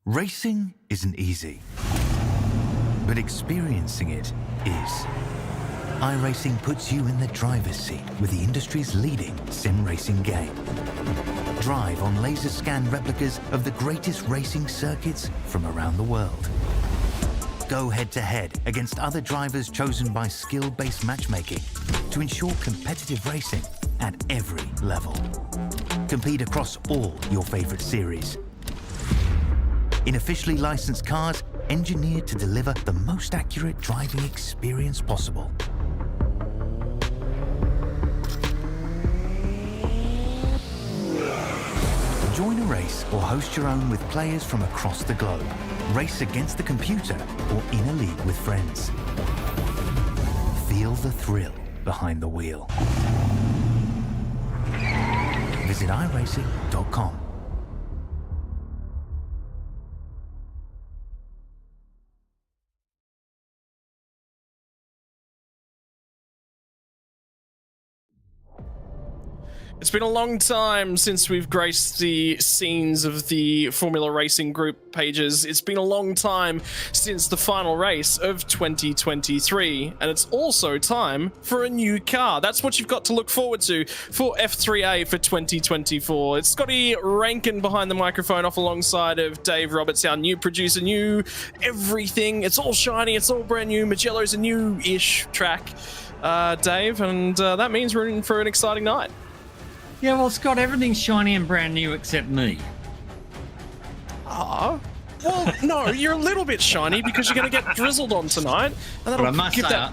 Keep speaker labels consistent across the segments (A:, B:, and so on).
A: Racing isn't easy, but experiencing it is. iRacing puts you in the driver's seat with the industry's leading sim racing game. Drive on laser scan replicas of the greatest racing circuits from around the world. Go head-to-head against other drivers chosen by skill-based matchmaking to ensure competitive racing at every level. Compete across all your favorite series in officially licensed cars engineered to deliver the most accurate driving experience possible. Join a race or host your own with players from across the globe. Race against the computer or in a league with friends. Feel the thrill behind the wheel. Visit iRacing.com.
B: It's been a long time since we've graced the scenes of the Formula Racing Group pages. It's been a long time since the final race of 2023, and it's also time for a new car. That's what you've got to look forward to for F3A for 2024. It's Scotty Rankin behind the microphone, off alongside of Dave Roberts, our new producer, new everything. It's all shiny, it's all brand new. Mugello's a new-ish track, Dave, and that means we're in for an exciting night.
C: Yeah, well, Scott, everything's shiny and brand new except me.
B: Well, no, you're a little bit shiny because you're going to get drizzled on tonight. And
C: But I must say,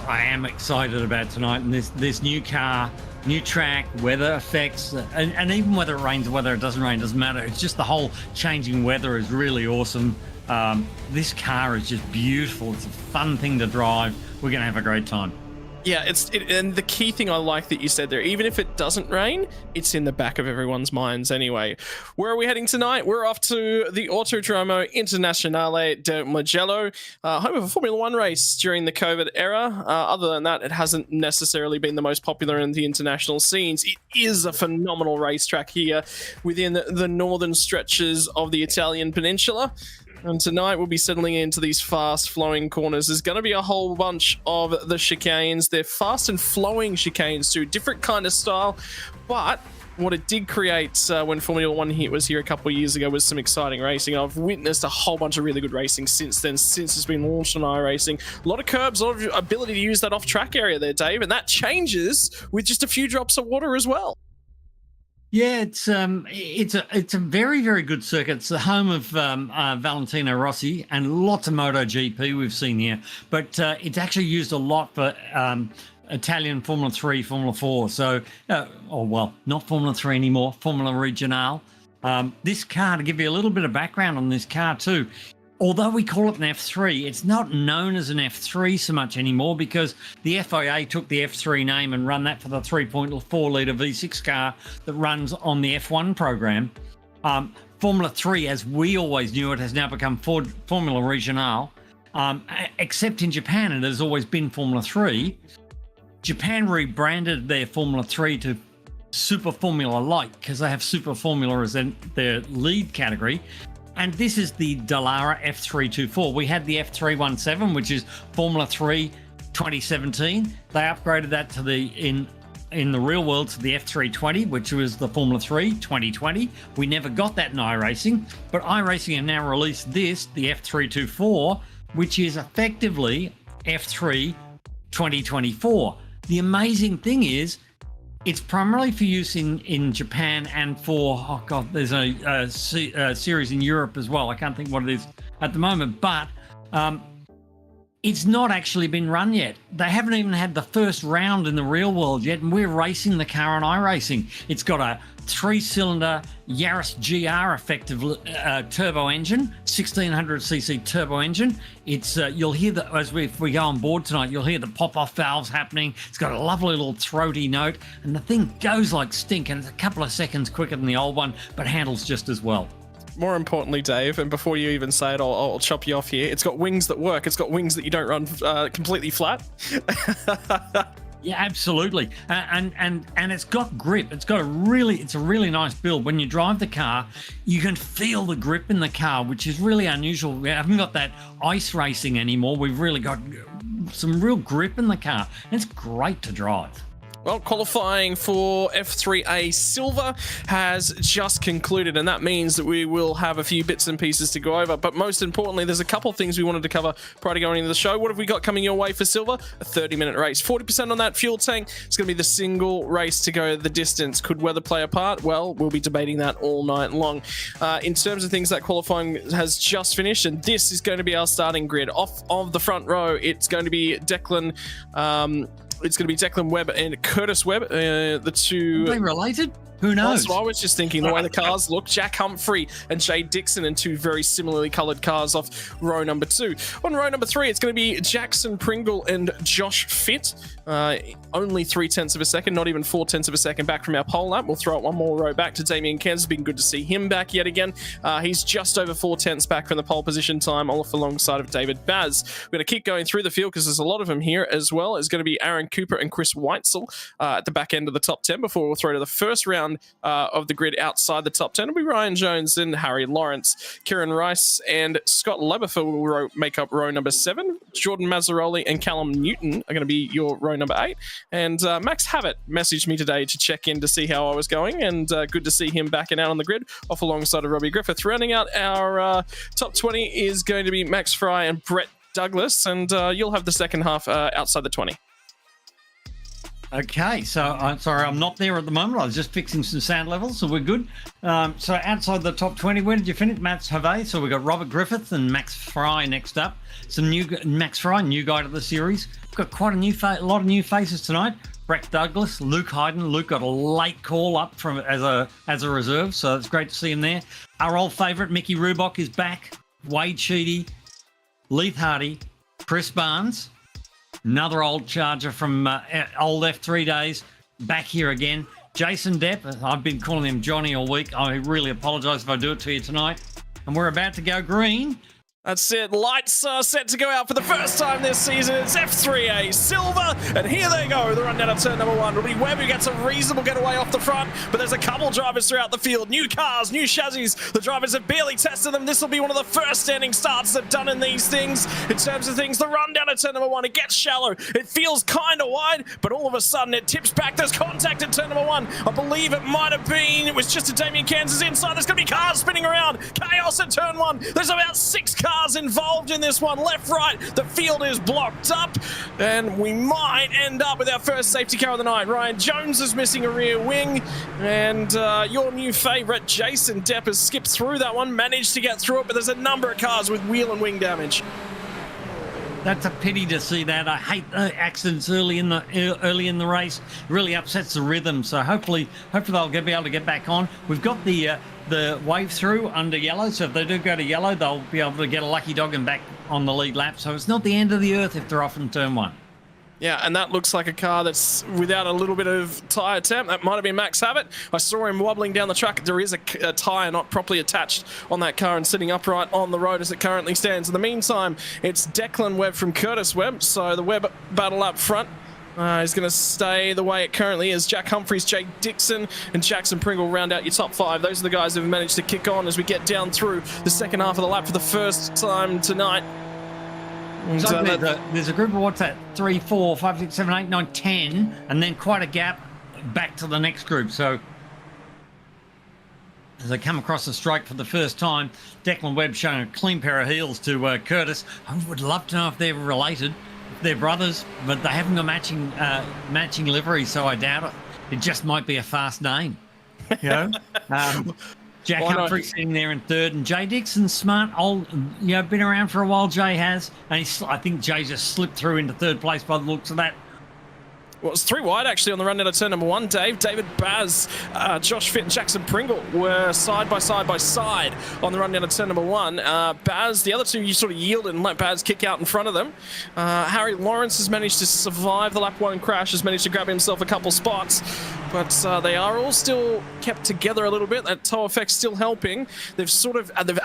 C: I am excited about tonight, and this new car, new track, weather effects, and even whether it rains or whether it doesn't rain, doesn't matter. It's just the whole changing weather is really awesome. This car is just beautiful. It's a fun thing to drive. We're going to have a great time.
B: Yeah, and the key thing I like that you said there, even if it doesn't rain, it's in the back of everyone's minds anyway. Where are we heading tonight? We're off to the Autodromo Internazionale de Mugello, home of a Formula One race during the COVID era. Other than that, it hasn't necessarily been the most popular in the international scenes. It is a phenomenal racetrack here within the northern stretches of the Italian peninsula. And tonight we'll be settling into these fast-flowing corners. There's going to be a whole bunch of the chicanes. They're fast and flowing chicanes too, different kind of style. But what it did create when Formula One was here a couple of years ago was some exciting racing. I've witnessed a whole bunch of really good racing since then, since it's been launched on iRacing. A lot of curbs, a lot of ability to use that off-track area there, Dave, and that changes with just a few drops of water as well.
C: Yeah, it's a very, very good circuit. It's the home of Valentino Rossi and lots of MotoGP we've seen here. But it's actually used a lot for Italian Formula 3, Formula 4. So, not Formula 3 anymore, Formula Regionale. This car, to give you a little bit of background on this car too, although we call it an F3, it's not known as an F3 so much anymore because the FIA took the F3 name and run that for the 3.4-litre V6 car that runs on the F1 program. Formula 3, as we always knew it, has now become Formula Regionale, except in Japan it has always been Formula 3. Japan rebranded their Formula 3 to Super Formula Light because they have Super Formula as their lead category. And this is the Dallara F3A'24. We had the F3A'17, which is Formula 3 2017. They upgraded that to in the real world to the F3A'20, which was the Formula 3 2020. We never got that in iRacing, but iRacing have now released this, the F3A'24, which is effectively F3 2024. The amazing thing is, it's primarily for use in Japan and for, there's a series in Europe as well. I can't think what it is at the moment, but it's not actually been run yet. They haven't even had the first round in the real world yet, and we're racing the car on iRacing. It's got a 3-cylinder Yaris GR effective turbo engine, 1600cc turbo engine. It's you'll hear if we go on board tonight, you'll hear the pop-off valves happening. It's got a lovely little throaty note, and the thing goes like stink, and it's a couple of seconds quicker than the old one, but handles just as well.
B: More importantly, Dave, and before you even say it, I'll chop you off here. It's got wings that work. It's got wings that you don't run completely flat.
C: Yeah, absolutely. And it's got grip. It's a really nice build. When you drive the car, you can feel the grip in the car, which is really unusual. We haven't got that ice racing anymore. We've really got some real grip in the car. It's great to drive.
B: Well, qualifying for F3A Silver has just concluded, and that means that we will have a few bits and pieces to go over. But most importantly, there's a couple of things we wanted to cover prior to going into the show. What have we got coming your way for Silver? A 30-minute race. 40% on that fuel tank. It's going to be the single race to go the distance. Could weather play a part? Well, we'll be debating that all night long. In terms of things that qualifying has just finished, and this is going to be our starting grid. Off of the front row, it's going to be Declan... it's going to be Declan Webb and Curtis Webb, the two...
C: Are they related? Who knows?
B: That's what I was just thinking, the way the cars look. Jack Humphrey and Jay Dixon, and two very similarly coloured cars off row number 2. On row number 3, it's going to be Jackson Pringle and Josh Fitt. Only 0.3 of a second, not even 0.4 of a second back from our pole lap. We'll throw it one more row back to Damien Cairns. It's been good to see him back yet again. He's just over 0.4 back from the pole position time, off alongside of David Baz. We're going to keep going through the field because there's a lot of them here as well. It's going to be Aaron Cooper and Chris Weitzel at the back end of the top 10 before we'll throw to the first round of the grid outside the top 10. It'll be Ryan Jones and Harry Lawrence. Kieran Rice and Scott Leberfield will make up row number 7. Jordan Mazzaroli and Callum Newton are going to be your row number 8. And Max Havett messaged me today to check in to see how I was going, and good to see him backing out on the grid, off alongside of Robbie Griffith. Rounding out our top 20 is going to be Max Fry and Brett Douglas, and you'll have the second half outside the 20.
C: Okay, so I'm sorry, I'm not there at the moment. I was just fixing some sound levels, so we're good. So outside the top 20, where did you finish? Max Havey. So we've got Robert Griffith and Max Fry next up. Max Fry, new guy to the series. We've got quite a lot of new faces tonight. Brett Douglas, Luke Hayden. Luke got a late call up from as a reserve, so it's great to see him there. Our old favourite, Mickey Rubok, is back. Wade Sheedy, Leith Hardy, Chris Barnes. Another old charger from old F3 days, back here again. Jason Depp, I've been calling him Johnny all week. I really apologise if I do it to you tonight. And we're about to go green.
B: That's it. Lights are set to go out for the first time this season. It's F3A Silver, and here they go. The run down of turn number 1 will be Webb, who gets a reasonable getaway off the front, but there's a couple drivers throughout the field. New cars, new chassis. The drivers have barely tested them. This will be one of the first standing starts they've done in these things. In terms of things, the run down of turn number 1, it gets shallow. It feels kind of wide, but all of a sudden it tips back. There's contact at turn number 1. I believe it might have been. It was just a Damien Kansas inside. There's going to be cars spinning around. Chaos at turn 1. There's about 6 cars involved in this one. Left, right, the field is blocked up, and we might end up with our first safety car of the night. Ryan Jones is missing a rear wing, and your new favourite, Jason Depp, has skipped through that one, managed to get through it, but there's a number of cars with wheel and wing damage.
C: That's a pity to see that. I hate accidents early in the race. It really upsets the rhythm. So hopefully they'll be able to get back on. We've got the wave through under yellow, so if they do go to yellow, they'll be able to get a lucky dog and back on the lead lap. So it's not the end of the earth if they're off in turn 1.
B: Yeah, and that looks like a car that's without a little bit of tyre temp. That might have been Max Havett. I saw him wobbling down the track. There is a tyre not properly attached on that car and sitting upright on the road as it currently stands. In the meantime, it's Declan Webb from Curtis Webb. So the Webb battle up front is going to stay the way it currently is. Jack Humphreys, Jay Dixon, and Jackson Pringle round out your top 5. Those are the guys who have managed to kick on as we get down through the second half of the lap for the first time tonight.
C: So there's a group of, what's that, 3, 4, 5, 6, 7, 8, 9, 10, and then quite a gap back to the next group. So as they come across the strike for the first time, Declan Webb showing a clean pair of heels to Curtis. I would love to know if they're related, if they're brothers, but they haven't got matching livery, so I doubt it. It just might be a fast name, you know. Jack Humphrey sitting there in third, and Jay Dixon's smart, old, been around for a while. Jay has, and I think Jay just slipped through into third place by the looks of that.
B: Well, it's 3 wide actually on the run down of turn number 1, Dave. David Baz, Josh Fitt and Jackson Pringle were side by side on the run down of turn number 1. Baz, the other two, you sort of yielded and let Baz kick out in front of them. Harry Lawrence has managed to survive the lap 1 crash, has managed to grab himself a couple spots, but they are all still kept together a little bit. That tow effect's still helping. They've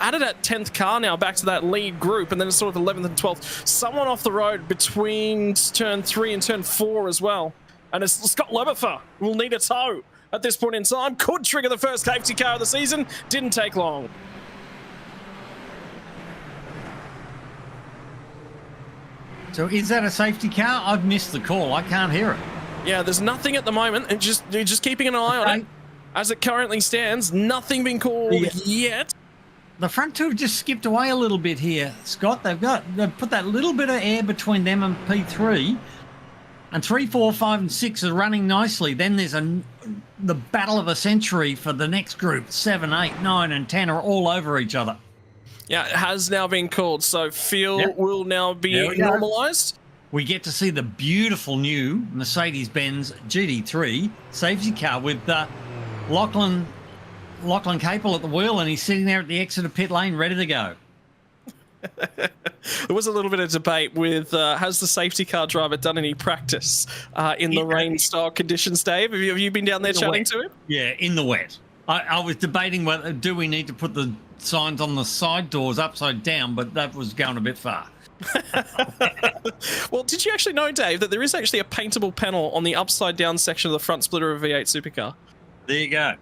B: added that 10th car now back to that lead group, and then it's sort of 11th and 12th. Someone off the road between turn 3 and turn 4 as well. And it's Scott Leberther will need a tow at this point in time. Could trigger the first safety car of the season. Didn't take long.
C: So is that a safety car? I've missed the call. I can't hear it.
B: Yeah, there's nothing at the moment. And just keeping an eye on it. As it currently stands, nothing been called yet.
C: The front two have just skipped away a little bit here, Scott. They've put that little bit of air between them and P3. And 3, 4, 5, and 6 are running nicely. Then there's the battle of a century for the next group. 7, 8, 9, and 10 are all over each other.
B: Yeah, it has now been called. So field will now be normalized.
C: We get to see the beautiful new Mercedes-Benz GT3 safety car with Lachlan Capel at the wheel, and he's sitting there at the exit of pit lane ready to go.
B: There was a little bit of debate with has the safety car driver done any practice in the rain-style conditions, Dave? Have you been down there chatting to him?
C: Yeah, in the wet. I was debating whether do we need to put the signs on the side doors upside down, but that was going a bit far.
B: Well, did you actually know, Dave, that there is actually a paintable panel on the upside-down section of the front splitter of a V8 supercar?
C: There you go.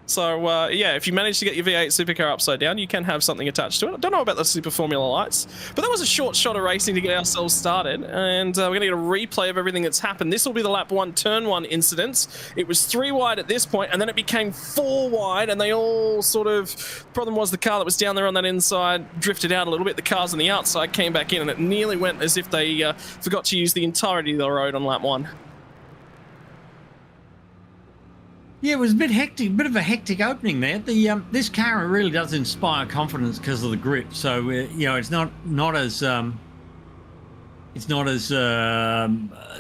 B: So, yeah, if you manage to get your V8 supercar upside down, you can have something attached to it. I don't know about the Super Formula lights, but that was a short shot of racing to get ourselves started, and we're going to get a replay of everything that's happened. This will be the lap 1, turn 1 incidents. It was 3 wide at this point, and then it became 4 wide, and they all sort of... The problem was the car that was down there on that inside drifted out a little bit. The cars on the outside came back in, and it nearly went as if they forgot to use the entirety of the road on lap 1.
C: Yeah, it was a bit hectic, bit of a hectic opening there. This car really does inspire confidence because of the grip. So it's not as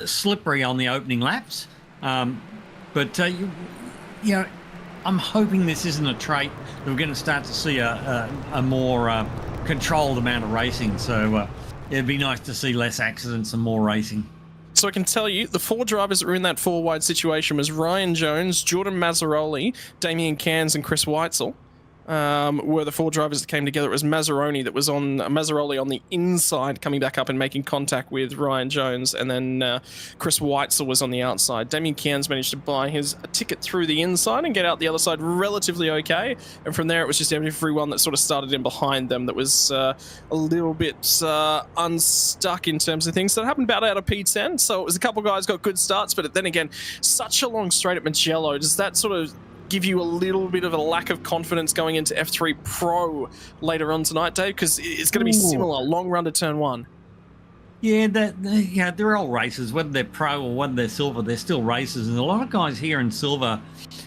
C: slippery on the opening laps. But I'm hoping this isn't a trait that we're going to start to see a more controlled amount of racing. So it'd be nice to see less accidents and more racing.
B: So I can tell you, the 4 drivers that were in that 4-wide situation was Ryan Jones, Jordan Mazzaroli, Damien Cairns, and Chris Weitzel. Were the 4 drivers that came together. It was Mazzaroli on the inside, coming back up and making contact with Ryan Jones, and then Chris Weitzel was on the outside. Damien Cairns managed to buy his ticket through the inside and get out the other side relatively okay, and from there it was just everyone that sort of started in behind them that was a little bit unstuck in terms of things. So it happened about out of P10, so it was a couple guys got good starts, but then again, such a long straight at Mugello. Does that sort of give you a little bit of a lack of confidence going into F3 Pro later on tonight, Dave? Because it's going to be similar, long run to turn 1.
C: Yeah, they're all races, whether they're pro or whether they're silver, they're still races. And a lot of guys here in silver,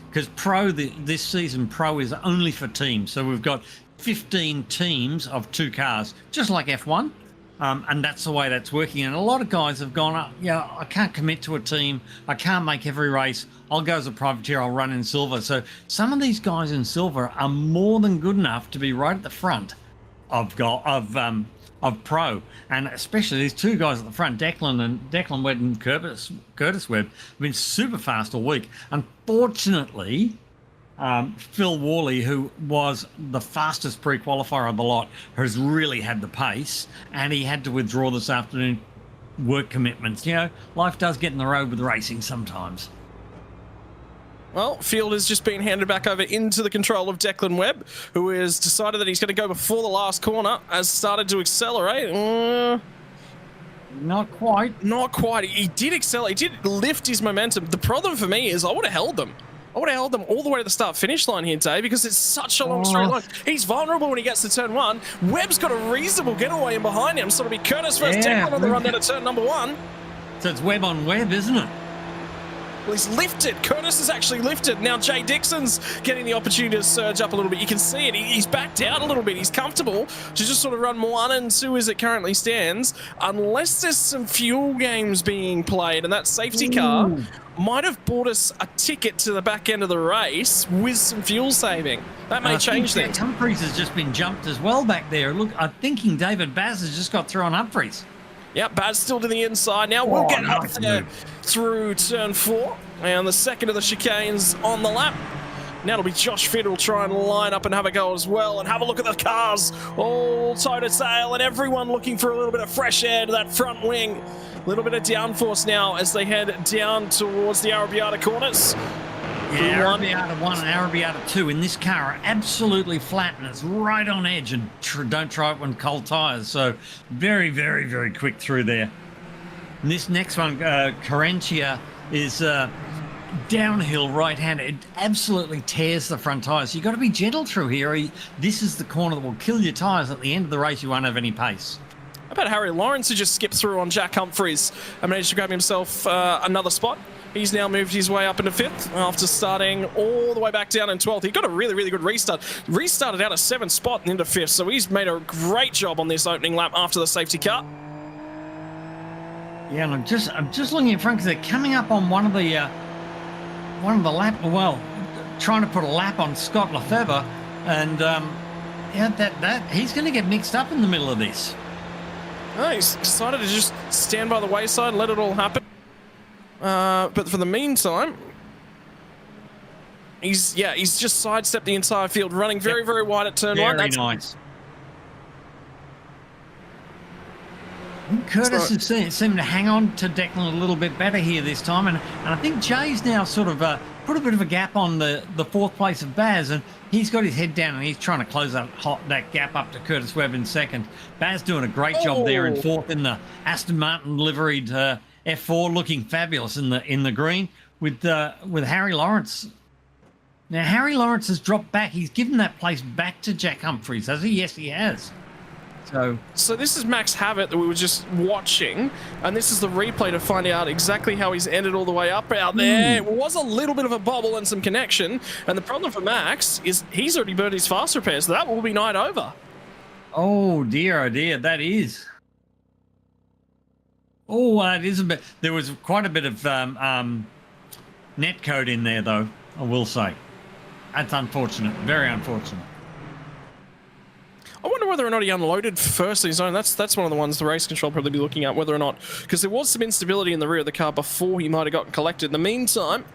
C: because pro, this season, pro is only for teams. So we've got 15 teams of 2 cars, just like F1. And that's the way that's working. And a lot of guys have gone, I can't commit to a team. I can't make every race. I'll go as a privateer. I'll run in silver. So some of these guys in silver are more than good enough to be right at the front of pro. And especially these 2 guys at the front, Declan Webb and Curtis Webb, have been super fast all week. Unfortunately, Phil Worley, who was the fastest pre-qualifier of the lot, has really had the pace, and he had to withdraw this afternoon. Work commitments. Life does get in the road with racing sometimes.
B: Well, field has just been handed back over into the control of Declan Webb, who has decided that he's going to go before the last corner, has started to accelerate.
C: Not quite.
B: Not quite. He did accelerate. He did lift his momentum. The problem for me is I would have held them. I would have held them all the way to the start-finish line here, Dave, because it's such a long straight line. He's vulnerable when he gets to turn 1. Webb's got a reasonable getaway in behind him, so it'll be Curtis versus Declan on the run down to turn number 1.
C: So it's Webb on Webb, isn't it?
B: Well, he's lifted. Curtis has actually lifted. Now Jay Dixon's getting the opportunity to surge up a little bit. You can see it. He's backed out a little bit. He's comfortable to just sort of run 1 and 2 as it currently stands, unless there's some fuel games being played, and that safety car might have bought us a ticket to the back end of the race with some fuel saving. That may change things.
C: Humphreys has just been jumped as well back there. Look, I'm thinking David Baz has just got through on Humphreys.
B: Yep, Baz still to the inside. Now we'll get up there through turn 4. And the second of the chicanes on the lap. Now it'll be Josh Fiddle try and line up and have a go as well. And have a look at the cars all toe to tail. And everyone looking for a little bit of fresh air to that front wing. little bit of downforce now as they head down towards the Arrabbiata corners.
C: Yeah, Arrabbiata 1 and Arrabbiata 2 in this car are absolutely flat and it's right on edge, and don't try it on cold tyres. So very, very, very quick through there. And this next one, Carentia, is downhill right-handed. It absolutely tears the front tyres. You've got to be gentle through here. This is the corner that will kill your tyres. At the end of the race, you won't have any pace.
B: How about Harry Lawrence, who just skipped through on Jack Humphries and managed to grab himself another spot? He's now moved his way up into 5th after starting all the way back down in 12th. He got a really, really good restart. Restarted out of 7th spot and into 5th, so he's made a great job on this opening lap after the safety car.
C: Yeah, and I'm just looking in front because they're coming up on one of the lap. Well, trying to put a lap on Scott Lefebvre, and yeah, that he's going to get mixed up in the middle of this.
B: Oh, he's decided to just stand by the wayside and let it all happen. But for the meantime, he's just sidestepped the entire field, running very, very wide at turn 1.
C: That's nice. Curtis has seemed to hang on to Declan a little bit better here this time, and I think Jay's now sort of put a bit of a gap on the 4th place of Baz, and he's got his head down and he's trying to close that gap up to Curtis Webb in 2nd. Baz doing a great job there in 4th in the Aston Martin liveried F4, looking fabulous in the green with Harry Lawrence. Now Harry Lawrence has dropped back. He's given that place back to Jack Humphries, has he? Yes, he has. So
B: this is Max Havett that we were just watching, and this is the replay to find out exactly how he's ended all the way up out there. It was a little bit of a bobble and some connection, and the problem for Max is he's already burned his fast repair, so that will be night over.
C: Oh dear, that is. Oh, it is a bit. There was quite a bit of net code in there, though, I will say. That's unfortunate, very unfortunate.
B: I wonder whether or not he unloaded first in his own. That's one of the ones the race control probably be looking at, whether or not, because there was some instability in the rear of the car before he might have gotten collected. In the meantime,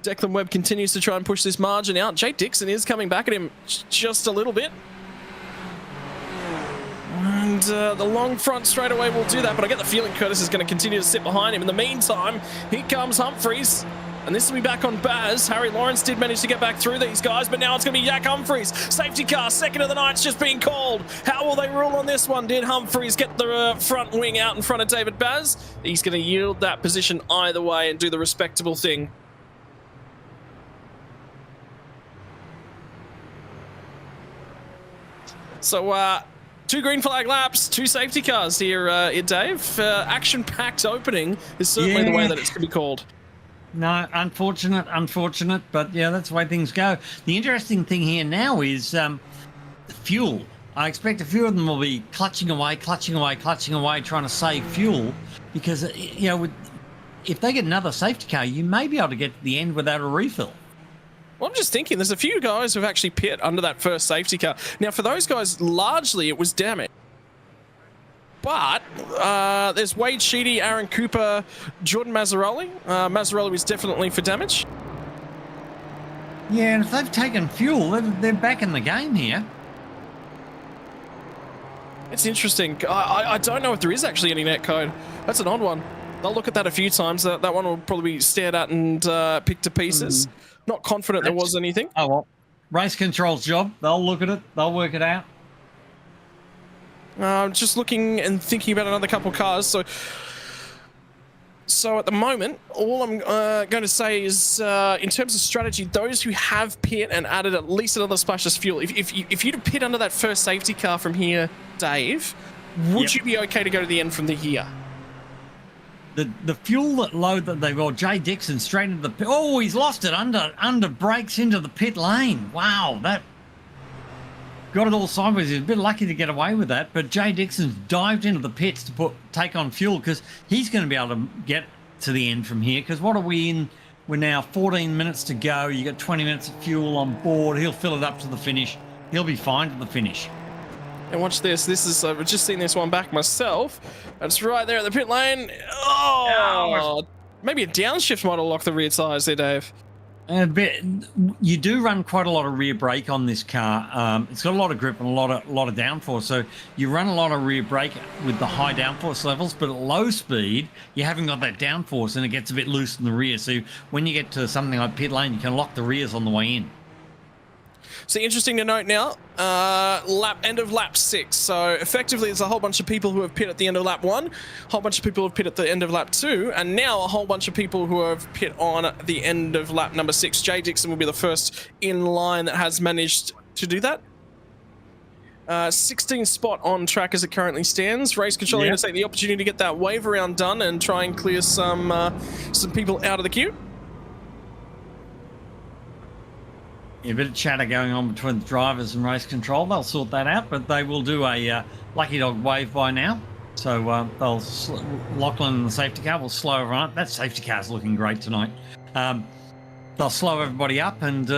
B: Declan Webb continues to try and push this margin out. Jay Dixon is coming back at him just a little bit. And the long front straightaway will do that, but I get the feeling Curtis is going to continue to sit behind him. In the meantime, here comes Humphries. And this will be back on Baz. Harry Lawrence did manage to get back through these guys, but now it's going to be Jack Humphries. Safety car, 2nd of the night's just being called. How will they rule on this one? Did Humphries get the front wing out in front of David Baz? He's going to yield that position either way and do the respectable thing. So, 2 green flag laps, 2 safety cars here, Dave. Action-packed opening is certainly the way that it's going to be called.
C: No, unfortunate, but yeah, that's the way things go. The interesting thing here now is the fuel. I expect a few of them will be clutching away, trying to save fuel, because if they get another safety car, you may be able to get to the end without a refill.
B: Well, I'm just thinking, there's a few guys who've actually pit under that first safety car. Now, for those guys, largely it was damage. But there's Wade Sheedy, Aaron Cooper, Jordan Mazzaroli. Mazzaroli was definitely for damage.
C: Yeah, and if they've taken fuel, they're back in the game here.
B: It's interesting. I don't know if there is actually any net code. That's an odd one. They'll look at that a few times. That one will probably be stared at and picked to pieces. Not confident there was anything.
C: Oh, well. Race control's job. They'll look at it. They'll work it out.
B: Just looking and thinking about another couple of cars. So at the moment, all I'm going to say is, in terms of strategy, those who have pit and added at least another splash of fuel, if you'd pit under that first safety car from here, Dave, would you be okay to go to the end from the here?
C: The fuel load that they got, Jay Dixon straight into the pit. Oh, he's lost it under brakes into the pit lane. Wow, that got it all sideways. He's a bit lucky to get away with that, but Jay Dixon's dived into the pits to take on fuel, because he's going to be able to get to the end from here. Because what are we in? We're now 14 minutes to go. You got 20 minutes of fuel on board. He'll fill it up to the finish. He'll be fine to the finish.
B: And watch this. This is, I've just seen this one back myself. It's right there at the pit lane. Oh, maybe a downshift might have locked the rear tires there, Dave.
C: A bit. You do run quite a lot of rear brake on this car. It's got a lot of grip and a lot of downforce. So you run a lot of rear brake with the high downforce levels, but at low speed, you haven't got that downforce and it gets a bit loose in the rear. So when you get to something like pit lane, you can lock the rears on the way in.
B: So interesting to note now, end of lap 6. So effectively, there's a whole bunch of people who have pit at the end of lap 1, a whole bunch of people who have pit at the end of lap 2, and now a whole bunch of people who have pit on the end of lap number 6. Jay Dixon will be the first in line that has managed to do that. 16th spot on track as it currently stands. Race control going to take the opportunity to get that wave around done and try and clear some people out of the queue.
C: A bit of chatter going on between the drivers and race control. They'll sort that out, but they will do a lucky dog wave by now. So Lachlan and the safety car will slow everyone up. That safety car's looking great tonight. They'll slow everybody up and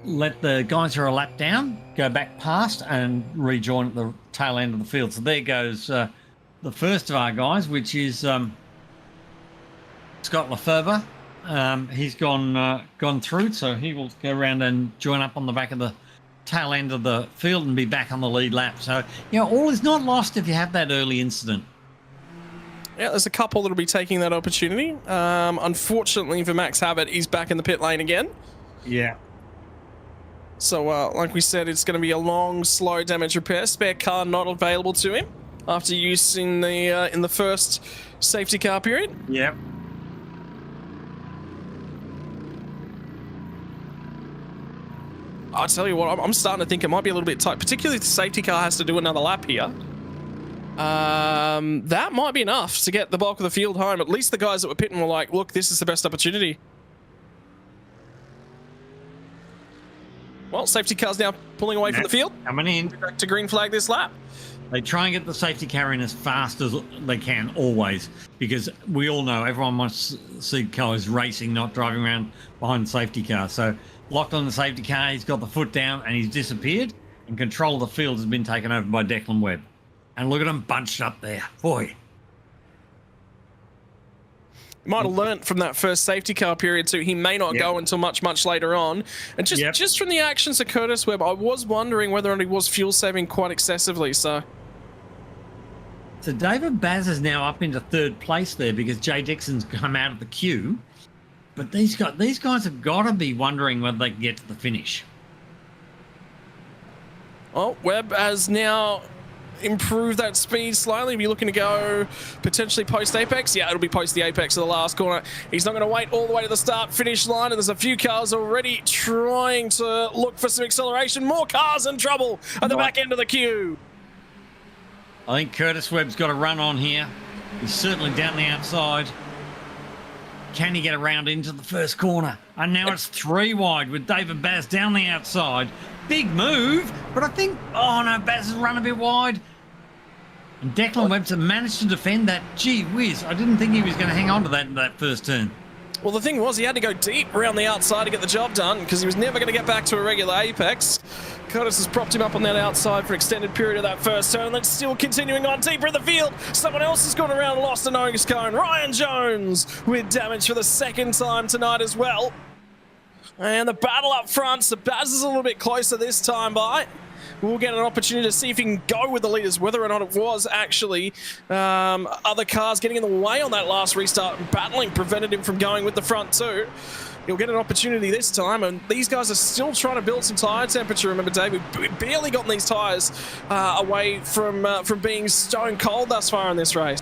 C: let the guys who are a lap down go back past and rejoin at the tail end of the field. So there goes the first of our guys, which is Scott Lefebvre. He's gone through, so he will go around and join up on the back of the tail end of the field and be back on the lead lap. So, all is not lost if you have that early incident.
B: Yeah, there's a couple that'll be taking that opportunity. Unfortunately for Max Habit, he's back in the pit lane again.
C: Yeah.
B: So, like we said, it's going to be a long, slow damage repair. Spare car not available to him after use in the first safety car period.
C: Yep.
B: I'll tell you what, I'm starting to think it might be a little bit tight, particularly if the safety car has to do another lap here. That might be enough to get the bulk of the field home. At least the guys that were pitting were like, look, this is the best opportunity. Well, safety car's now pulling away from the field.
C: Coming in.
B: Back to green flag this lap.
C: They try and get the safety car in as fast as they can, always, because we all know everyone wants to see cars racing, not driving around behind the safety car. So locked on the safety car, he's got the foot down and he's disappeared, and control of the field has been taken over by Declan Webb. And look at him bunched up there. Boy.
B: He might have learnt from that first safety car period too. He may not go until much, much later on. And just from the actions of Curtis Webb, I was wondering whether or not he was fuel saving quite excessively. So
C: David Baz is now up into third place there because Jay Dixon's come out of the queue. But these guys have got to be wondering whether they can get to the finish.
B: Well, Webb has now improved that speed slightly. Be looking to go potentially post apex. Yeah, it'll be post the apex of the last corner. He's not going to wait all the way to the start finish line, and there's a few cars already trying to look for some acceleration. More cars in trouble at the back end of the queue.
C: I think Curtis Webb's got a run on here. He's certainly down the outside. Can he get around into the first corner? And now it's 3 wide with David Baz down the outside. Big move, but I think, oh no, Baz has run a bit wide. And Declan Webster managed to defend that. Gee whiz, I didn't think he was going to hang on to that in that first turn.
B: Well, the thing was, he had to go deep around the outside to get the job done because he was never going to get back to a regular apex. Curtis has propped him up on that outside for an extended period of that first turn. That's still continuing on deeper in the field. Someone else has gone around and lost a nose cone. Ryan Jones with damage for the second time tonight as well. And the battle up front, so Baz is a little bit closer this time by. We'll get an opportunity to see if he can go with the leaders, whether or not it was actually other cars getting in the way on that last restart and battling prevented him from going with the front two. He'll get an opportunity this time, and these guys are still trying to build some tyre temperature. Remember, Dave, we've barely gotten these tyres away from being stone cold thus far in this race.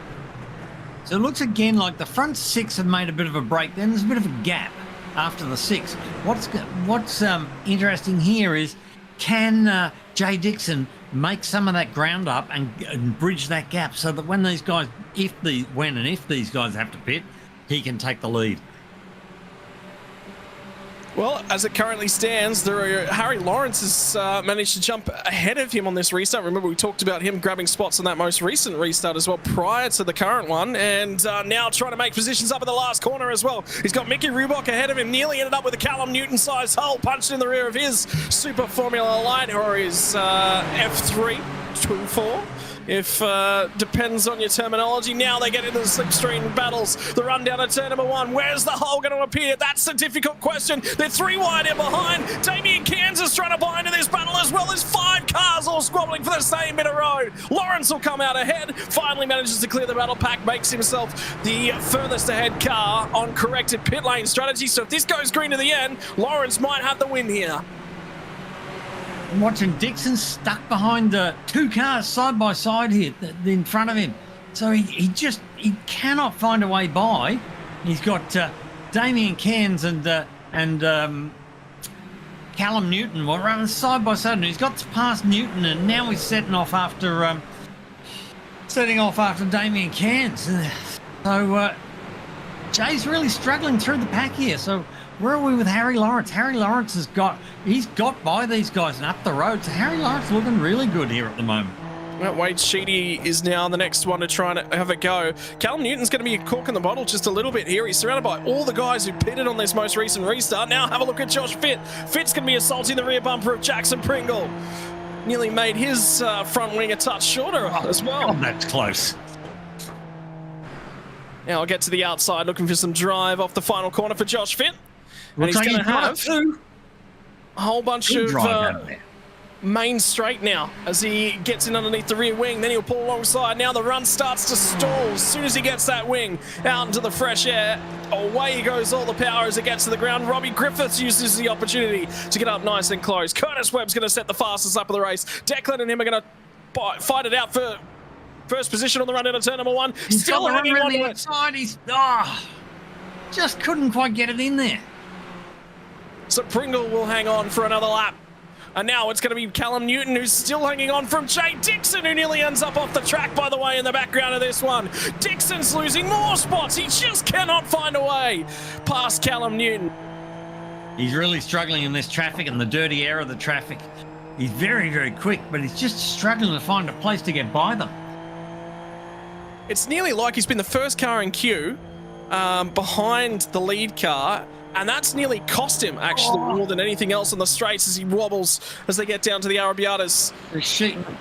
C: So it looks again like the front 6 have made a bit of a break. Then there's a bit of a gap after the 6. What's interesting here is, can Jay Dixon make some of that ground up and bridge that gap so that when these guys, if these guys have to pit, he can take the lead?
B: Well, as it currently stands, Harry Lawrence has managed to jump ahead of him on this restart. Remember, we talked about him grabbing spots on that most recent restart as well prior to the current one, and now trying to make positions up in the last corner as well. He's got Mickey Rubok ahead of him, nearly ended up with a Callum Newton-sized hull punched in the rear of his Super Formula Light, or his F3A'24. if depends on your terminology. Now they get into the slipstream battles. The run down to turn number 1. Where's the hole going to appear? That's the difficult question. They're 3 wide in behind. Damien Kansas trying to buy into this battle, as well as 5 cars all squabbling for the same bit of road. Lawrence will come out ahead. Finally manages to clear the battle pack, makes himself the furthest ahead car on corrected pit lane strategy. So if this goes green to the end, Lawrence might have the win here.
C: I'm watching Dixon stuck behind 2 cars side by side here in front of him. So he cannot find a way by. He's got Damien Cairns and Callum Newton were running side by side, and he's got past Newton, and now he's setting off after Damien Cairns. So Jay's really struggling through the pack here. So where are we with Harry Lawrence? Harry Lawrence he's got by these guys and up the road. So Harry Lawrence looking really good here at the moment.
B: Well, Wade Sheedy is now the next one to try and have a go. Callum Newton's going to be a cork in the bottle just a little bit here. He's surrounded by all the guys who pitted on this most recent restart. Now have a look at Josh Fitt. Fitt's going to be assaulting the rear bumper of Jackson Pringle. Nearly made his front wing a touch shorter as well.
C: Oh, that's close.
B: Now I'll get to the outside, looking for some drive off the final corner for Josh Fitt. And he's going to have a whole bunch of main straight now as he gets in underneath the rear wing. Then he'll pull alongside. Now the run starts to stall as soon as he gets that wing out into the fresh air. Away goes all the power as it gets to the ground. Robbie Griffiths uses the opportunity to get up nice and close. Curtis Webb's going to set the fastest up of the race. Declan and him are going to fight it out for first position on the run into turn number 1.
C: He's
B: still hanging on to it.
C: Outside. He's just couldn't quite get it in there.
B: So Pringle will hang on for another lap. And now it's going to be Callum Newton, who's still hanging on from Jay Dixon, who nearly ends up off the track, by the way, in the background of this one. Dixon's losing more spots. He just cannot find a way past Callum Newton.
C: He's really struggling in this traffic and the dirty air of the traffic. He's very, very quick, but he's just struggling to find a place to get by them.
B: It's nearly like he's been the first car in queue behind the lead car, and that's nearly cost him, actually, more than anything else on the straights as he wobbles as they get down to the Arabiatas.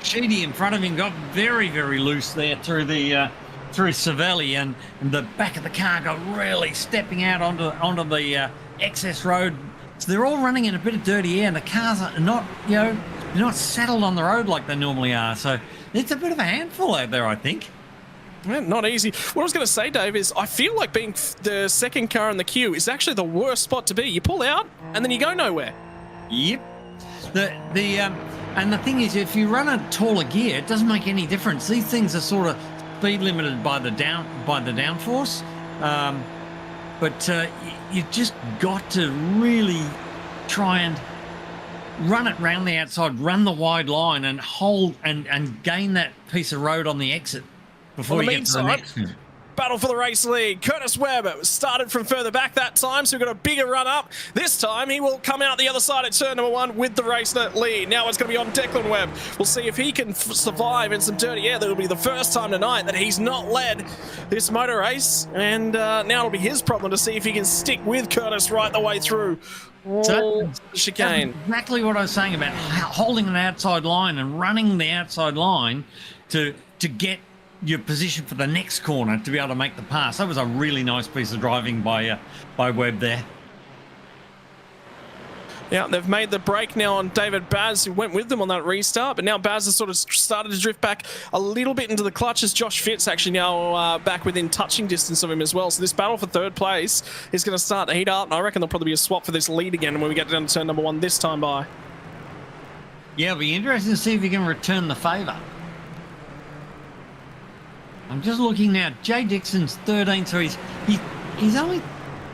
C: Sheedy in front of him got very, very loose there through Savelli, and the back of the car got really stepping out onto the excess road. So they're all running in a bit of dirty air, and the cars are not, they're not settled on the road like they normally are. So it's a bit of a handful out there, I think.
B: Yeah, not easy. What I was going to say, Dave, is I feel like being the second car in the queue is actually the worst spot to be. You pull out and then you go nowhere.
C: Yep. And the thing is, if you run a taller gear, it doesn't make any difference. These things are sort of speed limited by the downforce, but you just got to really try and run it round the outside, run the wide line, and hold and gain that piece of road on the exit. Before you get to the next one.
B: Battle for the race lead. Curtis Webb started from further back that time, so we've got a bigger run up. This time he will come out the other side at turn number 1 with the race lead. Now it's going to be on Declan Webb. We'll see if he can survive in some dirty air. That'll be the first time tonight that he's not led this motor race, and now it'll be his problem to see if he can stick with Curtis right the way through. Chicane.
C: Exactly what I was saying about holding an outside line and running the outside line to get your position for the next corner to be able to make the pass. That was a really nice piece of driving by Webb there.
B: Yeah, they've made the break now on David Baz, who went with them on that restart, but now Baz has sort of started to drift back a little bit into the clutch as Josh Fitz actually now back within touching distance of him as well. So this battle for third place is going to start to heat up, and I reckon there'll probably be a swap for this lead again when we get down to turn number 1 this time by.
C: Yeah, it'll be interesting to see if he can return the favour. I'm just looking now. Jay Dixon's 13, so he's only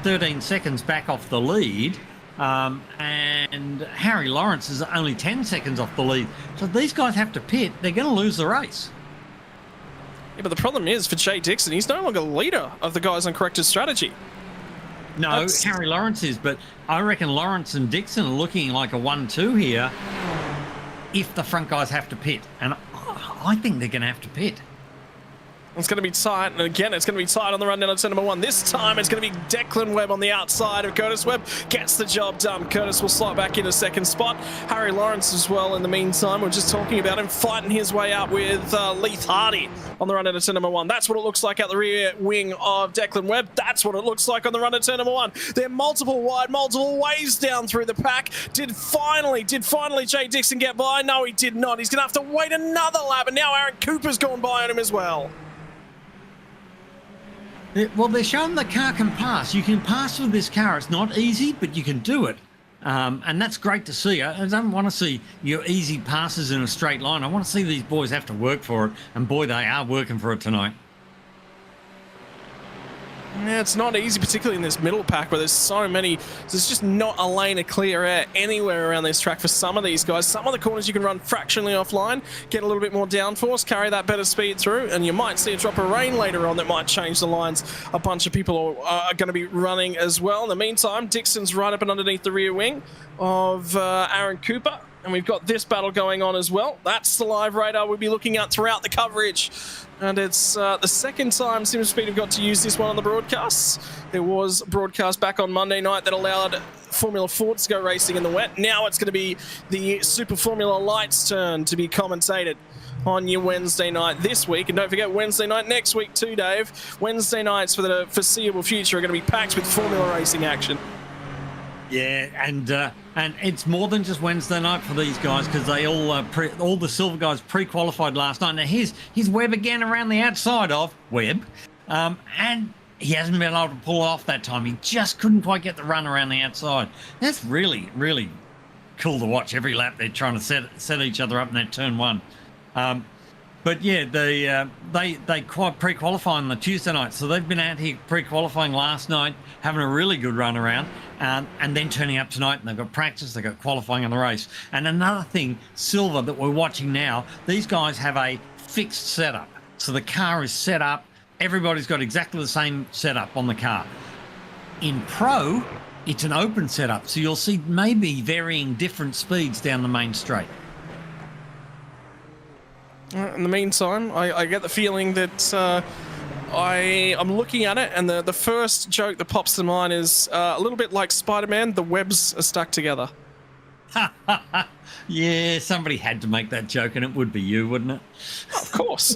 C: 13 seconds back off the lead, and Harry Lawrence is only 10 seconds off the lead. So if these guys have to pit, they're going to lose the race.
B: Yeah, but the problem is for Jay Dixon, he's no longer leader of the guys on corrected strategy.
C: No, Harry Lawrence is, but I reckon Lawrence and Dixon are looking like a 1-2 here if the front guys have to pit, and I think they're going to have to pit.
B: It's going to be tight, and again, it's going to be tight on the run down to turn number 1. This time, it's going to be Declan Webb on the outside of Curtis Webb. Gets the job done. Curtis will slot back into second spot. Harry Lawrence as well in the meantime. We're just talking about him fighting his way up with Leith Hardy on the run down to turn number 1. That's what it looks like out the rear wing of Declan Webb. That's what it looks like on the run to turn number 1. They're multiple wide, multiple ways down through the pack. Did finally Jay Dixon get by? No, he did not. He's going to have to wait another lap, and now Aaron Cooper's gone by on him as well.
C: Well, they're showing the car can pass. You can pass with this car. It's not easy, but you can do it. And that's great to see. I don't want to see your easy passes in a straight line. I want to see these boys have to work for it. And boy, they are working for it tonight.
B: Yeah, it's not easy, particularly in this middle pack where there's so many. There's just not a lane of clear air anywhere around this track for some of these guys. Some of the corners you can run fractionally offline, get a little bit more downforce, carry that better speed through, and you might see a drop of rain later on that might change the lines. A bunch of people are going to be running as well. In the meantime, Dixon's right up and underneath the rear wing of Aaron Cooper. And we've got this battle going on as well. That's the live radar we'll be looking at throughout the coverage. And it's the second time SimSpeed have got to use this one on the broadcasts. There was broadcast back on Monday night that allowed Formula Fords to go racing in the wet. Now it's going to be the Super Formula Light's turn to be commentated on your Wednesday night this week. And don't forget Wednesday night next week too, Dave. Wednesday nights for the foreseeable future are going to be packed with Formula racing action.
C: Yeah, and it's more than just Wednesday night for these guys because they all the silver guys pre-qualified last night. Now here's Webb again around the outside of Webb, and he hasn't been able to pull it off that time. He just couldn't quite get the run around the outside. That's really, really cool to watch. Every lap they're trying to set each other up in that turn 1. But yeah, they quite pre-qualify on the Tuesday night, so they've been out here pre-qualifying last night, having a really good run around, and then turning up tonight, and they've got practice, they've got qualifying on the race. And another thing, Silver, that we're watching now, these guys have a fixed setup, so the car is set up. Everybody's got exactly the same setup on the car. In Pro, it's an open setup, so you'll see maybe varying different speeds down the main straight.
B: In the meantime, I get the feeling that I'm looking at it, and the first joke that pops to mind is a little bit like Spider-Man, the webs are stuck together.
C: Yeah, somebody had to make that joke, and it would be you, wouldn't it?
B: Of course.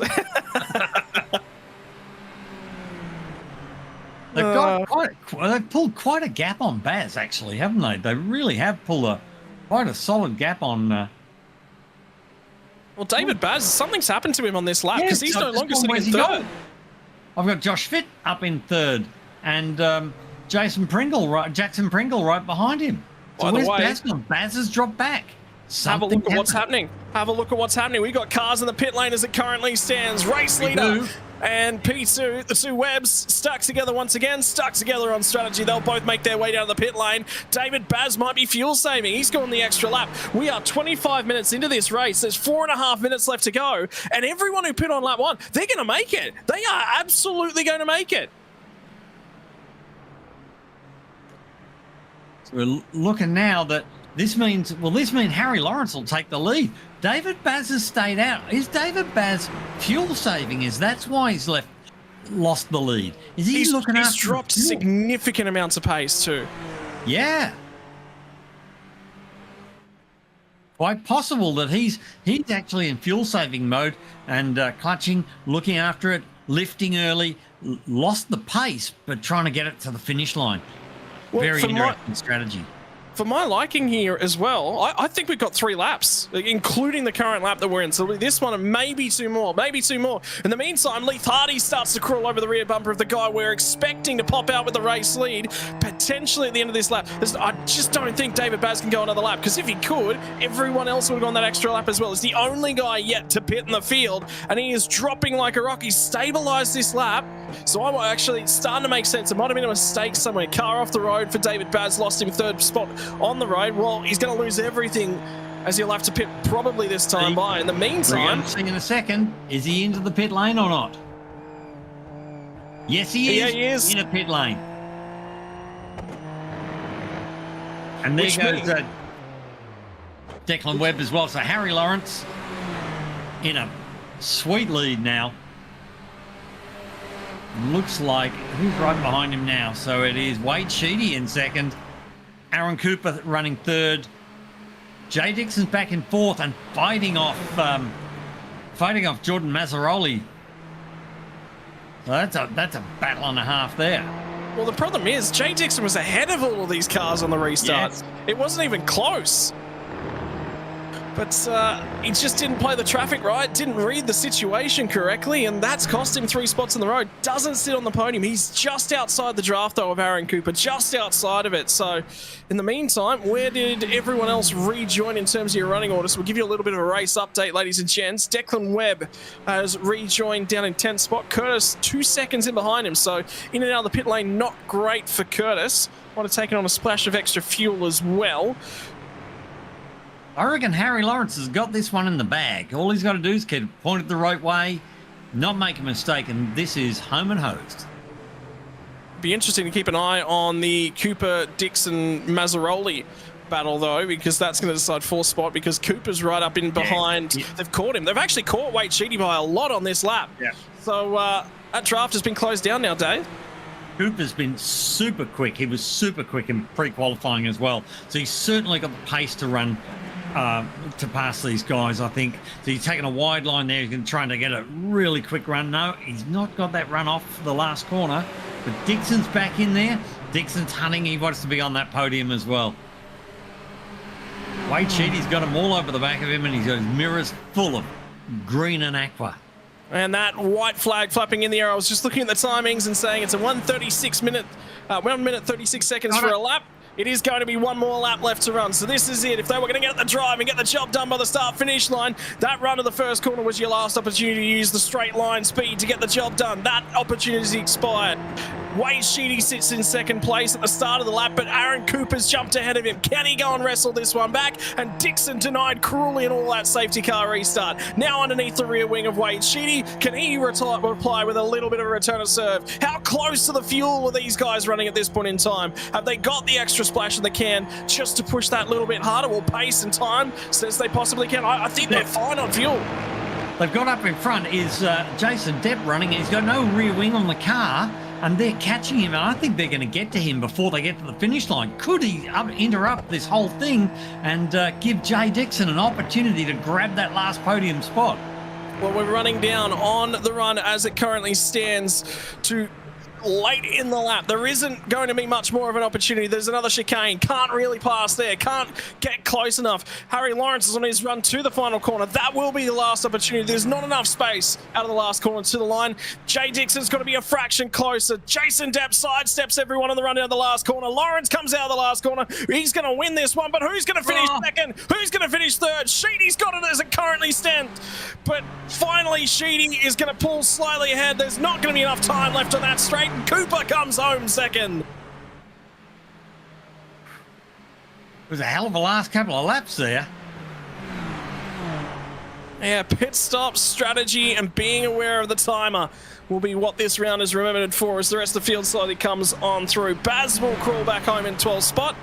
C: They've pulled quite a gap on Baz, actually, haven't they? They really have pulled quite a solid gap on...
B: Well, David Baz, something's happened to him on this lap because he's no longer sitting in third.
C: I've got Josh Fitt up in third and Jackson Pringle right behind him. So where's Baz gone? Baz has dropped back.
B: Have a look at what's happening. Have a look at what's happening. We've got cars in the pit lane as it currently stands. Race leader and P2, the two Webbs, stuck together once again, stuck together on strategy. They'll both make their way down to the pit lane. David Baz might be fuel saving. He's gone the extra lap. We are 25 minutes into this race. There's 4.5 minutes left to go. And everyone who pit on lap 1, they're going to make it. They are absolutely going to make it.
C: So we're looking now that this means Harry Lawrence will take the lead. David Baz has stayed out. Is David Baz fuel saving? That's why he's lost the lead? Is he looking after? He's
B: dropped significant amounts of pace too.
C: Yeah. Quite possible that he's actually in fuel saving mode and clutching, looking after it, lifting early, lost the pace, but trying to get it to the finish line. Well, very interesting strategy.
B: For my liking here as well, I think we've got 3 laps, including the current lap that we're in. So this one and maybe 2 more, maybe 2 more. In the meantime, Leith Hardy starts to crawl over the rear bumper of the guy we're expecting to pop out with the race lead, potentially at the end of this lap. I just don't think David Baz can go another lap, because if he could, everyone else would have gone that extra lap as well. He's the only guy yet to pit in the field, and he is dropping like a rock. He's stabilized this lap. So I'm actually starting to make sense. It might have been a mistake somewhere. Car off the road for David Baz, lost him 3rd spot on the road. Well, he's going to lose everything as he'll have to pit probably this time by. In the meantime...
C: See in a second, is he into the pit lane or not? Yes, he is.
B: Yeah, he is.
C: In a pit lane. And there goes Declan Webb as well. So Harry Lawrence in a sweet lead now. Looks like who's right behind him now? So it is Wade Sheedy in second, Aaron Cooper running third, Jay Dixon's back in fourth and fighting off Jordan Mazzaroli. So that's a battle and a half there.
B: Well, the problem is Jay Dixon was ahead of all of these cars on the restart.
C: Yes.
B: It wasn't even close. But he just didn't play the traffic right, didn't read the situation correctly, and that's cost him 3 spots in the road. Doesn't sit on the podium. He's just outside the draft, though, of Aaron Cooper, just outside of it. So, in the meantime, where did everyone else rejoin in terms of your running orders? We'll give you a little bit of a race update, ladies and gents. Declan Webb has rejoined down in 10th spot. Curtis 2 seconds in behind him, so in and out of the pit lane, not great for Curtis. Might have taken on a splash of extra fuel as well.
C: I reckon Harry Lawrence has got this one in the bag. All he's got to do is keep it pointed the right way, not make a mistake, and this is home and hosed.
B: Be interesting to keep an eye on the Cooper-Dixon-Mazzaroli battle, though, because that's going to decide 4th spot, because Cooper's right up in behind. Yeah. They've caught him. They've actually caught Wade Sheedy by a lot on this lap.
C: Yeah.
B: So that draft has been closed down now, Dave.
C: Cooper's been super quick. He was super quick in pre-qualifying as well. So he's certainly got the pace to run to pass these guys, I think. So he's taking a wide line there. He's trying to get a really quick run. No, he's not got that run off the last corner. But Dixon's back in there. Dixon's hunting. He wants to be on that podium as well. Wade Sheedy's got him all over the back of him, and he's got his mirrors full of green and aqua.
B: And that white flag flapping in the air. I was just looking at the timings and saying it's a 1 minute 36 seconds for a lap. It is going to be one more lap left to run. So this is it. If they were going to get the drive and get the job done by the start-finish line, that run to the first corner was your last opportunity to use the straight line speed to get the job done. That opportunity expired. Wade Sheedy sits in second place at the start of the lap, but Aaron Cooper's jumped ahead of him. Can he go and wrestle this one back? And Dixon denied cruelly in all that safety car restart. Now underneath the rear wing of Wade Sheedy. Can he reply with a little bit of a return of serve? How close to the fuel are these guys running at this point in time? Have they got the extra splash in the can just to push that little bit harder? Well, pace and time says they possibly can. I think they're fine on fuel.
C: They've got up in front is Jason Depp running. He's got no rear wing on the car, and they're catching him, and I think they're going to get to him before they get to the finish line. Could he interrupt this whole thing and give Jay Dixon an opportunity to grab that last podium spot?
B: Well, we're running down on the run as it currently stands to late in the lap. There isn't going to be much more of an opportunity. There's another chicane. Can't really pass there. Can't get close enough. Harry Lawrence is on his run to the final corner. That will be the last opportunity. There's not enough space out of the last corner to the line. Jay Dixon's got to be a fraction closer. Jason Depp sidesteps everyone on the run down the last corner. Lawrence comes out of the last corner. He's going to win this one, but who's going to finish second? Who's going to finish third? Sheedy's got it as it currently stands. But finally, Sheedy is going to pull slightly ahead. There's not going to be enough time left on that straight. Cooper comes home second.
C: It was a hell of a last couple of laps there.
B: Yeah, pit stop strategy and being aware of the timer will be what this round is remembered for as the rest of the field slowly comes on through. Baz will crawl back home in 12th spot.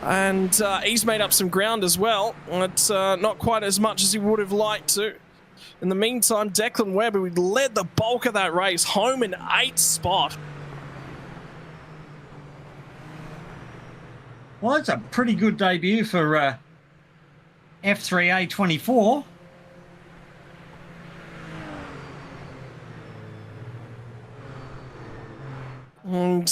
B: And he's made up some ground as well. It's not quite as much as he would have liked to. In the meantime, Declan Webb, who led the bulk of that race, home in 8th spot.
C: Well, it's a pretty good debut for F3A'24.
B: And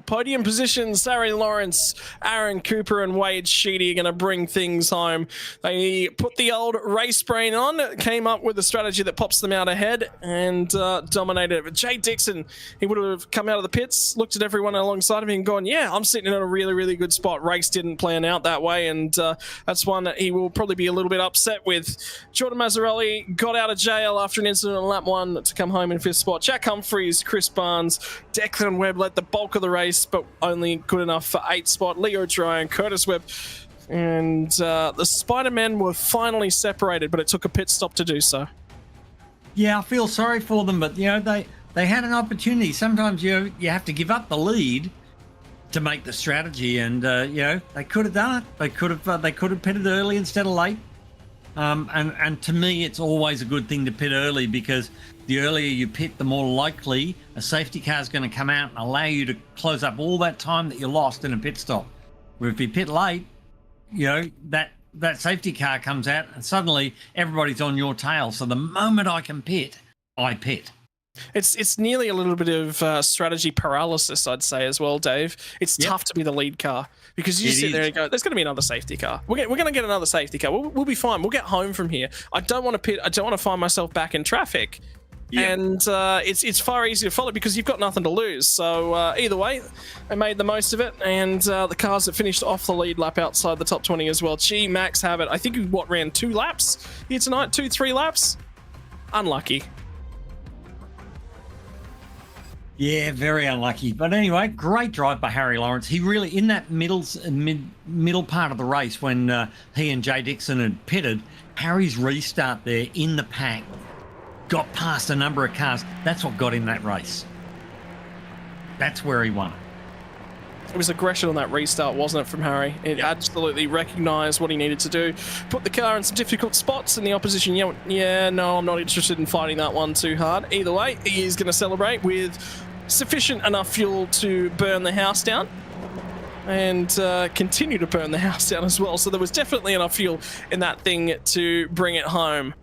B: podium positions, Harry Lawrence, Aaron Cooper and Wade Sheedy are going to bring things home. They put the old race brain on, came up with a strategy that pops them out ahead and dominated it. But Jay Dixon, he would have come out of the pits, looked at everyone alongside of him and gone, yeah, I'm sitting in a really, really good spot. Race didn't plan out that way, and that's one that he will probably be a little bit upset with. Jordan Mazzaroli got out of jail after an incident on lap 1 to come home in 5th spot. Jack Humphreys, Chris Barnes, Declan Webb led the bulk of the race, but only good enough for 8th spot. Leo Dryan, Curtis Webb, and the Spider-Men were finally separated, but it took a pit stop to do so.
C: Yeah, I feel sorry for them, but you know they had an opportunity. Sometimes you have to give up the lead to make the strategy, and you know they could have done it. They could have pitted early instead of late. And to me, it's always a good thing to pit early, because the earlier you pit, the more likely a safety car is going to come out and allow you to close up all that time that you lost in a pit stop. Where if you pit late, you know, that safety car comes out and suddenly everybody's on your tail. So the moment I can pit, I pit.
B: It's nearly a little bit of strategy paralysis, I'd say, as well, Dave. It's tough to be the lead car, because you sit there and go, there's going to be another safety car. We're going to get another safety car. We'll be fine. We'll get home from here. I don't want to pit. I don't want to find myself back in traffic. Yeah. And it's far easier to follow because you've got nothing to lose. So either way, I made the most of it. And the cars that finished off the lead lap outside the top 20 as well. Gee, Max Habit, I think you ran 2 laps here tonight? 2-3 laps? Unlucky.
C: Yeah, very unlucky. But anyway, great drive by Harry Lawrence. He really, in that middle part of the race, when he and Jay Dixon had pitted, Harry's restart there in the pack got past a number of cars. That's what got him that race. That's where he won it.
B: It was aggression on that restart, wasn't it, from Harry? It absolutely recognised what he needed to do. Put the car in some difficult spots, and the opposition, yeah, no, I'm not interested in fighting that one too hard. Either way, he is going to celebrate with sufficient enough fuel to burn the house down and continue to burn the house down as well. So there was definitely enough fuel in that thing to bring it home.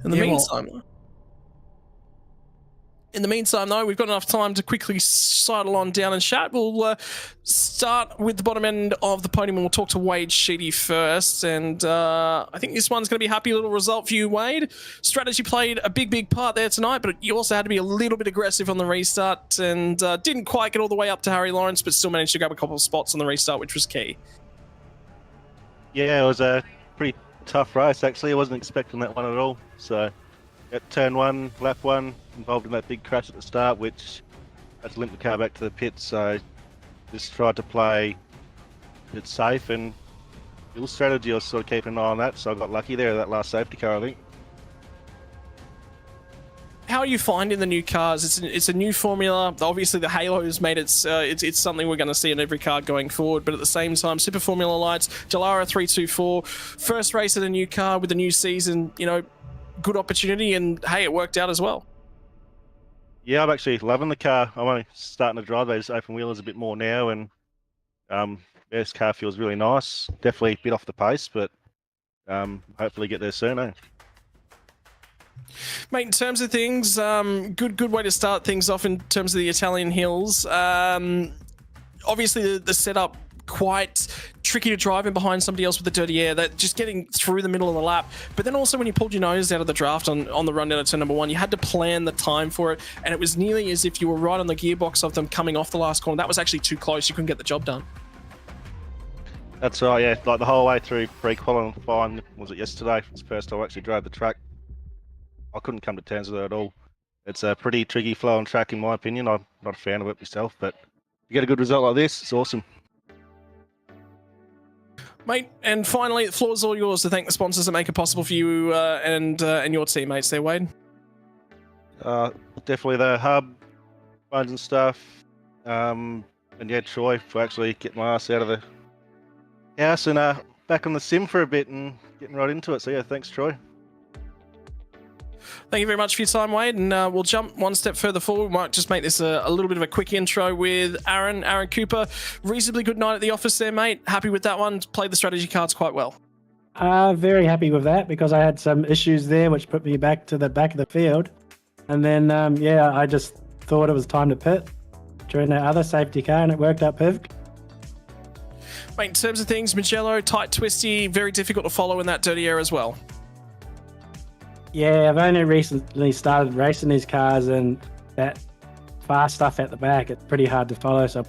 B: In the meantime, though, we've got enough time to quickly sidle on down and chat. We'll start with the bottom end of the podium, and we'll talk to Wade Sheedy first. And I think this one's going to be a happy little result for you, Wade. Strategy played a big part there tonight, but you also had to be a little bit aggressive on the restart, and didn't quite get all the way up to Harry Lawrence, but still managed to grab a couple of spots on the restart, which was key.
D: Yeah, it was a pretty tough race, actually. I wasn't expecting that one at all. So at turn 1, lap 1, involved in that big crash at the start, which had to limp the car back to the pit. So just tried to play it safe, and fuel strategy, I was sort of keeping an eye on that. So I got lucky there, that last safety car, I think.
B: How are you finding the new cars? It's a new formula. Obviously, the Halo has made it. It's something we're going to see in every car going forward. But at the same time, Super Formula Lights, Dallara 324, first race of the new car with the new season. You know, good opportunity, and hey, it worked out as well.
D: Yeah, I'm actually loving the car. I'm only starting to drive those open wheelers a bit more now, and this car feels really nice. Definitely a bit off the pace, but hopefully get there soon, eh?
B: Mate, in terms of things, good way to start things off in terms of the Italian hills. Obviously, the setup quite tricky to drive in behind somebody else with the dirty air. That just getting through the middle of the lap. But then also when you pulled your nose out of the draft on the run down to turn number 1, you had to plan the time for it, and it was nearly as if you were right on the gearbox of them coming off the last corner. That was actually too close. You couldn't get the job done.
D: That's right, yeah. Like the whole way through pre-qualifying, was it yesterday? It's the first time I actually drove the track. I couldn't come to terms with it at all. It's a pretty tricky flowing track, in my opinion. I'm not a fan of it myself, but you get a good result like this, it's awesome.
B: Mate, and finally, the floor is all yours to thank the sponsors that make it possible for you and your teammates there, Wade.
D: Definitely the hub, phones and stuff, and yeah, Troy for actually getting my ass out of the house and back on the sim for a bit and getting right into it. So yeah, thanks, Troy.
B: Thank you very much for your time, Wade, and we'll jump one step further forward. We might just make this a little bit of a quick intro with Aaron Cooper. Reasonably good night at the office there, mate. Happy with that one? Played the strategy cards quite well.
E: Very happy with that, because I had some issues there which put me back to the back of the field. And then, I just thought it was time to pit during that other safety car, and it worked out perfect.
B: Mate, in terms of things, Mugello, tight, twisty, very difficult to follow in that dirty air as well.
E: Yeah, I've only recently started racing these cars, and that fast stuff at the back, it's pretty hard to follow. So,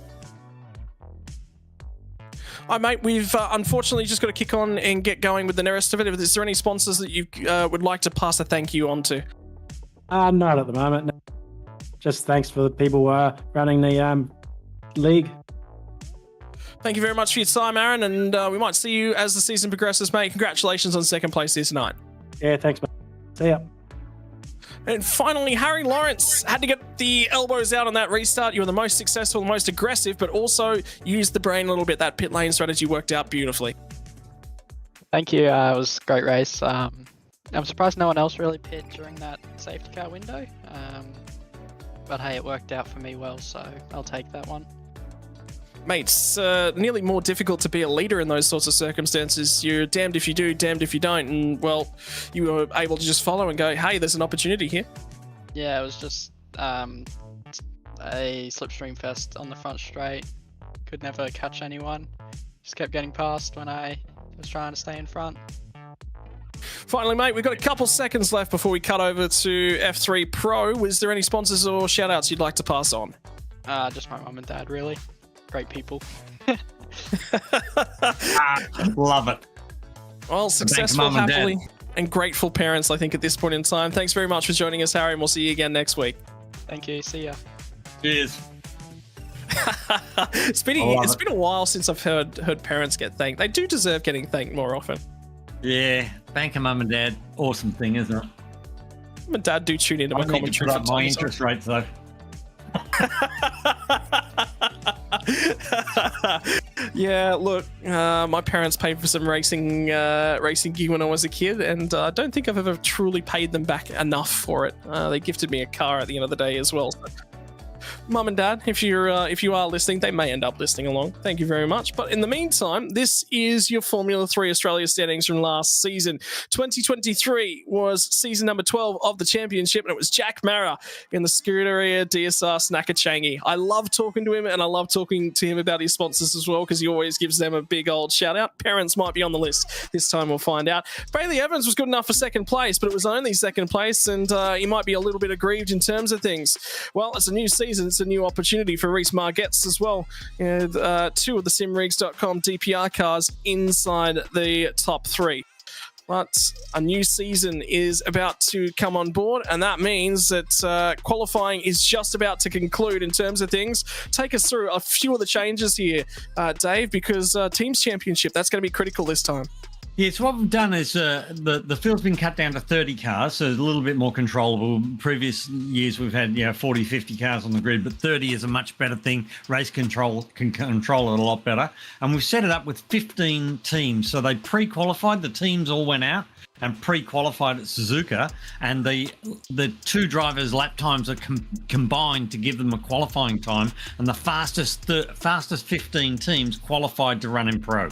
B: All right, mate, we've unfortunately just got to kick on and get going with the rest of it. Is there any sponsors that you would like to pass a thank you on to?
E: Not at the moment. No. Just thanks for the people running the league.
B: Thank you very much for your time, Aaron, and we might see you as the season progresses, mate. Congratulations on second place here tonight.
E: Yeah, thanks, mate. See ya.
B: And finally, Harry Lawrence had to get the elbows out on that restart. You were the most successful, the most aggressive, but also used the brain a little bit. That pit lane strategy worked out beautifully.
F: Thank you. It was a great race. I'm surprised no one else really pit during that safety car window. But hey, it worked out for me well, so I'll take that one.
B: Mate, it's nearly more difficult to be a leader in those sorts of circumstances. You're damned if you do, damned if you don't. And, well, you were able to just follow and go, hey, there's an opportunity here.
F: Yeah, it was just a slipstream fest on the front straight. Could never catch anyone. Just kept getting past when I was trying to stay in front.
B: Finally, mate, we've got a couple seconds left before we cut over to F3 Pro. Is there any sponsors or shout-outs you'd like to pass on?
F: Just my mum and dad, really. Great people.
C: Love it.
B: Well, successful, happily, and grateful parents, I think, at this point in time. Thanks very much for joining us, Harry, and we'll see you again next week.
F: Thank you. See ya.
C: Cheers.
B: It's been a while since I've heard parents get thanked. They do deserve getting thanked more often.
C: Yeah, thank you, mum and dad. Awesome thing, isn't it?
B: Mum and dad do tune into my commentary.
C: Put up my interest rates though.
B: Yeah, look, my parents paid for some racing gear when I was a kid, and I don't think I've ever truly paid them back enough for it. They gifted me a car at the end of the day as well. So, Mum and Dad, if you are listening, they may end up listening along. Thank you very much. But in the meantime, this is your Formula 3 Australia standings from last season. 2023 was season number 12 of the championship, and it was Jack Mara in the Scuderia DSR Snackachangi. I love talking to him, and I love talking to him about his sponsors as well, because he always gives them a big old shout out. Parents might be on the list. This time we'll find out. Bailey Evans was good enough for second place, but it was only second place, and he might be a little bit aggrieved in terms of things. Well, it's a new season. It's a new opportunity for Reese Margetts as well. And, two of the simrigs.com DPR cars inside the top three. But a new season is about to come on board, and that means that qualifying is just about to conclude in terms of things. Take us through a few of the changes here, Dave, because Teams Championship, that's going to be critical this time.
C: Yes, what we've done is the field's been cut down to 30 cars, so it's a little bit more controllable. Previous years we've had 40, 50 cars on the grid, but 30 is a much better thing. Race control can control it a lot better. And we've set it up with 15 teams. So they pre-qualified, the teams all went out and pre-qualified at Suzuka, and the two drivers' lap times are combined to give them a qualifying time, and the fastest 15 teams qualified to run in Pro.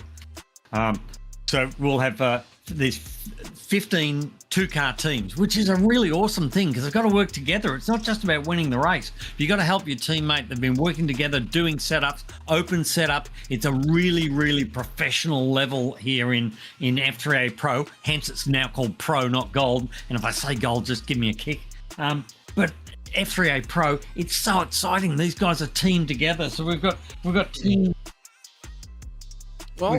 C: So we'll have these 15 two-car teams, which is a really awesome thing because they've got to work together. It's not just about winning the race. You've got to help your teammate. They've been working together, doing setups, open setup. It's a really, really professional level here in F3A Pro. Hence, it's now called Pro, not Gold. And if I say Gold, just give me a kick. But F3A Pro, it's so exciting. These guys are teamed together. So we've got teams.
B: Well,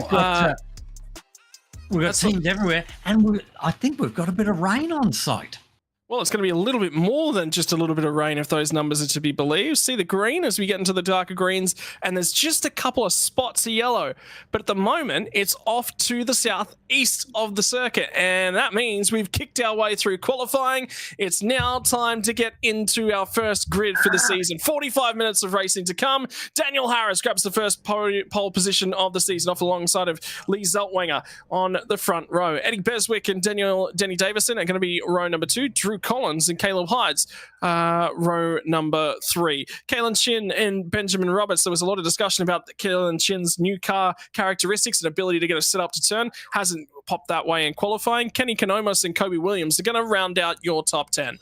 C: we've got teams everywhere, and I think we've got a bit of rain on site.
B: Well, it's going to be a little bit more than just a little bit of rain if those numbers are to be believed. See the green as we get into the darker greens, and there's just a couple of spots of yellow. But at the moment, it's off to the southeast of the circuit, and that means we've kicked our way through qualifying. It's now time to get into our first grid for the season. 45 minutes of racing to come. Daniel Harris grabs the first pole position of the season off alongside of Lee Zeltwanger on the front row. Eddie Beswick and Denny Davison are going to be row number 2. Drew Collins and Caleb Hydes, row number 3. Kalen Chin and Benjamin Roberts. There was a lot of discussion about Kalen Chin's new car characteristics and ability to get a setup to turn. Hasn't popped that way in qualifying. Kenny Kanomos and Kobe Williams are going to round out your top 10.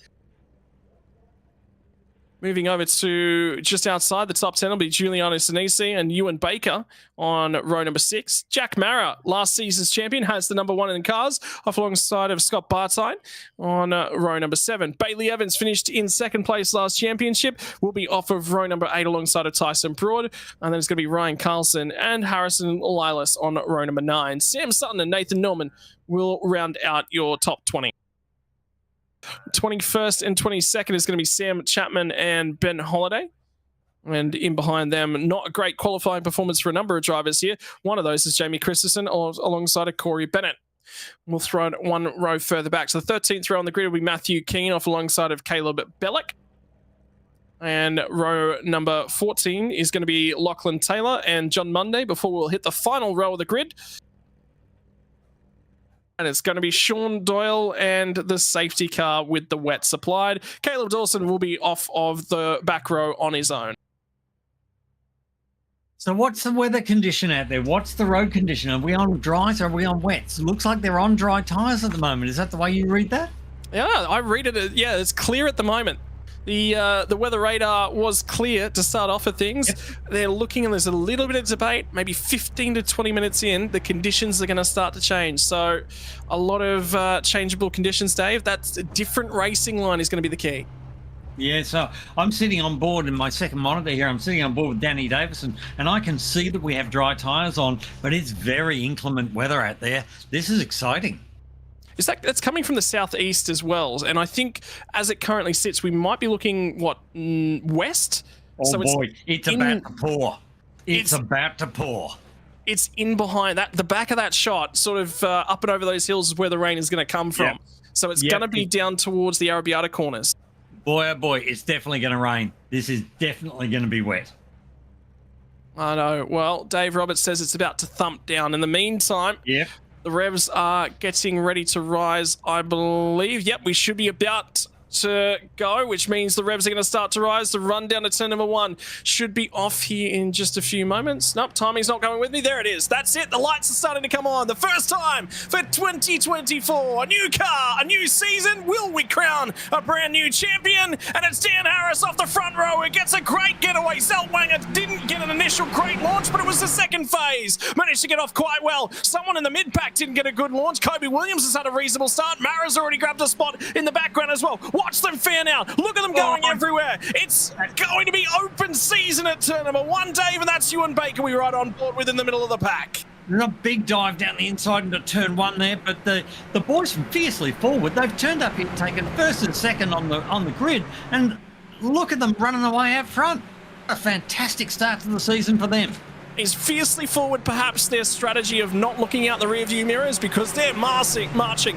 B: Moving over to just outside the top 10 will be Giuliano Sinisi and Ewan Baker on row number 6. Jack Mara, last season's champion, has the number 1 in cars, off alongside of Scott Bartine on row number 7. Bailey Evans finished in second place last championship, will be off of row number 8 alongside of Tyson Broad. And then it's going to be Ryan Carlson and Harrison Lilas on row number 9. Sam Sutton and Nathan Norman will round out your top 20. 21st and 22nd is going to be Sam Chapman and Ben Holiday. And in behind them, not a great qualifying performance for a number of drivers here. One of those is Jamie Christensen alongside of Corey Bennett. We'll throw it one row further back. So the 13th row on the grid will be Matthew Keane off alongside of Caleb Bellick. And row number 14 is going to be Lachlan Taylor and John Monday before we'll hit the final row of the grid. And it's going to be Sean Doyle and the safety car with the wet supplied. Caleb Dawson will be off of the back row on his own.
C: So what's the weather condition out there? What's the road condition? Are we on dries or are we on wets? It looks like they're on dry tyres at the moment. Is that the way you read that?
B: Yeah, I read it. Yeah, it's clear at the moment. The weather radar was clear to start off with things. Yep. They're looking, and there's a little bit of debate. Maybe 15 to 20 minutes in, the conditions are going to start to change. So a lot of changeable conditions, Dave. That's a different racing line is going to be the key.
C: Yeah, so I'm sitting on board in my second monitor here. I'm sitting on board with Danny Davison, and I can see that we have dry tyres on, but it's very inclement weather out there. This is exciting.
B: That's coming from the southeast as well, and I think as it currently sits, we might be looking west.
C: Oh so boy, it's about to pour. It's about to pour.
B: It's in behind that. The back of that shot, sort of up and over those hills, is where the rain is going to come from. Yep. So it's going to be down towards the Arabiata corners.
C: Boy, oh boy, it's definitely going to rain. This is definitely going to be wet.
B: I know. Well, Dave Roberts says it's about to thump down. In the meantime, the revs are getting ready to rise, I believe. Yep, we should be about to go, which means the revs are going to start to rise. The run down to turn number 1 should be off here in just a few moments. Nope, timing's not going with me. There it is. That's it. The lights are starting to come on. The first time for 2024. A new car, a new season. Will we crown a brand new champion? And it's Dan Harris off the front row. It gets a great getaway. Zeltwanger didn't get an initial great launch, but it was the second phase. Managed to get off quite well. Someone in the mid-pack didn't get a good launch. Kobe Williams has had a reasonable start. Mara's already grabbed a spot in the background as well. Watch them fan out. Look at them going everywhere. It's going to be open season at turn number 1, Dave, and that's Ewan Baker we right on board with in the middle of the pack.
C: There's a big dive down the inside into turn 1 there, but the boys from Fiercely Forward, they've turned up here, taken first and second on the grid, and look at them running away out front. A fantastic start to the season for them.
B: Is Fiercely Forward perhaps their strategy of not looking out the rearview mirrors, because they're marching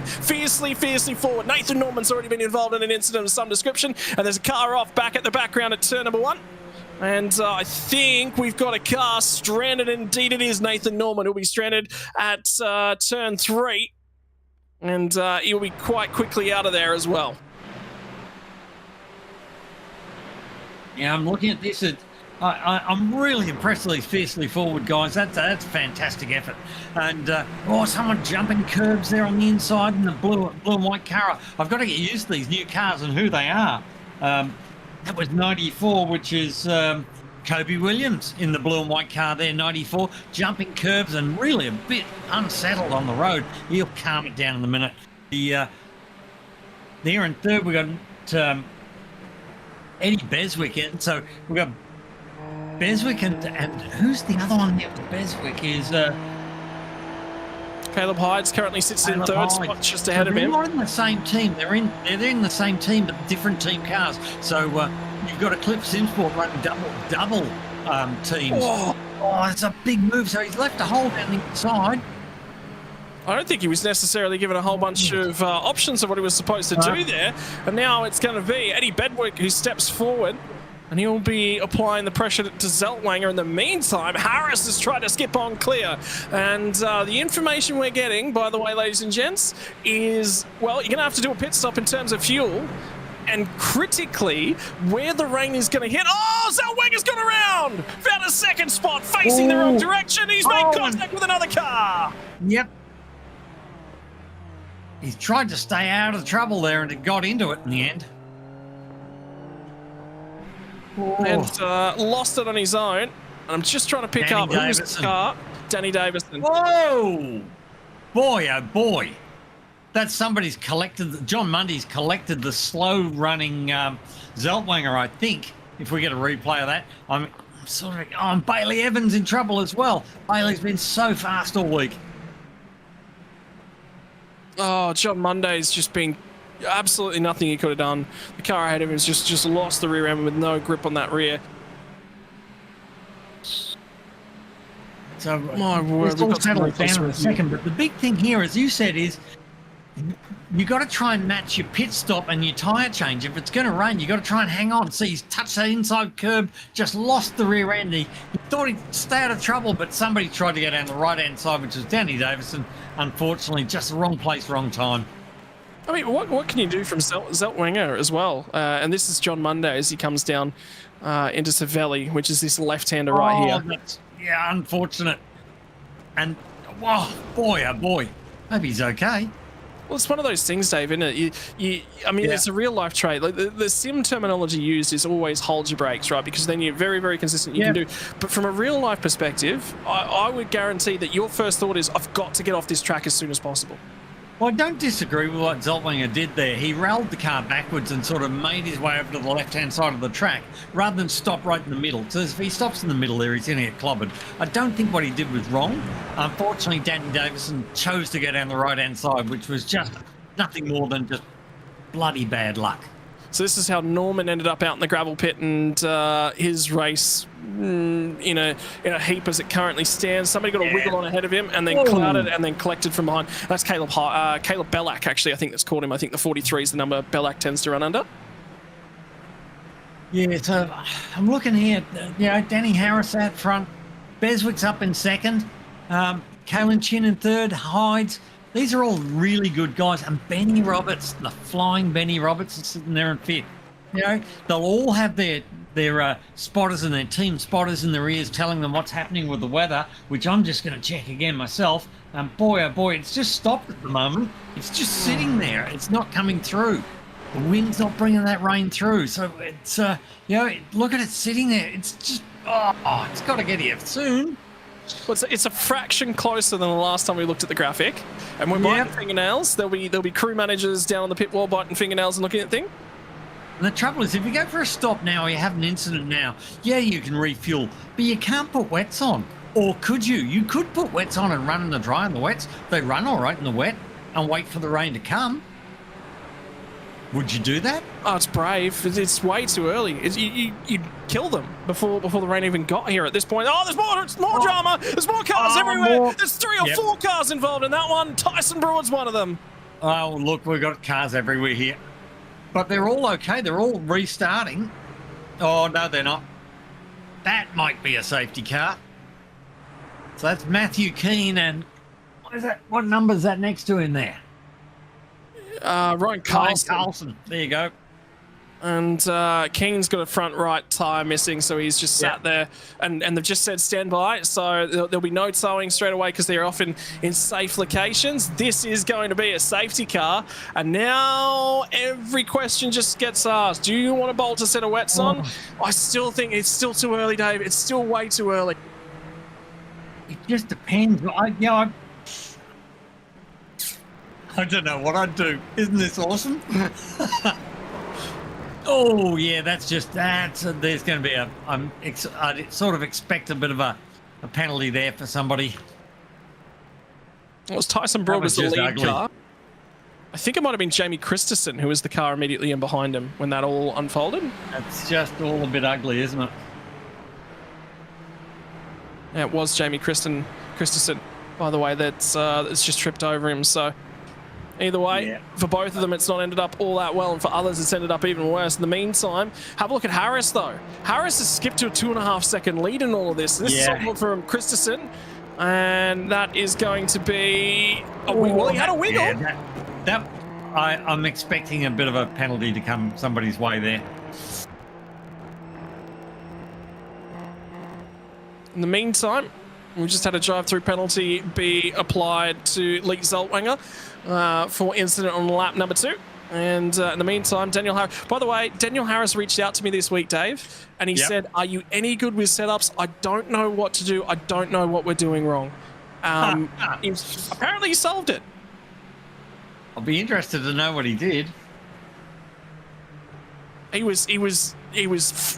B: fiercely forward. Nathan Norman's already been involved in an incident of some description, and there's a car off back at the background at turn number 1. And I think we've got a car stranded. Indeed it is Nathan Norman, who'll be stranded at turn 3. And he'll be quite quickly out of there as well.
C: Yeah, I'm looking at this. I'm really impressed with these Fiercely Forward guys. That's a fantastic effort. And, someone jumping curbs there on the inside in the blue and white car. I've got to get used to these new cars and who they are. That was 94, which is Kobe Williams in the blue and white car there, 94. Jumping curbs and really a bit unsettled on the road. He'll calm it down in a minute. There in third, we've got Eddie Beswick in. So we've got Beswick and who's the other one there with Beswick is
B: Caleb Hydes currently sits in third spot, just ahead of him.
C: They're in the same team. They're in the same team, but different team cars. So you've got Eclipse Simsport running double teams. Oh, it's a big move. So he's left a hole down the inside.
B: I don't think he was necessarily given a whole bunch of options of what he was supposed to do there. And now it's going to be Eddie Bedwick who steps forward. And he'll be applying the pressure to Zeltwanger. In the meantime, Harris has tried to skip on clear. And the information we're getting, by the way, ladies and gents, is, well, you're going to have to do a pit stop in terms of fuel. And critically, where the rain is going to hit. Oh, Zeltwanger's gone around! Found a second spot, facing the wrong direction. He's made contact with another car.
C: Yep. He's tried to stay out of the trouble there, and it got into it in the end.
B: And lost it on his own. And I'm just trying to pick up who's the car. Danny Davison.
C: Whoa! Boy, oh boy. That's somebody's collected, John Mundy's collected the slow-running Zeltwanger, I think, if we get a replay of that. I'm Bailey Evans in trouble as well. Bailey's been so fast all week.
B: Oh, John Monday's just been absolutely nothing he could have done. The car ahead of him has just lost the rear end with no grip on that rear.
C: So my word, we'll settle it down in a second. But the big thing here, as you said, is you got to try and match your pit stop and your tyre change. If it's going to rain, you got to try and hang on. See, he's touched that inside curb, just lost the rear end. He thought he'd stay out of trouble, but somebody tried to go down the right-hand side, which was Danny Davison. Unfortunately, just the wrong place, wrong time.
B: I mean, what can you do from Zeltwanger as well? And this is John Monday as he comes down into Savelli, which is this left-hander right here.
C: That's, yeah, unfortunate. And, oh boy. Hope he's okay.
B: Well, it's one of those things, Dave, isn't it? I mean, it's a real-life trait. Like the sim terminology used is always hold your brakes, right? Because then you're very, very consistent. You can do. But from a real-life perspective, I would guarantee that your first thought is, I've got to get off this track as soon as possible.
C: Well, I don't disagree with what Zeltwanger did there. He rolled the car backwards and sort of made his way over to the left-hand side of the track rather than stop right in the middle. So if he stops in the middle there, he's going to get clobbered. I don't think what he did was wrong. Unfortunately, Danny Davison chose to go down the right-hand side, which was just nothing more than just bloody bad luck.
B: So this is how Norman ended up out in the gravel pit, and his race in a heap as it currently stands. Somebody got a wiggle on ahead of him and then clouded and then collected from behind. That's Caleb Bellack, actually. I think that's called him. I think the 43 is the number Bellack tends to run under. Yeah, so
C: I'm looking here. Danny Harris out front. Beswick's up in second. Kalen Chin in third. Hydes. These are all really good guys. And Benny Roberts, the flying Benny Roberts, is sitting there in fifth. They'll all have their spotters and their team spotters in their ears telling them what's happening with the weather, which I'm just going to check again myself. And boy, oh boy, it's just stopped at the moment. It's just sitting there. It's not coming through. The wind's not bringing that rain through. So it's, look at it sitting there. It's just, it's got to get here soon.
B: Well, it's a fraction closer than the last time we looked at the graphic, and we're biting fingernails. There'll be crew managers down on the pit wall biting fingernails and looking at things.
C: And the trouble is, if you go for a stop now, or you have an incident now, you can refuel, but you can't put wets on. Or could you? You could put wets on and run in the dry and the wets. They run all right in the wet and wait for the rain to come. Would you do that?
B: Oh, it's brave. It's way too early. You'd kill them before the rain even got here at this point. Oh, there's more drama. There's more cars everywhere. There's 3 or 4 cars involved in that one. Tyson Brewer's one of them.
C: Oh, look, we've got cars everywhere here. But they're all okay. They're all restarting. Oh, no, they're not. That might be a safety car. So that's Matthew Keane, and what is that? What number is that next to him there?
B: Ryan
C: Carlson. There you go.
B: And Keane's got a front right tyre missing, so he's just sat there, and they've just said stand by, so there'll be no towing straight away because they're often in safe locations. This is going to be a safety car, and now every question just gets asked. Do you want to bolt a set of wets on? I still think it's still too early, Dave. It's still way too early.
C: It just depends. I don't know what I'd do. Isn't this awesome? Oh, yeah, there's going to be I'd sort of expect a bit of a penalty there for somebody.
B: It was Tyson Brewer was the lead car. I think it might have been Jamie Christensen who was the car immediately in behind him when that all unfolded.
C: That's just all a bit ugly, isn't it?
B: Yeah, it was Jamie Christensen, by the way, that's just tripped over him, so... Either way, for both of them, it's not ended up all that well, and for others, it's ended up even worse. In the meantime, have a look at Harris, though. Harris has skipped to a 2.5-second lead in all of this. This is something for Christensen, and that is going to be a wiggle. Well, he had a wiggle.
C: Yeah, I'm expecting a bit of a penalty to come somebody's way there.
B: In the meantime, we just had a drive-through penalty be applied to Lee Zeltwanger for incident on lap number 2. And in the meantime, Daniel Harris... By the way, Daniel Harris reached out to me this week, Dave, and he said, are you any good with setups? I don't know what to do. I don't know what we're doing wrong. Apparently he solved it.
C: I'll be interested to know what he did.
B: He was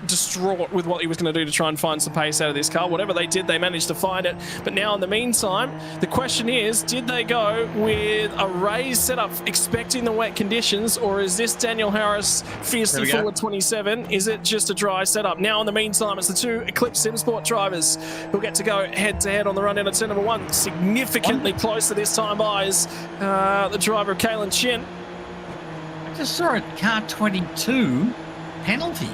B: distraught with what he was going to do to try and find some pace out of this car. Whatever they did, they managed to find it. But now, in the meantime, the question is, did they go with a raised setup expecting the wet conditions, or is this Daniel Harris fiercely forward 27? Is it just a dry setup? Now, in the meantime, it's the 2 Eclipse SimSport drivers who get to go head-to-head on the run down to turn number 1. Significantly closer this time by is the driver of Kalen Chin.
C: just saw a car 22 penalty.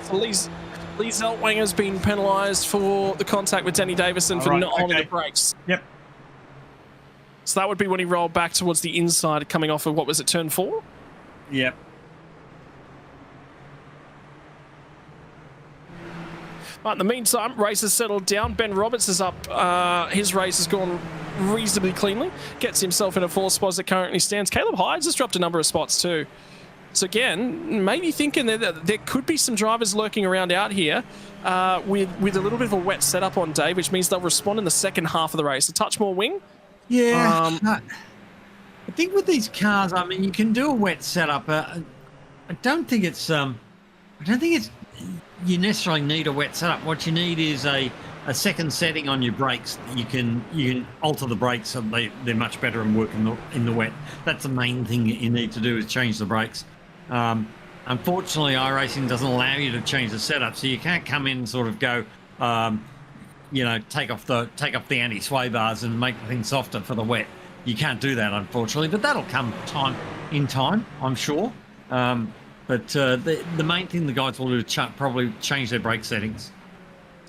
B: So Lee Zeltwang has been penalised for the contact with Danny Davison for not holding the brakes.
C: Yep.
B: So that would be when he rolled back towards the inside, coming off of, what was it, turn 4?
C: Yep.
B: But in the meantime, race has settled down. Ben Roberts is up. His race has gone reasonably cleanly. Gets himself in a 4th spot as it currently stands. Caleb Hydes has dropped a number of spots too. So again, maybe thinking that there could be some drivers lurking around out here with a little bit of a wet setup on day, which means they'll respond in the second half of the race. A touch more wing.
C: Yeah. I think with these cars, I mean, you can do a wet setup. I don't think it's you necessarily need a wet setup. What you need is a second setting on your brakes. You can alter the brakes so they're much better and work in the wet. That's the main thing that you need to do is change the brakes. Unfortunately, iRacing doesn't allow you to change the setup, so you can't come in and sort of go, take off the anti-sway bars and make the thing softer for the wet. You can't do that, unfortunately, but that'll come in time, I'm sure. But the main thing the guys will do is probably change their brake settings.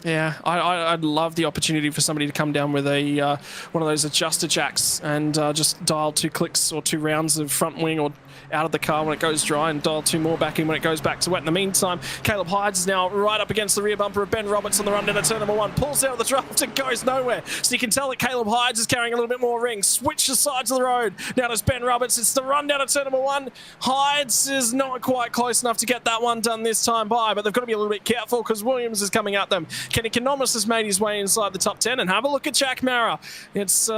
B: Yeah, I'd love the opportunity for somebody to come down with a one of those adjuster jacks and just dial 2 clicks or 2 rounds of front wing or out of the car when it goes dry and dial 2 more back in when it goes back to wet. In the meantime, Caleb Hydes is now right up against the rear bumper of Ben Roberts on the run down to turn number 1. Pulls out of the draft and goes nowhere. So you can tell that Caleb Hydes is carrying a little bit more ring. Switch the sides of the road. Now there's Ben Roberts. It's the run down to turn number 1. Hydes is not quite close enough to get that one done this time by, but they've got to be a little bit careful because Williams is coming at them. Kenny Canomus has made his way inside the top 10, and have a look at Jack Mara. It's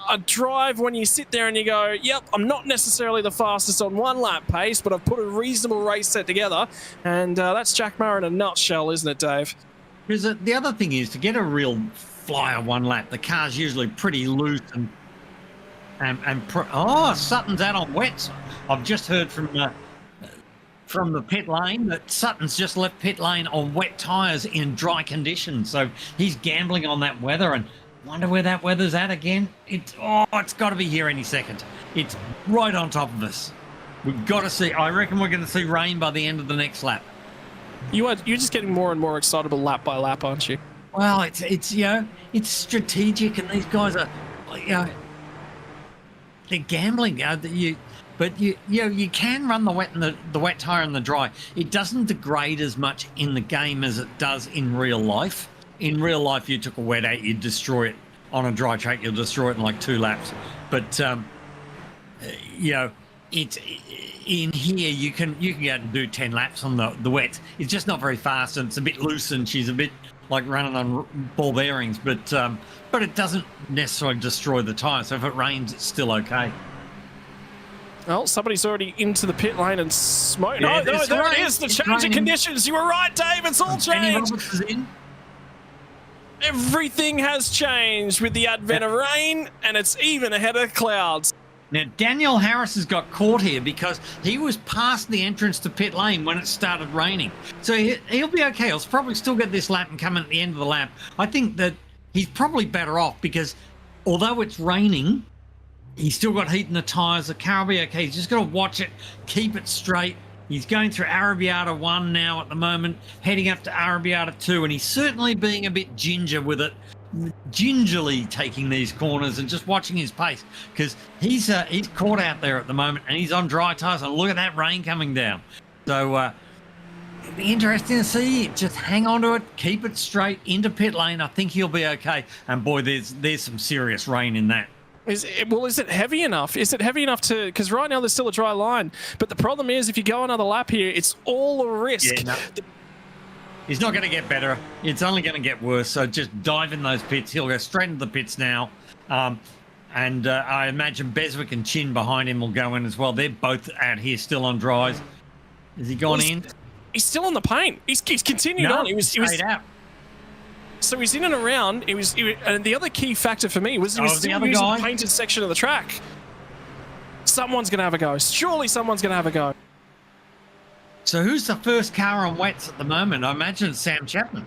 B: a drive when you sit there and you go, yep, I'm not necessarily the fastest on 1 lap pace, but I've put a reasonable race set together, and that's Jack Mara in a nutshell, isn't it, Dave?
C: Because the other thing is, to get a real flyer 1 lap, the car's usually pretty loose Sutton's out on wets. I've just heard from the pit lane that Sutton's just left pit lane on wet tyres in dry conditions. So he's gambling on that weather, and wonder where that weather's at again. It's got to be here any second. It's right on top of us. We've got to see. I reckon we're going to see rain by the end of the next lap.
B: You're just getting more and more excitable lap by lap, aren't you?
C: Well, it's strategic, and these guys are, they're gambling. But you can run the wet and the wet tire and the dry. It doesn't degrade as much in the game as it does in real life. In real life, you took a wet out, you'd destroy it. On a dry track, you'll destroy it in like 2 laps. But it's in here. You can go out and do 10 laps on the wet. It's just not very fast, and it's a bit loose, and she's a bit like running on ball bearings. But it doesn't necessarily destroy the tire. So if it rains, it's still okay.
B: Well, somebody's already into the pit lane and smoke.
C: Yeah,
B: No, there it is. The change of conditions. You were right, Dave. It's all changed. Everything has changed with the advent of rain, and it's even ahead of clouds.
C: Now, Daniel Harris has got caught here because he was past the entrance to pit lane when it started raining. So he'll be okay. He'll probably still get this lap and come in at the end of the lap. I think that he's probably better off because although it's raining, he's still got heat in the tyres. The car will be okay. He's just got to watch it, keep it straight. He's going through Arabiata 1 now at the moment, heading up to Arabiata 2, and he's certainly being a bit ginger with it, gingerly taking these corners and just watching his pace because he's caught out there at the moment and he's on dry tyres, and look at that rain coming down. So it'll be interesting to see. Just hang on to it, keep it straight into pit lane. I think he'll be okay. And boy, there's some serious rain in that.
B: Is it heavy enough? Is it heavy enough to... Because right now there's still a dry line. But the problem is if you go another lap here, it's all a risk.
C: Yeah, no. He's not going to get better. It's only going to get worse. So just dive in those pits. He'll go straight into the pits now. And I imagine Beswick and Chin behind him will go in as well. They're both out here still on dries. Has he gone in?
B: He's still on the paint. He's continued on. He was
C: out.
B: So he's in and around. And the other key factor for me was he was still using the painted section of the track. Someone's going to have a go. Surely someone's going to have a go.
C: So who's the first car on wets at the moment? I imagine it's Sam Chapman.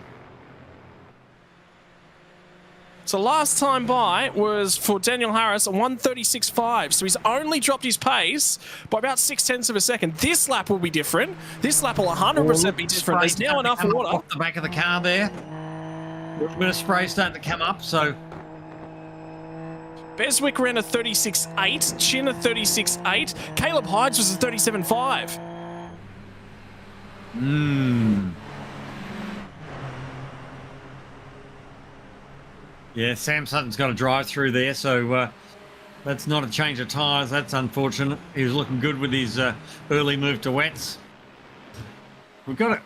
B: So last time by was for Daniel Harris at 1:36.5. So he's only dropped his pace by about 0.6 of a second. This lap will be different. This lap will 100% be different. There's now enough water.
C: Off the back of the car there. A little bit of spray starting to come up, so...
B: Beswick ran a 36.8. Chin a 36.8. Caleb Hydes was a 37.5.
C: Yeah, Sam Sutton's got a drive through there, so that's not a change of tyres. That's unfortunate. He was looking good with his early move to wets. We've got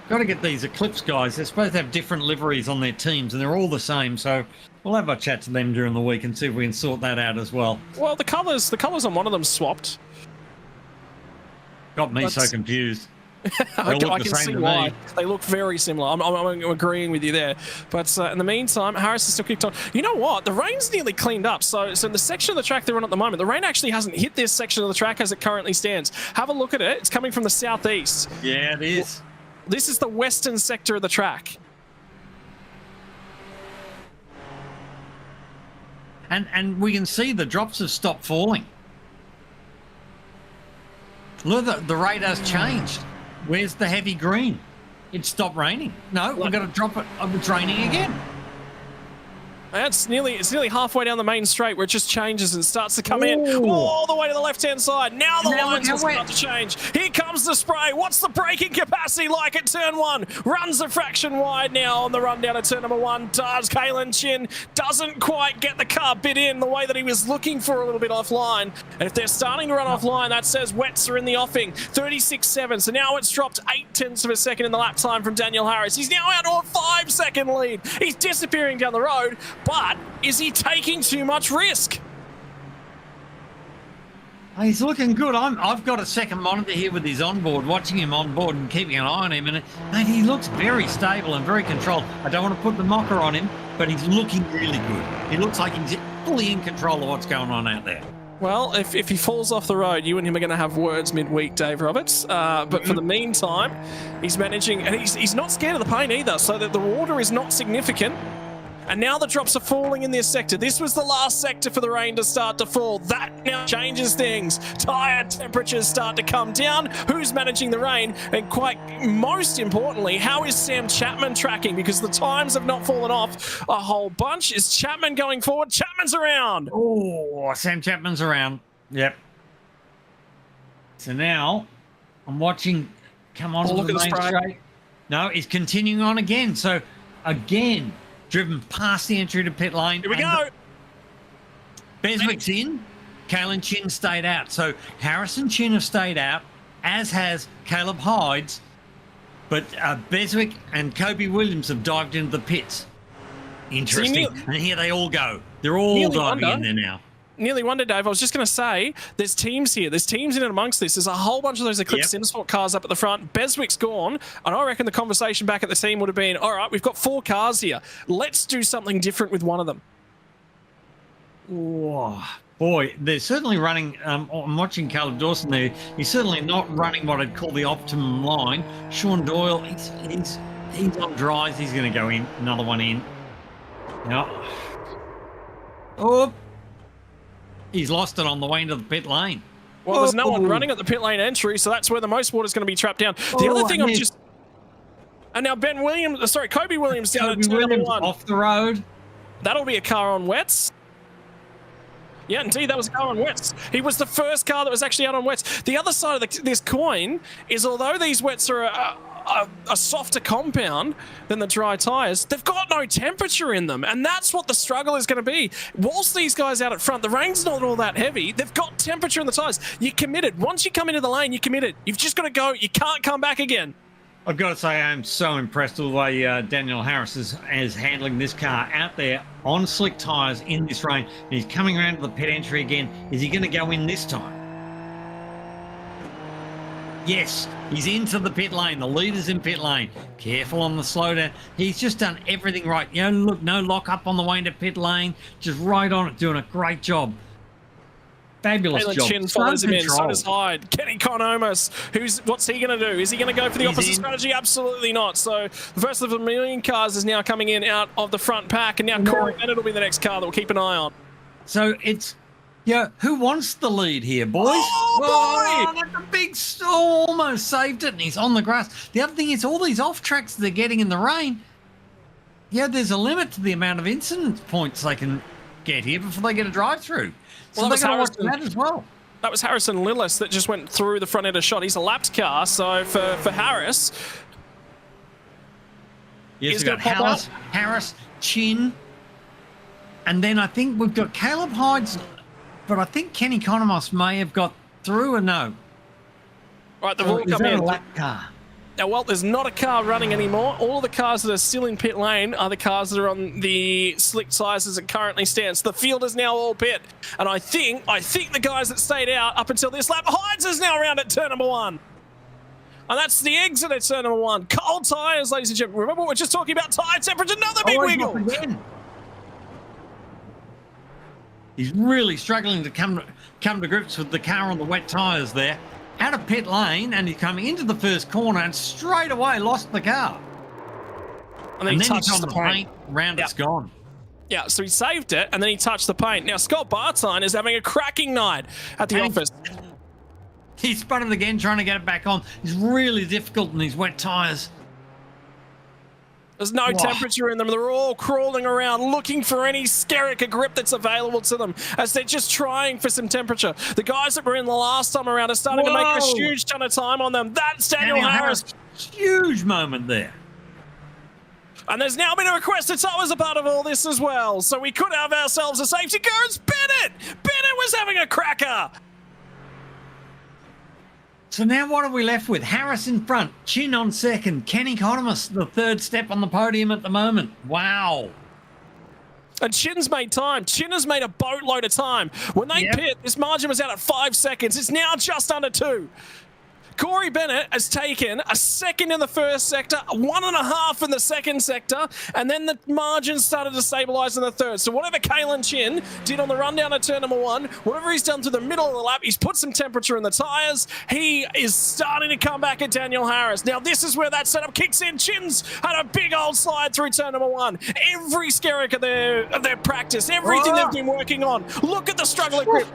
C: to get these Eclipse guys. They're supposed to have different liveries on their teams, and they're all the same. So we'll have a chat to them during the week and see if we can sort that out as well.
B: Well, the colours on one of them swapped.
C: Got me so confused.
B: I can see why. They look very similar. I'm agreeing with you there. But in the meantime, Harris is still kicked on. You know what? The rain's nearly cleaned up. So in the section of the track they're on at the moment, the rain actually hasn't hit this section of the track as it currently stands. Have a look at it. It's coming from the southeast.
C: Yeah, it is.
B: This is the western sector of the track.
C: And we can see the drops have stopped falling. Look, the radar's changed. Where's the heavy green? It stopped raining. No, we've got to drop it. It's raining again.
B: It's nearly halfway down the main straight where it just changes and starts to come in all the way to the left-hand side. Now the lines will start to change. Here comes the spray. What's the braking capacity like at turn 1? Runs a fraction wide now on the run down to turn number 1. Does Kalen Chin. Doesn't quite get the car bit in the way that he was looking for a little bit offline. And if they're starting to run offline, that says wets are in the offing. 36.7. So now it's dropped 0.8 of a second in the lap time from Daniel Harris. He's now out to a 5-second lead. He's disappearing down the road. But is he taking too much risk?
C: He's looking good. I've got a second monitor here with his onboard, watching him on board and keeping an eye on him. And he looks very stable and very controlled. I don't want to put the mocker on him, but he's looking really good. He looks like he's fully in control of what's going on out there.
B: Well, if he falls off the road, you and him are going to have words midweek, Dave Roberts. But for the meantime, he's managing, and he's not scared of the pain either, so that the water is not significant. And now the drops are falling in this sector. This was the last sector for the rain to start to fall. That now changes things. Tyre temperatures start to come down. Who's managing the rain? And quite most importantly, how is Sam Chapman tracking? Because the times have not fallen off a whole bunch. Is Chapman going forward? Chapman's around.
C: Oh, Sam Chapman's around. Yep. So now I'm watching. Come on,
B: look at the spray.
C: straight. No, he's continuing on again. So again, driven past the entry to pit lane.
B: Here we go.
C: Beswick's in. Kalen Chin stayed out. So Harrison Chin have stayed out, as has Caleb Hydes. But Beswick and Kobe Williams have dived into the pits. Interesting. And here they all go. They're all diving in there now.
B: Nearly wonder, Dave. I was just going to say, there's teams here. There's teams in and amongst this. There's a whole bunch of those Eclipse SimSport cars up at the front. Beswick's gone, and I reckon the conversation back at the team would have been, all right, we've got 4 cars here. Let's do something different with one of them.
C: Oh, boy, they're certainly running. I'm watching Caleb Dawson there. He's certainly not running what I'd call the optimum line. Sean Doyle, he's on dries. He's going to go in. Another one in. No. Oh. He's lost it on the way into the pit lane.
B: Well, there's no one running at the pit lane entry, so that's where the most water is going to be trapped down. The other thing and now Kobe Williams down at turn number 1.
C: Off the road.
B: That'll be a car on wets. Yeah, indeed, that was a car on wets. He was the first car that was actually out on wets. The other side of this coin is, although these wets are a softer compound than the dry tyres, they've got no temperature in them, and that's what the struggle is going to be. Whilst these guys out at front, the rain's not all that heavy, they've got temperature in the tyres. You're committed. Once you come into the lane, you're committed. You've just got to go. You can't come back again.
C: I've got to say, I'm so impressed with the way Daniel Harris is handling this car out there on slick tyres in this rain. And he's coming around to the pit entry again. Is he going to go in this time? Yes, he's into the pit lane. The leader's in pit lane. Careful on the slowdown. He's just done everything right. You know, look, no lock up on the way into pit lane. Just right on it, doing a great job. Fabulous
B: Kalen
C: job.
B: Chin follows him in. So
C: controlled.
B: does Hyde. Kenny Konomas. What's he going to do? Is he going to go for the opposite strategy? Absolutely not. So the first of a million cars is now coming in out of the front pack, and now Corey Bennett will be the next car that we'll keep an eye on.
C: So it's, who wants the lead here, boys?
B: Oh, boy!
C: That's a big almost saved it, and he's on the grass. The other thing is all these off tracks they're getting in the rain. Yeah, there's a limit to the amount of incident points they can get here before they get a drive through. So
B: Well,
C: they've got to watch that as well.
B: That was Harrison Lillis that just went through the front end of shot. He's a lapped car, so for Harris,
C: Yes,
B: he's
C: we've got
B: gonna pop
C: Harris, Chin, and then I think we've got Caleb Hyde's, but I think Kenny Konomos may have got through or no.
B: Right, they've
C: Or
B: all
C: is
B: come
C: that
B: in.
C: a lap car?
B: Now, well, there's not a car running anymore. All the cars that are still in pit lane are the cars that are on the slick tyres as it currently stands. The field is now all pit, and I think the guys that stayed out up until this lap, Hides is now around at turn number 1. And that's the exit at turn number 1. Cold tyres, ladies and gentlemen. Remember, we're just talking about tyre temperature. Another big wiggle.
C: Again. He's really struggling to come to grips with the car on the wet tyres there. Out of pit lane, and he's coming into the first corner and straight away lost the car.
B: And then he
C: he's
B: touched
C: on
B: the
C: the
B: paint.
C: paint, round it's gone.
B: Yeah, so he saved it, and then he touched the paint. Now, Scott Bartine is having a cracking night at the office.
C: He spun it again, trying to get it back on. It's really difficult in these wet tyres.
B: There's no temperature in them. They're all crawling around looking for any Skerricker grip that's available to them as they're just trying for some temperature. The guys that were in the last time around are starting to make a huge ton of time on them. That's Daniel Harris.
C: Huge moment there.
B: And there's now been a request to tow as a part of all this as well. So we could have ourselves a safety car. It's Bennett. Bennett was having a cracker.
C: So now what are we left with? Harris in front, Chin on second, Kenny Konomas, the third step on the podium at the moment. Wow.
B: And Chin's made time. Chin has made a boatload of time. When they pit, this margin was out at 5 seconds. It's now just under 2. Corey Bennett has taken a second in the first sector, 1.5 in the second sector, and then the margin started to stabilize in the third. So whatever Kalen Chin did on the run down at turn number 1, whatever he's done to the middle of the lap, he's put some temperature in the tires. He is starting to come back at Daniel Harris. Now this is where that setup kicks in. Chin's had a big old slide through turn number 1. Every Skerrick of their practice, everything they've been working on. Look at the struggle of grip.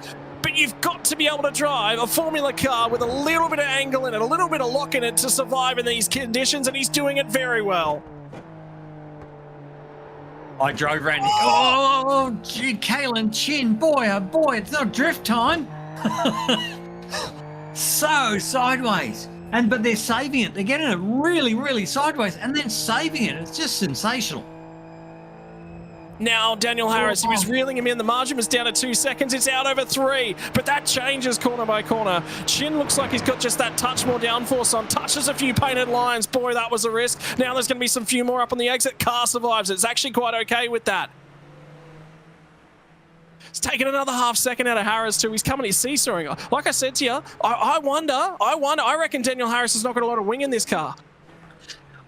B: But you've got to be able to drive a Formula car with a little bit of angle in it, a little bit of lock in it to survive in these conditions, and he's doing it very well.
C: I drove around. Oh, gee, Kalen Chin, boy, oh boy, it's not drift time. So sideways. But they're saving it. They're getting it really, really sideways and then saving it. It's just sensational.
B: Now, Daniel Harris, he was reeling him in. The margin was down at 2 seconds. It's out over 3, but that changes corner by corner. Chin looks like he's got just that touch more downforce on. Touches a few painted lines. Boy, that was a risk. Now there's going to be some few more up on the exit. Car survives. It's actually quite okay with that. It's taken another half second out of Harris too. He's coming, he's seesawing. Like I said to you, I wonder. I reckon Daniel Harris has not got a lot of wing in this car.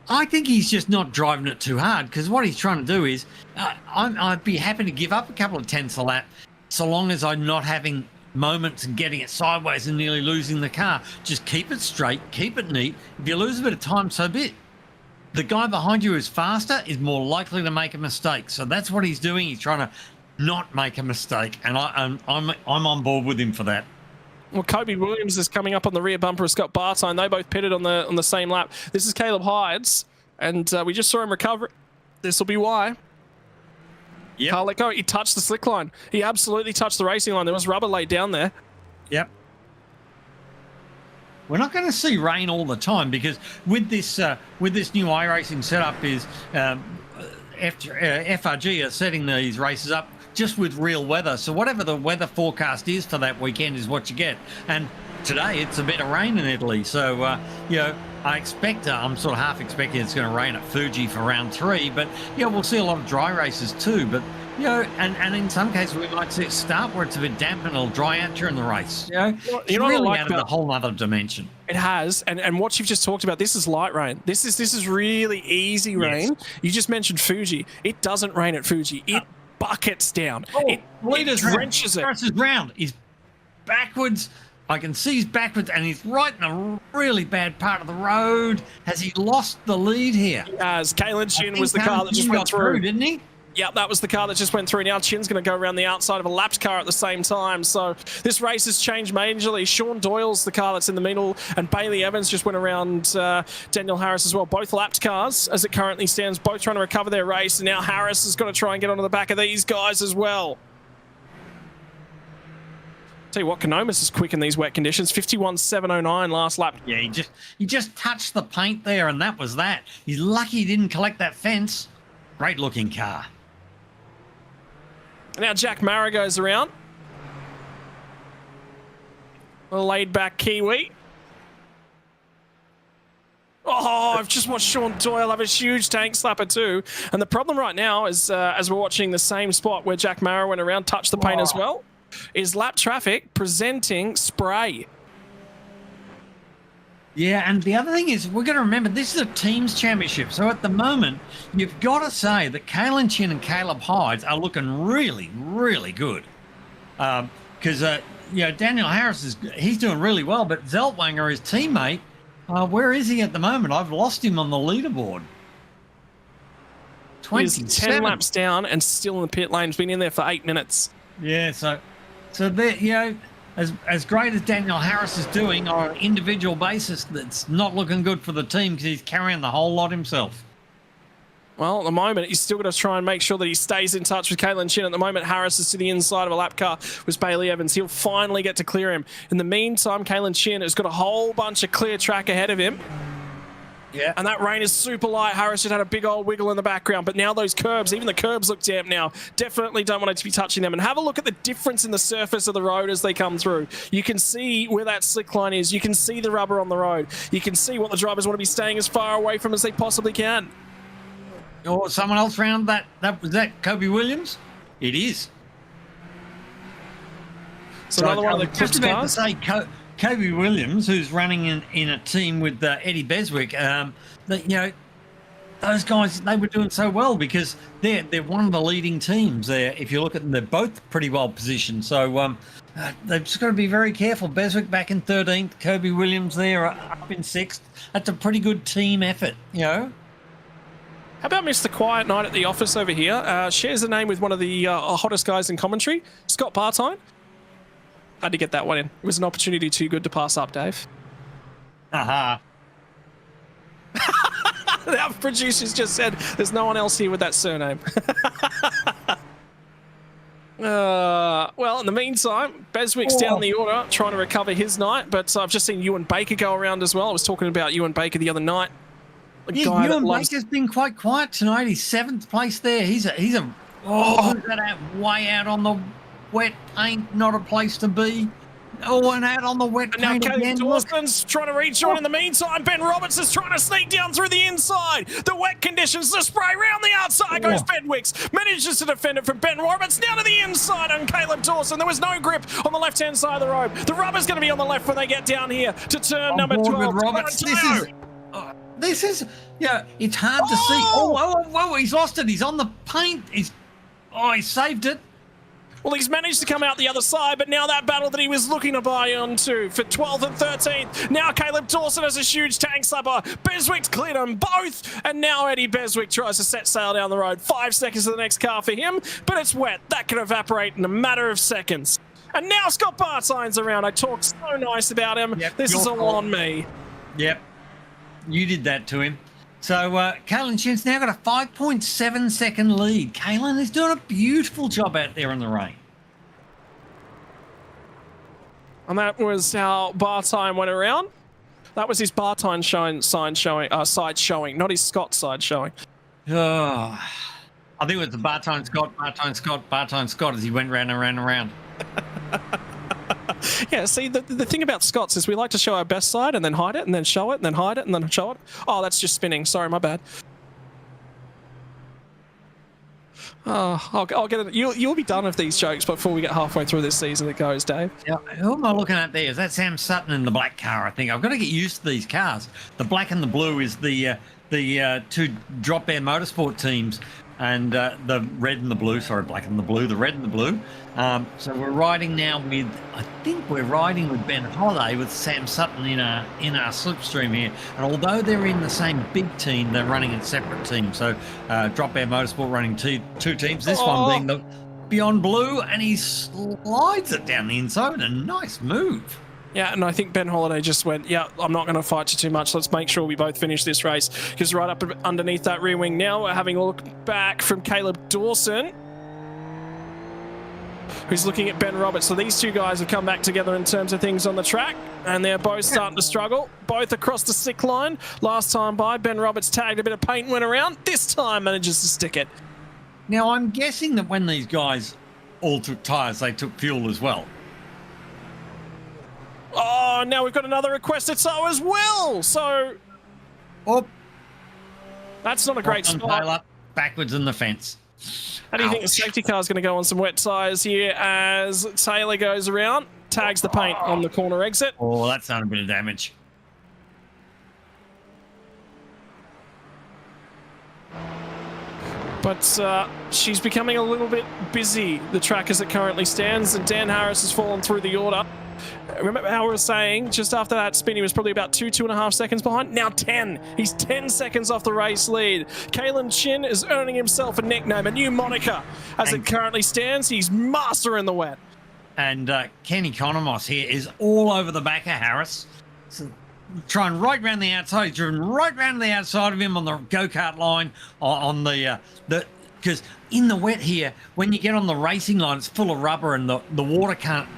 C: I think he's just not driving it too hard because what he's trying to do is I'd be happy to give up a couple of tenths a lap so long as I'm not having moments and getting it sideways and nearly losing the car. Just keep it straight, keep it neat. If you lose a bit of time, so be it. The guy behind you who's faster is more likely to make a mistake. So that's what he's doing. He's trying to not make a mistake, and I'm on board with him for that.
B: Well, Kobe Williams is coming up on the rear bumper of Scott Bartine. They both pitted on the same lap. This is Caleb Hydes, and we just saw him recover. This will be why.
C: Yep.
B: Can't let go. He touched the slick line. He absolutely touched the racing line. There was rubber laid down there.
C: Yep. We're not going to see rain all the time because with this new iRacing setup is FRG are setting these races up just with real weather. So whatever the weather forecast is for that weekend is what you get. And today it's a bit of rain in Italy. So, I expect, I'm sort of half expecting it's going to rain at Fuji for round 3. But, we'll see a lot of dry races too. But, and in some cases we might see it start where it's a bit damp and it'll dry out during the race. It's really added a whole other dimension.
B: It has, and what you've just talked about, this is light rain. This is really easy rain. Yes. You just mentioned Fuji. It doesn't rain at Fuji. It buckets down. It drenches it.
C: Harris's round is backwards. I can see he's backwards, and he's right in a really bad part of the road. Has he lost the lead here?
B: As Kalen Chin was the car that just went through,
C: didn't he?
B: Yep, that was the car that just went through. Now Chin's going to go around the outside of a lapped car at the same time. So this race has changed majorly. Sean Doyle's the car that's in the middle, and Bailey Evans just went around Daniel Harris as well. Both lapped cars as it currently stands, both trying to recover their race. And now Harris has got to try and get onto the back of these guys as well. Tell you what, Konomis is quick in these wet conditions. 51.709 last lap.
C: Yeah, he just touched the paint there, and that was that. He's lucky he didn't collect that fence. Great looking car.
B: Now Jack Mara goes around. A laid back Kiwi. Oh, I've just watched Sean Doyle have a huge tank slapper too. And the problem right now is, as we're watching the same spot where Jack Mara went around, touched the paint as well, is lap traffic presenting spray.
C: Yeah, and the other thing is, we're going to remember, this is a teams championship. So at the moment, you've got to say that Kalen Chin and Caleb Hydes are looking really, really good. Because, Daniel Harris, he's doing really well, but Zeltwanger, his teammate, where is he at the moment? I've lost him on the leaderboard.
B: He's 10 laps down and still in the pit lane. He's been in there for 8 minutes.
C: Yeah, so there, as great as Daniel Harris is doing on an individual basis, that's not looking good for the team because he's carrying the whole lot himself.
B: Well, at the moment, he's still got to try and make sure that he stays in touch with Kalen Chin. At the moment, Harris is to the inside of a lap car with Bailey Evans. He'll finally get to clear him. In the meantime, Kalen Chin has got a whole bunch of clear track ahead of him.
C: Yeah.
B: And that rain is super light. Harris just had a big old wiggle in the background. But now those curbs, even the curbs look damp now. Definitely don't want it to be touching them. And have a look at the difference in the surface of the road as they come through. You can see where that slick line is. You can see the rubber on the road. You can see what the drivers want to be staying as far away from as they possibly can.
C: Or someone else round that was that Kobe Williams? It is.
B: So another one of the
C: just about to say Kobe Williams, who's running in a team with Eddie Beswick, those guys, they were doing so well because they're one of the leading teams there. If you look at them, they're both pretty well positioned. So they've just got to be very careful. Beswick back in 13th, Kobe Williams there up in 6th. That's a pretty good team effort, How
B: about Mr. Quiet Night at the office over here? Shares a name with one of the hottest guys in commentary, Scott Bartine. Had to get that one in. It was an opportunity too good to pass up, Dave.
C: Aha.
B: Our producers just said there's no one else here with that surname. Well, in the meantime, Beswick's down the order, trying to recover his night, but I've just seen Ewan Baker go around as well. I was talking about Ewan Baker the other night.
C: Yeah, Ewan Baker's been quite quiet tonight. He's 7th place there. He's that way out on the wet paint, not a place to be. Oh, and out on the wet paint
B: now
C: again.
B: Dawson's trying to rejoin in the meantime. Ben Roberts is trying to sneak down through the inside. The wet conditions, the spray round the outside goes Bedwicks. Manages to defend it from Ben Roberts down to the inside on Caleb Dawson. There was no grip on the left-hand side of the road. The rubber's going to be on the left when they get down here to turn number 12.
C: Roberts. This is, it's hard to see. Oh, he's lost it. He's on the paint. He saved it.
B: Well, he's managed to come out the other side, but now that battle that he was looking to buy onto for 12th and 13th. Now Caleb Dawson has a huge tank slapper. Beswick's cleared them both, and now Eddie Beswick tries to set sail down the road. 5 seconds to the next car for him, but it's wet. That can evaporate in a matter of seconds. And now Scott Bartine's around. I talked so nice about him.
C: Yep,
B: this is all on me.
C: Yep, you did that to him. So Kalen Chin's now got a 5.7 second lead. Kalen is doing a beautiful job out there in the rain.
B: And that was how Bartine went around. That was his Bartine side showing, not his Scott side showing.
C: Oh, I think it was the Bartine Scott as he went round and round and round.
B: Yeah, see, the thing about Scots is we like to show our best side and then hide it and then show it and then hide it and then show it. Oh, that's just spinning. Sorry, my bad. Oh, I'll get it. You'll be done with these jokes before we get halfway through this season. It goes, Dave.
C: Yeah, who am I looking at there? Is that Sam Sutton in the black car? I think I've got to get used to these cars. The black and the blue is the two Drop Air Motorsport teams. and the red and the blue. Sorry, black and the blue. The red and the blue. So we're riding now with. I think we're riding with Ben Holiday with Sam Sutton in our slipstream here. And although they're in the same big team, they're running in separate teams. So Drop Bear Motorsport running two teams. This one being the Beyond Blue, and he slides it down the inside. A nice move.
B: Yeah, and I think Ben Holiday just went, yeah, I'm not going to fight you too much. Let's make sure we both finish this race. Because right up underneath that rear wing now, we're having a look back from Caleb Dawson, who's looking at Ben Roberts. So these two guys have come back together in terms of things on the track, and they're both starting to struggle, both across the stick line. Last time by, Ben Roberts tagged a bit of paint, went around. This time manages to stick it.
C: Now, I'm guessing that when these guys all took tyres, they took fuel as well.
B: Oh, now we've got another requested so as well. So, that's not a great spot.
C: Backwards in the fence.
B: How do you think the safety car is going to go on some wet tyres here as Taylor goes around, tags the paint on the corner exit?
C: Oh, that's done a bit of damage.
B: But she's becoming a little bit busy, the track as it currently stands, and Dan Harris has fallen through the order. Remember how we were saying just after that spin he was probably about 2.5 seconds behind? Now 10. He's 10 seconds off the race lead. Kalen Chin is earning himself a nickname, a new moniker. As it currently stands, he's master in the wet.
C: And Kenny Economos here is all over the back of Harris. So, trying right round the outside. He's driven right round the outside of him on the go-kart line on the because in the wet here, when you get on the racing line, it's full of rubber and the water can't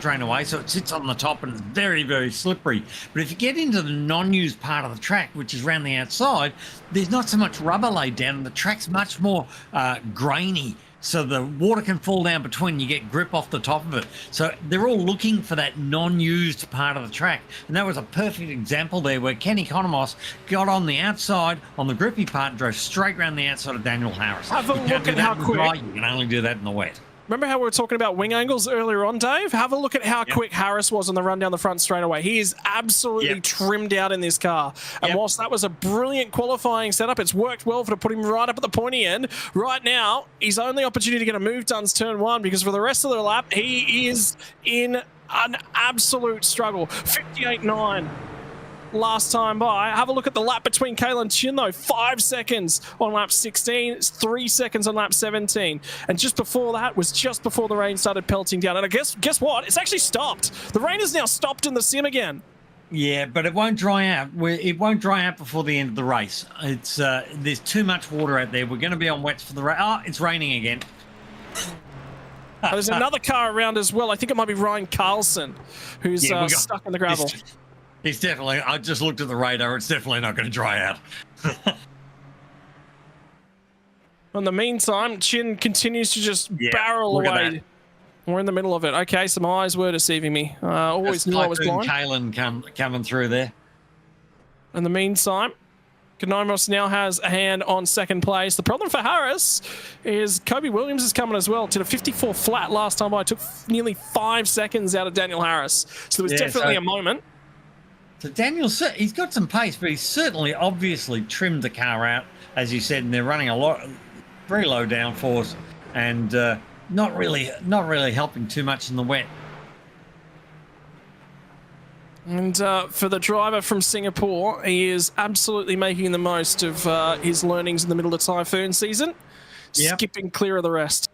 C: drain away, so it sits on the top and it's very, very slippery. But if you get into the non-used part of the track, which is around the outside, there's not so much rubber laid down, and the track's much more grainy, so the water can fall down between, you get grip off the top of it. So they're all looking for that non-used part of the track, and that was a perfect example there where Kenny Economos got on the outside on the grippy part and drove straight around the outside of Daniel Harris.
B: Have a look at how quick.
C: You can only do that in the wet.
B: Remember how we were talking about wing angles earlier on, Dave? Have a look at how quick Harris was on the run down the front straight away. He is absolutely trimmed out in this car. And whilst that was a brilliant qualifying setup, it's worked well to put him right up at the pointy end. Right now, his only opportunity to get a move done is turn one, because for the rest of the lap, he is in an absolute struggle. 58.9. Last time by. Have a look at the lap between Kalen Chin, though. 5 seconds on lap 16. It's 3 seconds on lap 17. And just before that was just before the rain started pelting down. And I guess what? It's actually stopped. The rain is now stopped in the sim again. Yeah, but it won't dry out. It won't dry out before the end of the race. It's there's too much water out there. We're going to be on wets for the race. Oh, it's raining again. There's another car around as well. I think it might be Ryan Carlson, who's stuck in the gravel. It's definitely, I just looked at the radar, it's definitely not going to dry out. In the meantime, Chin continues to just barrel away. We're in the middle of it. Okay, some eyes were deceiving me. Always knew I was blind. Kalen coming through there. In the meantime, Konomos now has a hand on second place. The problem for Harris is Kobe Williams is coming as well. Did a 54 flat last time by. Took nearly 5 seconds out of Daniel Harris. So there was definitely a moment. So Daniel, he's got some pace, but he's certainly obviously trimmed the car out, as you said, and they're running a lot, very low downforce, and not really helping too much in the wet. And for the driver from Singapore, he is absolutely making the most of his learnings in the middle of typhoon season, skipping clear of the rest.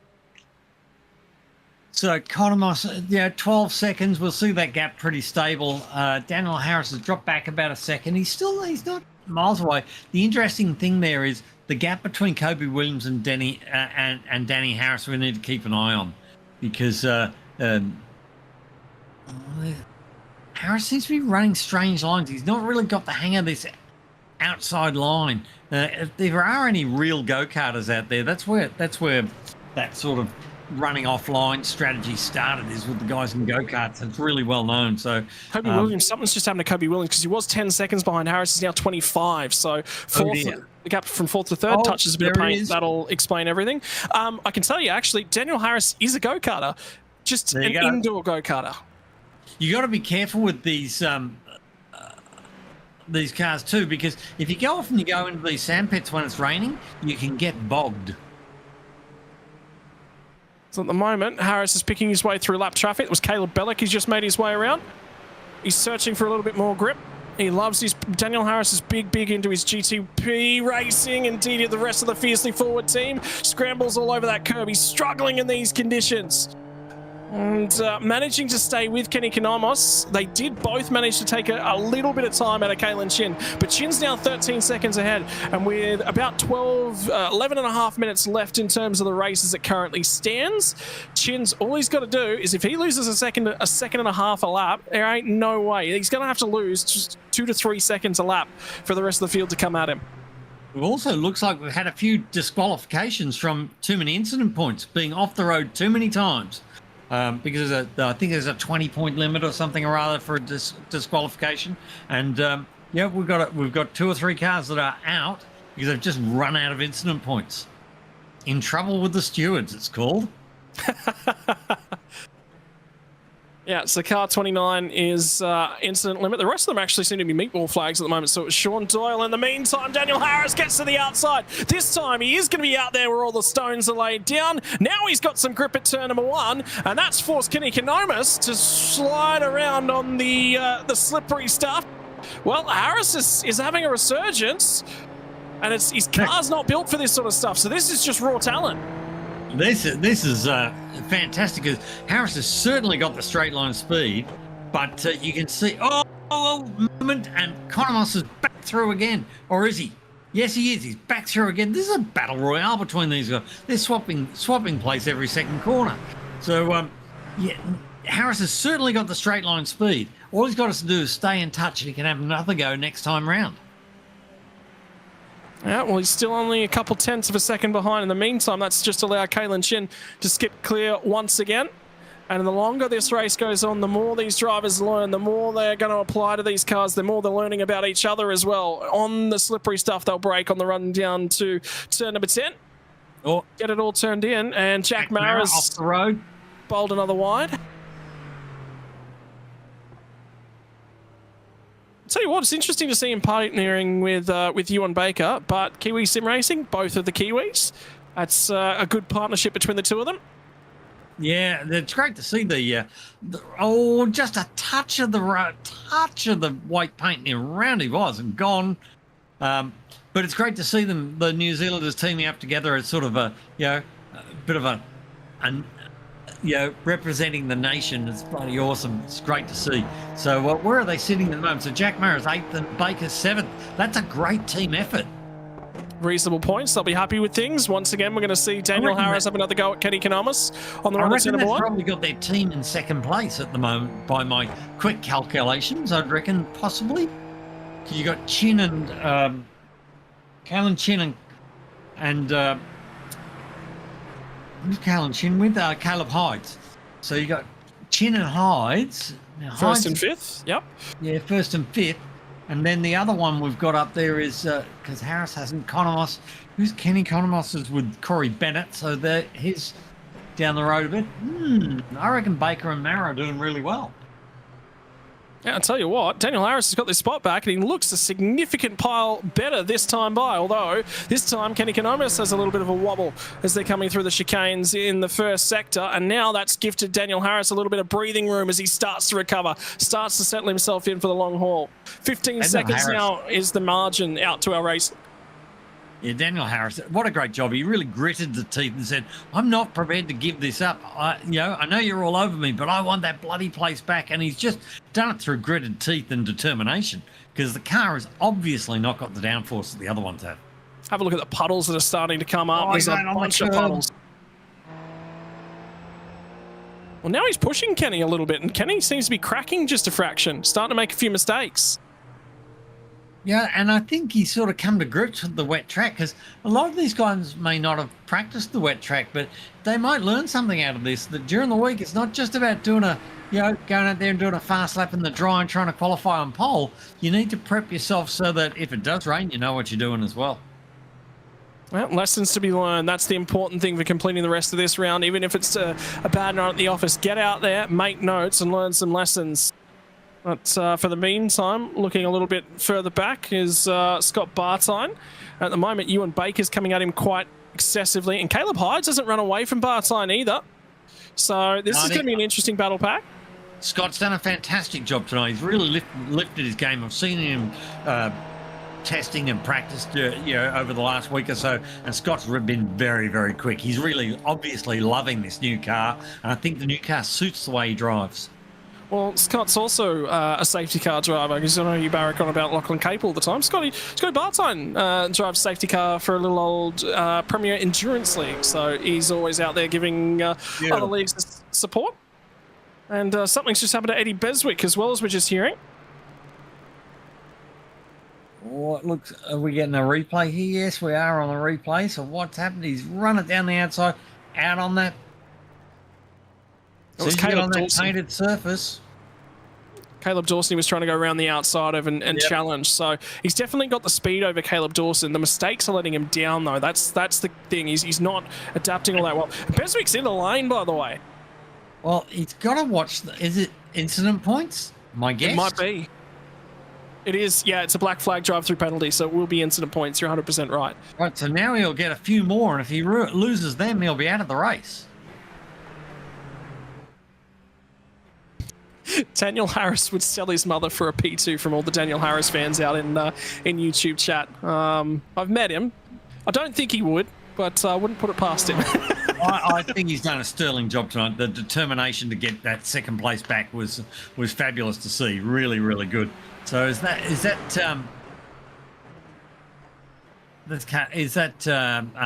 B: So Economos, 12 seconds. We'll see that gap pretty stable. Daniel Harris has dropped back about a second. He's not miles away. The interesting thing there is the gap between Kobe Williams and Danny Harris. We need to keep an eye on, because Harris seems to be running strange lines. He's not really got the hang of this outside line. If there are any real go-karters out there, that's where that sort of running offline strategy started, is with the guys in go-karts. It's really well known. So Kobe Williams, something's just happened to Kobe Williams, because he was 10 seconds behind Harris. He's now 25. So the gap from fourth to third touches a bit of paint. That'll explain everything. I can tell you, actually, Daniel Harris is a go-karter, just an indoor go-karter. You got to be careful with these
C: these cars too, because if you go off and you go into these sand pits when it's raining, you can get bogged.
B: So at the moment, Harris is picking his way through lap traffic. It was Caleb Bellick who's just made his way around. He's searching for a little bit more grip. He loves his... Daniel Harris is big into his GTP racing. Indeed, the rest of the fiercely forward team scrambles all over that curb. He's struggling in these conditions. And managing to stay with Kenny Kanamos. They did both manage to take a little bit of time out of Kalen Chin, but Chin's now 13 seconds ahead, and with about 11 and a half minutes left in terms of the race as it currently stands, Chin's, all he's got to do is, if he loses a second and a half a lap, there ain't no way. He's going to have to lose just 2 to 3 seconds a lap for the rest of the field to come at him.
C: It also looks like we've had a few disqualifications from too many incident points, being off the road too many times. Because I think there's a 20-point limit or something or other for disqualification, and yeah, we've got 2 or 3 cars that are out because they've just run out of incident points. In trouble with the stewards, it's called.
B: Yeah, so car 29 is incident limit. The rest of them actually seem to be meatball flags at the moment. So it's Sean Doyle. In the meantime, Daniel Harris gets to the outside. This time he is going to be out there where all the stones are laid down. Now he's got some grip at turn number 1, and that's forced Kenny Kanomas to slide around on the slippery stuff. Well, Harris is having a resurgence, and his car's not built for this sort of stuff. So this is just raw talent.
C: This is fantastic, because Harris has certainly got the straight line speed, but you can see, movement, and Economos is back through again. Or is he? Yes, he is. He's back through again. This is a battle royale between these guys. They're swapping place every second corner. So, yeah, Harris has certainly got the straight line speed. All he's got to do is stay in touch, and he can have another go next time round.
B: Yeah, well, he's still only a couple tenths of a second behind. In the meantime, that's just allowed Kalen Chin to skip clear once again. And the longer this race goes on, the more these drivers learn, the more they're going to apply to these cars, the more they're learning about each other as well. On the slippery stuff, they'll break on the run down to turn number 10.
C: Oh,
B: get it all turned in, and Jack Mara's
C: off the road,
B: bowled another wide. Tell you what, it's interesting to see him partnering with Ewan Baker, but Kiwi Sim Racing, both of the Kiwis. That's a good partnership between the two of them.
C: Yeah, it's great to see just a touch of the white paint around he was and gone. But it's great to see them, the New Zealanders, teaming up together as sort of a bit of a representing the nation. It's bloody awesome. It's great to see. So where are they sitting at the moment? So Jack Mara's 8th and Baker's 7th. That's a great team effort.
B: Reasonable points. They'll be happy with things. Once again, we're going to see Daniel Harris have another go at Kenny Kanomas on the run to number 1.
C: Probably got their team in second place at the moment by my quick calculations. I'd reckon possibly. You got Chin and Kalen Chin and who's Kalen Chin with? Caleb Hides. So you got Chin and Hides. Now,
B: first and 5th, yep.
C: Yeah, 1st and 5th. And then the other one we've got up there is, because Harris hasn't, Economos. Who's Kenny Economos is with Corey Bennett, so he's down the road a bit. I reckon Baker and Mara are doing really well.
B: Yeah, I'll tell you what, Daniel Harris has got this spot back, and he looks a significant pile better this time by, although this time Kenny Kanomas has a little bit of a wobble as they're coming through the chicanes in the first sector, and now that's gifted Daniel Harris a little bit of breathing room as he starts to recover, starts to settle himself in for the long haul. 15 seconds now is the margin out to our race.
C: Yeah, Daniel Harris, what a great job. He really gritted the teeth and said, I'm not prepared to give this up. I know you're all over me, but I want that bloody place back. And he's just done it through gritted teeth and determination, because the car has obviously not got the downforce that the other ones have.
B: Have a look at the puddles that are starting to come up. There's a bunch of puddles. Well, now he's pushing Kenny a little bit, and Kenny seems to be cracking just a fraction, starting to make a few mistakes.
C: Yeah, and I think he's sort of come to grips with the wet track, because a lot of these guys may not have practiced the wet track, but they might learn something out of this, that during the week it's not just about doing going out there and doing a fast lap in the dry and trying to qualify on pole. You need to prep yourself so that if it does rain, you know what you're doing as well.
B: Well, lessons to be learned. That's the important thing for completing the rest of this round. Even if it's a bad night at the office, get out there, make notes, and learn some lessons. But for the meantime, looking a little bit further back is Scott Bartine. At the moment, Ewan Baker's coming at him quite excessively, and Caleb Hydes doesn't run away from Bartine either. So this is going to be an interesting battle pack.
C: Scott's done a fantastic job tonight. He's really lifted his game. I've seen him testing and practiced over the last week or so, and Scott's been very, very quick. He's really obviously loving this new car, and I think the new car suits the way he drives.
B: Well, Scott's also a safety car driver, because I know you barrack on about Lachlan Cape all the time. Scotty Bartine drives safety car for a little old Premier Endurance League, so he's always out there giving other leagues support. And something's just happened to Eddie Beswick as well, as we're just hearing.
C: What looks? Are we getting a replay here? Yes, we are on the replay. So what's happened? He's run it down the outside, out on that.
B: It was
C: on that painted surface.
B: Caleb Dawson was trying to go around the outside of and challenge. So he's definitely got the speed over Caleb Dawson. The mistakes are letting him down, though. That's the thing. He's not adapting all that well. Beswick's in the lane, by the way.
C: Well, he's got to watch. Is it incident points? My guess.
B: It might be. It is. Yeah, it's a black flag drive-through penalty, so it will be incident points. You're 100% right.
C: Right, so now he'll get a few more, and if he loses them, he'll be out of the race.
B: Daniel Harris would sell his mother for a P2 from all the Daniel Harris fans out in YouTube chat. I've met him. I don't think he would, but I wouldn't put it past him.
C: I think he's done a sterling job tonight. The determination to get that second place back was fabulous to see. Really, really good. So is that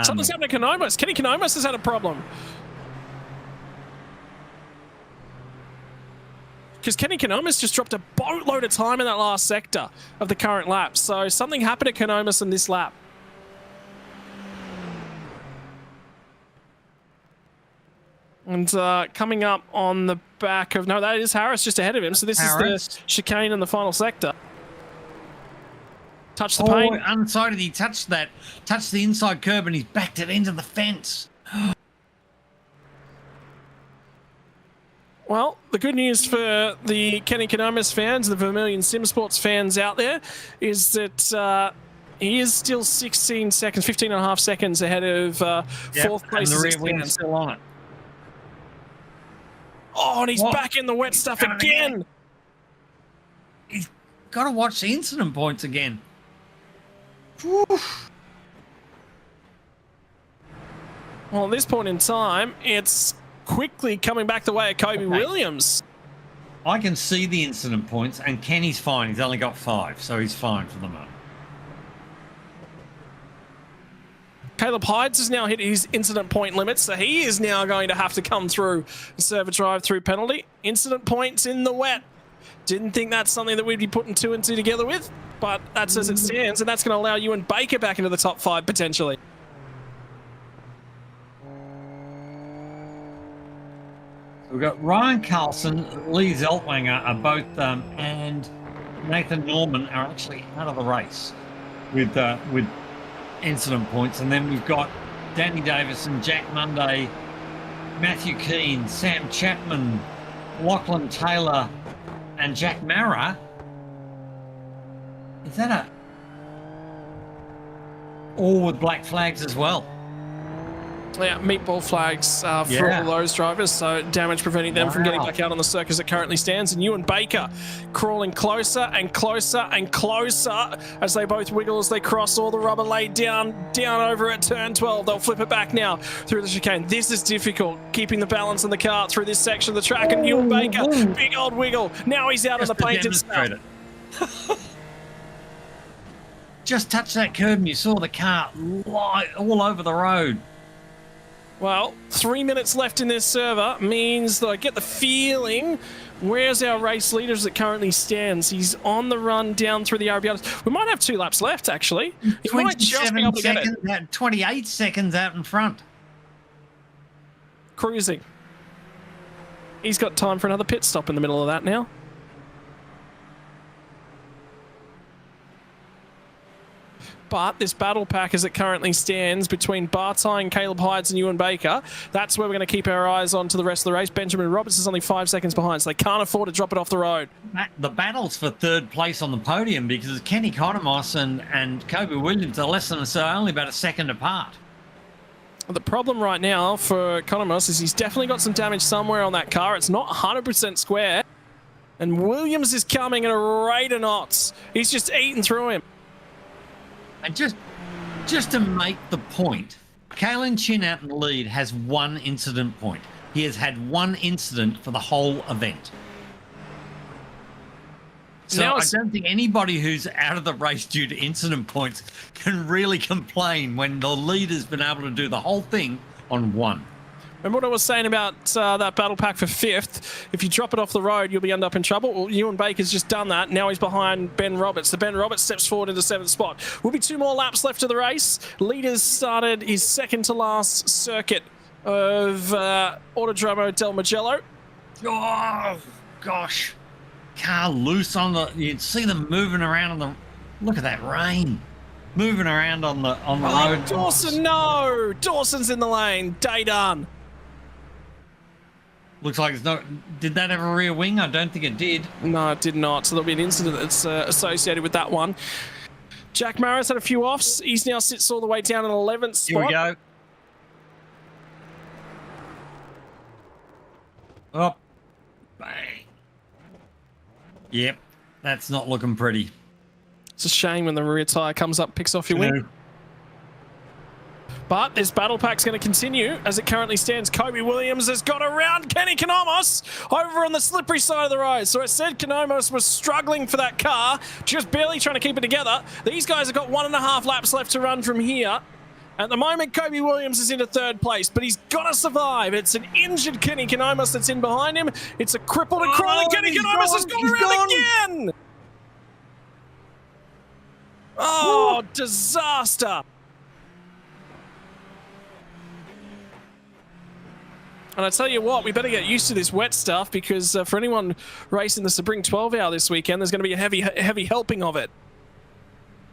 C: something's
B: happened to Canomas? Kenny Canomas has had a problem. Because Kenny Canomas just dropped a boatload of time in that last sector of the current lap. So something happened to Canomas in this lap. And coming up on the back of... No, that is Harris just ahead of him. So this is the chicane in the final sector. Touch the paint.
C: Unsighted. He touched the inside curb and he's backed it into the fence.
B: Well, the good news for the Kenny Canomas fans, the Vermilion Sim Sports fans out there, is that he is still 15 and a half seconds ahead of fourth place.
C: And the rear wing is still on it.
B: Oh, and he's back in the wet stuff again.
C: He's got to watch the incident points again.
B: Well, at this point in time, it's quickly coming back the way of Kobe Williams.
C: I can see the incident points, and Kenny's fine. He's only got 5, so he's fine for the moment.
B: Caleb Hydes has now hit his incident point limit, so he is now going to have to come through and serve a drive-through penalty. Incident points in the wet. Didn't think that's something that we'd be putting 2 and 2 together with, but that's as it stands, and that's going to allow Ewan Baker back into the top 5 potentially.
C: We've got Ryan Carlson, Lee Zeltwanger are both, and Nathan Norman are actually out of the race with incident points. And then we've got Danny Davison, Jack Monday, Matthew Keane, Sam Chapman, Lachlan Taylor, and Jack Mara. Is that all with black flags as well?
B: Yeah, meatball flags for all those drivers, so damage preventing them from getting back out on the circuit as it currently stands. And Ewan Baker crawling closer and closer and closer as they both wiggle as they cross all the rubber laid down over at turn 12. They'll flip it back now through the chicane. This is difficult, keeping the balance in the car through this section of the track. And Ewan Baker, big old wiggle. Now he's out of the painted stuff.
C: Just touch that curb and you saw the car all over the road.
B: Well, 3 minutes left in this server means that I get the feeling, where's our race leader as it currently stands? He's on the run down through the RBRs. We might have 2 laps left, actually. He might just be able to get it.
C: 28 seconds out in front.
B: Cruising. He's got time for another pit stop in the middle of that now. But this battle pack as it currently stands between Bartine, Caleb Hides and Ewan Baker, that's where we're going to keep our eyes on to the rest of the race. Benjamin Roberts is only 5 seconds behind, so they can't afford to drop it off the road.
C: The battle's for third place on the podium because Kenny Konomos and Kobe Williams are less than only about a second apart.
B: The problem right now for Konomos is he's definitely got some damage somewhere on that car. It's not 100% square. And Williams is coming at a rate of knots. He's just eating through him.
C: And just to make the point, Kalen Chin out in the lead has 1 incident point. He has had 1 incident for the whole event. So I don't think anybody who's out of the race due to incident points can really complain when the leader's been able to do the whole thing on 1.
B: Remember what I was saying about that battle pack for 5th? If you drop it off the road, you'll end up in trouble. Well, Ewan Baker's just done that. Now he's behind Ben Roberts. So Ben Roberts steps forward into 7th spot. Will be 2 more laps left of the race. Leaders started his second to last circuit of Autodromo del Mugello.
C: Oh, gosh. Car loose on the... You'd see them moving around on the... Look at that rain. Moving around on the road.
B: Dawson, no! Dawson's in the lane. Day done.
C: Looks like it's not... Did that have a rear wing? I don't think it did.
B: No, it did not. So there'll be an incident that's associated with that one. Jack Maris had a few offs. He's now sits all the way down in 11th spot.
C: Here we go. Oh. Bang. Yep. That's not looking pretty.
B: It's a shame when the rear tyre comes up, picks off your wing. But this battle pack's going to continue as it currently stands. Kobe Williams has got around Kenny Konomos over on the slippery side of the road. So I said Konomos was struggling for that car, just barely trying to keep it together. These guys have got 1.5 laps left to run from here. At the moment, Kobe Williams is into 3rd place, but he's got to survive. It's an injured Kenny Konomos that's in behind him. It's a crippled and crawling Kenny Konomos has gone around again. Oh, disaster. And I tell you what, we better get used to this wet stuff because for anyone racing the Sebring 12 hour this weekend, there's going to be a heavy helping of it.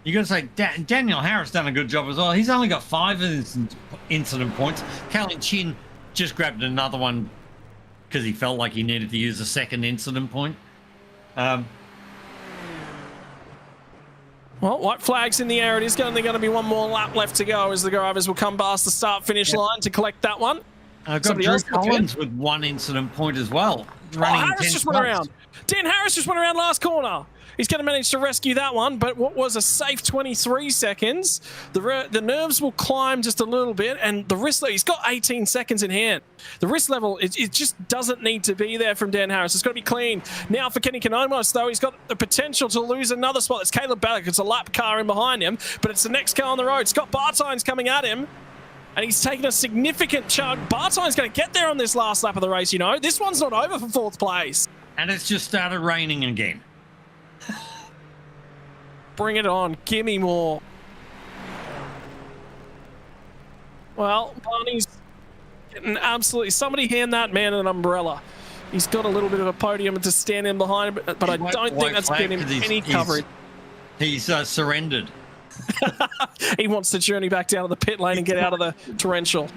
C: You're going to say Daniel Harris done a good job as well. He's only got 5 incident points. Kalen Chin just grabbed another one because he felt like he needed to use a 2nd incident point.
B: Well, white flag's in the air. It is only going to be 1 more lap left to go as the drivers will come past the start-finish line to collect that one.
C: I've got Drew Collins with 1 incident point as well.
B: Harris just went around. Dan Harris just went around last corner. He's going to manage to rescue that one, but what was a safe 23 seconds, the nerves will climb just a little bit, and the risk, he's got 18 seconds in hand. The risk level, it just doesn't need to be there from Dan Harris. It's got to be clean. Now for Kenny Konomos, though, he's got the potential to lose another spot. It's Caleb Ballack. It's a lap car in behind him, but it's the next car on the road. Scott Bartine's coming at him. And he's taken a significant chunk. Bartine's going to get there on this last lap of the race, you know. This one's not over for 4th place.
C: And it's just started raining again.
B: Bring it on. Give me more. Well, Barney's getting absolutely... Somebody hand that man an umbrella. He's got a little bit of a podium to stand in behind him, but I don't think that's getting him any coverage.
C: He's surrendered.
B: He wants to journey back down to the pit lane and get out of the torrential.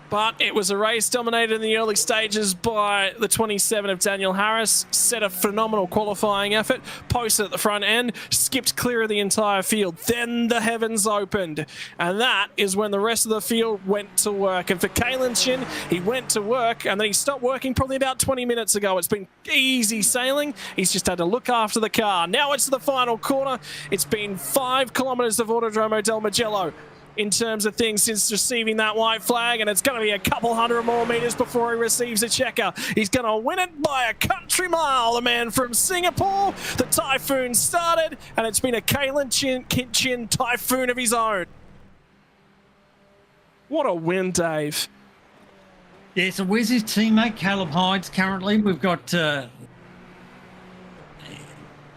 B: But it was a race dominated in the early stages by the 27 of Daniel Harris. Set a phenomenal qualifying effort. Posted at the front end. Skipped clear of the entire field. Then the heavens opened. And that is when the rest of the field went to work. And for Kalen Chin, he went to work and then he stopped working probably about 20 minutes ago. It's been easy sailing. He's just had to look after the car. Now it's the final corner. It's been 5 kilometers of Autodromo del Mugello in terms of things since receiving that white flag, and it's going to be a couple hundred more meters before he receives a checker. He's going to win it by a country mile. The man from Singapore, the Typhoon started, and it's been a Kalen Chin Typhoon of his own. What a win, Dave.
C: Yeah, so where's his teammate, Caleb Hides, currently? We've got...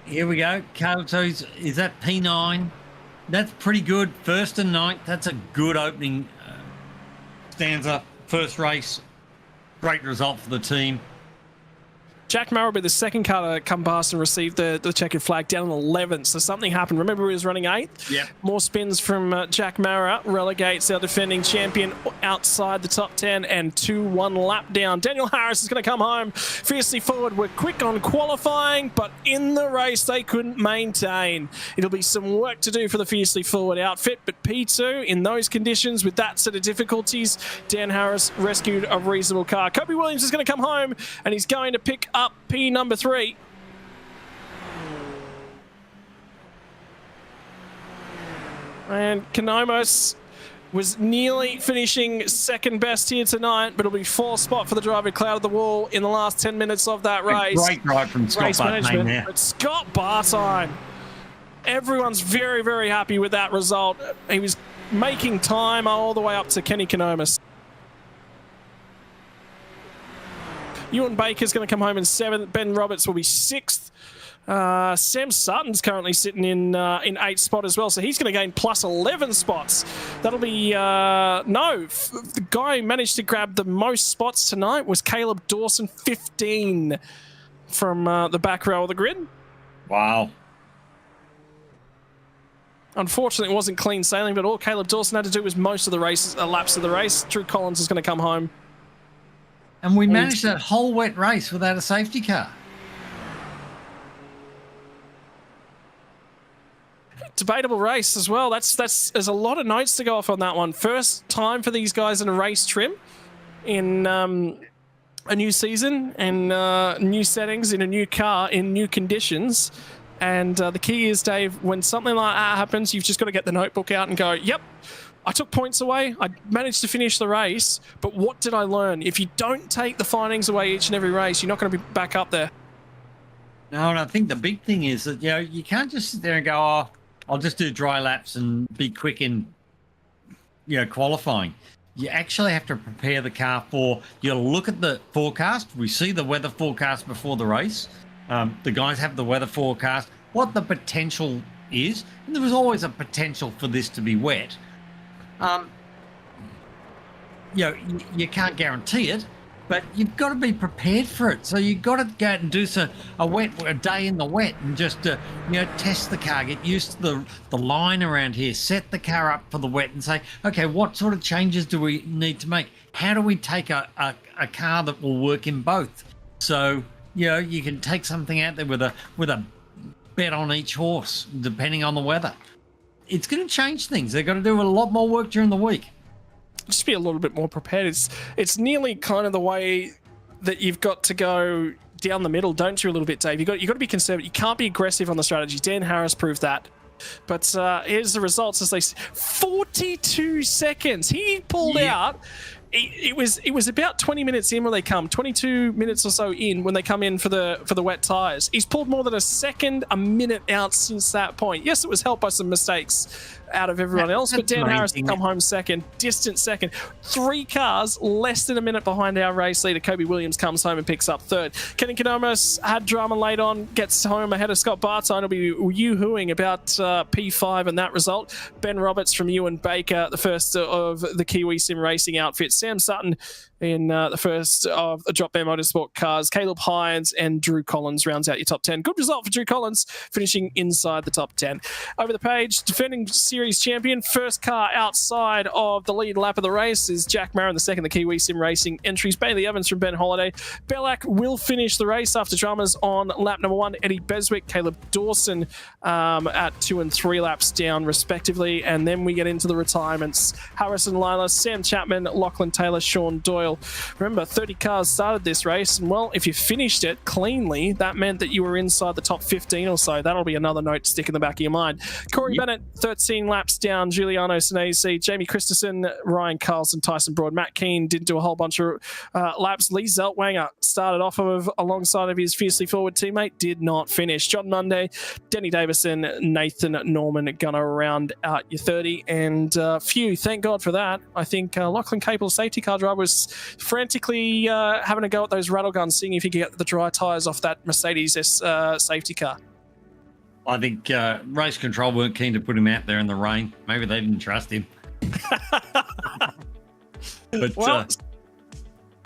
C: here we go. Caleb, so is that P9? That's pretty good. 1st and 9th. That's a good opening stanza. First race. Great result for the team.
B: Jack Mara will be the second car to come past and receive the checkered flag down in 11th. So something happened. Remember, he was running 8th.
C: Yep.
B: More spins from Jack Mara relegates our defending champion outside the top 10 and 2-1 lap down. Daniel Harris is going to come home fiercely forward. We're quick on qualifying, but in the race they couldn't maintain. It'll be some work to do for the fiercely forward outfit, but P2 in those conditions with that set of difficulties, Dan Harris rescued a reasonable car. Kobe Williams is going to come home and he's going to pick up P number 3. And Konomos was nearly finishing second best here tonight, but it'll be 4th spot for the driver who clouded the wall in the last 10 minutes of that race.
C: Great drive from Scott Bartine there.
B: But Scott Bartine, everyone's very, very happy with that result. He was making time all the way up to Kenny Konomas. Ewan Baker's going to come home in 7th. Ben Roberts will be 6th. Sam Sutton's currently sitting in 8th spot as well, so he's going to gain plus 11 spots. That'll be the guy who managed to grab the most spots tonight was Caleb Dawson, 15 from the back row of the grid.
C: Wow.
B: Unfortunately, it wasn't clean sailing, but all Caleb Dawson had to do was most of the laps of the race. Drew Collins is going to come home.
C: And we managed that whole wet race without a safety car.
B: Debatable race as well. There's a lot of notes to go off on that one. First time for these guys in a race trim in a new season and new settings in a new car in new conditions. And the key is, Dave, when something like that happens, you've just got to get the notebook out and go, yep, I took points away. I managed to finish the race, but what did I learn? If you don't take the findings away each and every race, you're not going to be back up there.
C: No, and I think the big thing is that, you can't just sit there and go, oh, I'll just do dry laps and be quick in, qualifying. You actually have to prepare the car for, you look at the forecast. We see the weather forecast before the race. The guys have the weather forecast, what the potential is. And there was always a potential for this to be wet. You can't guarantee it, but you've got to be prepared for it. So you've got to go out and do a day in the wet and just test the car, get used to the line around here, set the car up for the wet and say, okay, what sort of changes do we need to make? How do we take a car that will work in both? So you can take something out there with a bet on each horse depending on the weather. It's going to change things. They've got to do a lot more work during the week.
B: Just be a little bit more prepared. It's nearly kind of the way that you've got to go down the middle, don't you, a little bit, Dave? You've got to be conservative. You can't be aggressive on the strategy. Dan Harris proved that. But here's the results as they 42 seconds. He pulled out. It was about 20 minutes in when they come, 22 minutes or so in when they come in for the wet tires. He's pulled more than a minute out since that point. Yes, it was helped by some mistakes out of everyone else, but Dan Harris come home second, distant second. 3 cars less than a minute behind our race leader. Kobe Williams comes home and picks up 3rd. Kenny Konomos had drama late on, gets home ahead of Scott Bartine. Will be yoo-hooing about P5 and that result. Ben Roberts from Ewan Baker, the first of the Kiwi Sim Racing outfit. Sam Sutton in the first of the Drop Bear Motorsport cars. Caleb Hines and Drew Collins rounds out your top 10. Good result for Drew Collins, finishing inside the top 10. Over the page, defending series champion, first car outside of the lead lap of the race is Jack Marin, the second, the Kiwi Sim Racing entries. Bailey Evans from Ben Holiday. Bellac will finish the race after dramas on lap number 1. Eddie Beswick, Caleb Dawson at 2 and 3 laps down respectively. And then we get into the retirements. Harrison Lila, Sam Chapman, Lachlan Taylor, Sean Doyle. Remember, 30 cars started this race, and well, if you finished it cleanly, that meant that you were inside the top 15 or so. That'll be another note to stick in the back of your mind. Corey Bennett, 13 laps down. Giuliano Sinesi, Jamie Christensen, Ryan Carlson, Tyson Broad, Matt Keane didn't do a whole bunch of laps. Lee Zeltwanger started off alongside of his fiercely forward teammate, did not finish. John Monday, Denny Davison, Nathan Norman gonna round out your 30, and phew, thank God for that. I think Lachlan Capel, safety car driver, was frantically having a go at those rattle guns, seeing if he could get the dry tyres off that Mercedes safety car.
C: I think race control weren't keen to put him out there in the rain. Maybe they didn't trust him. But
B: well,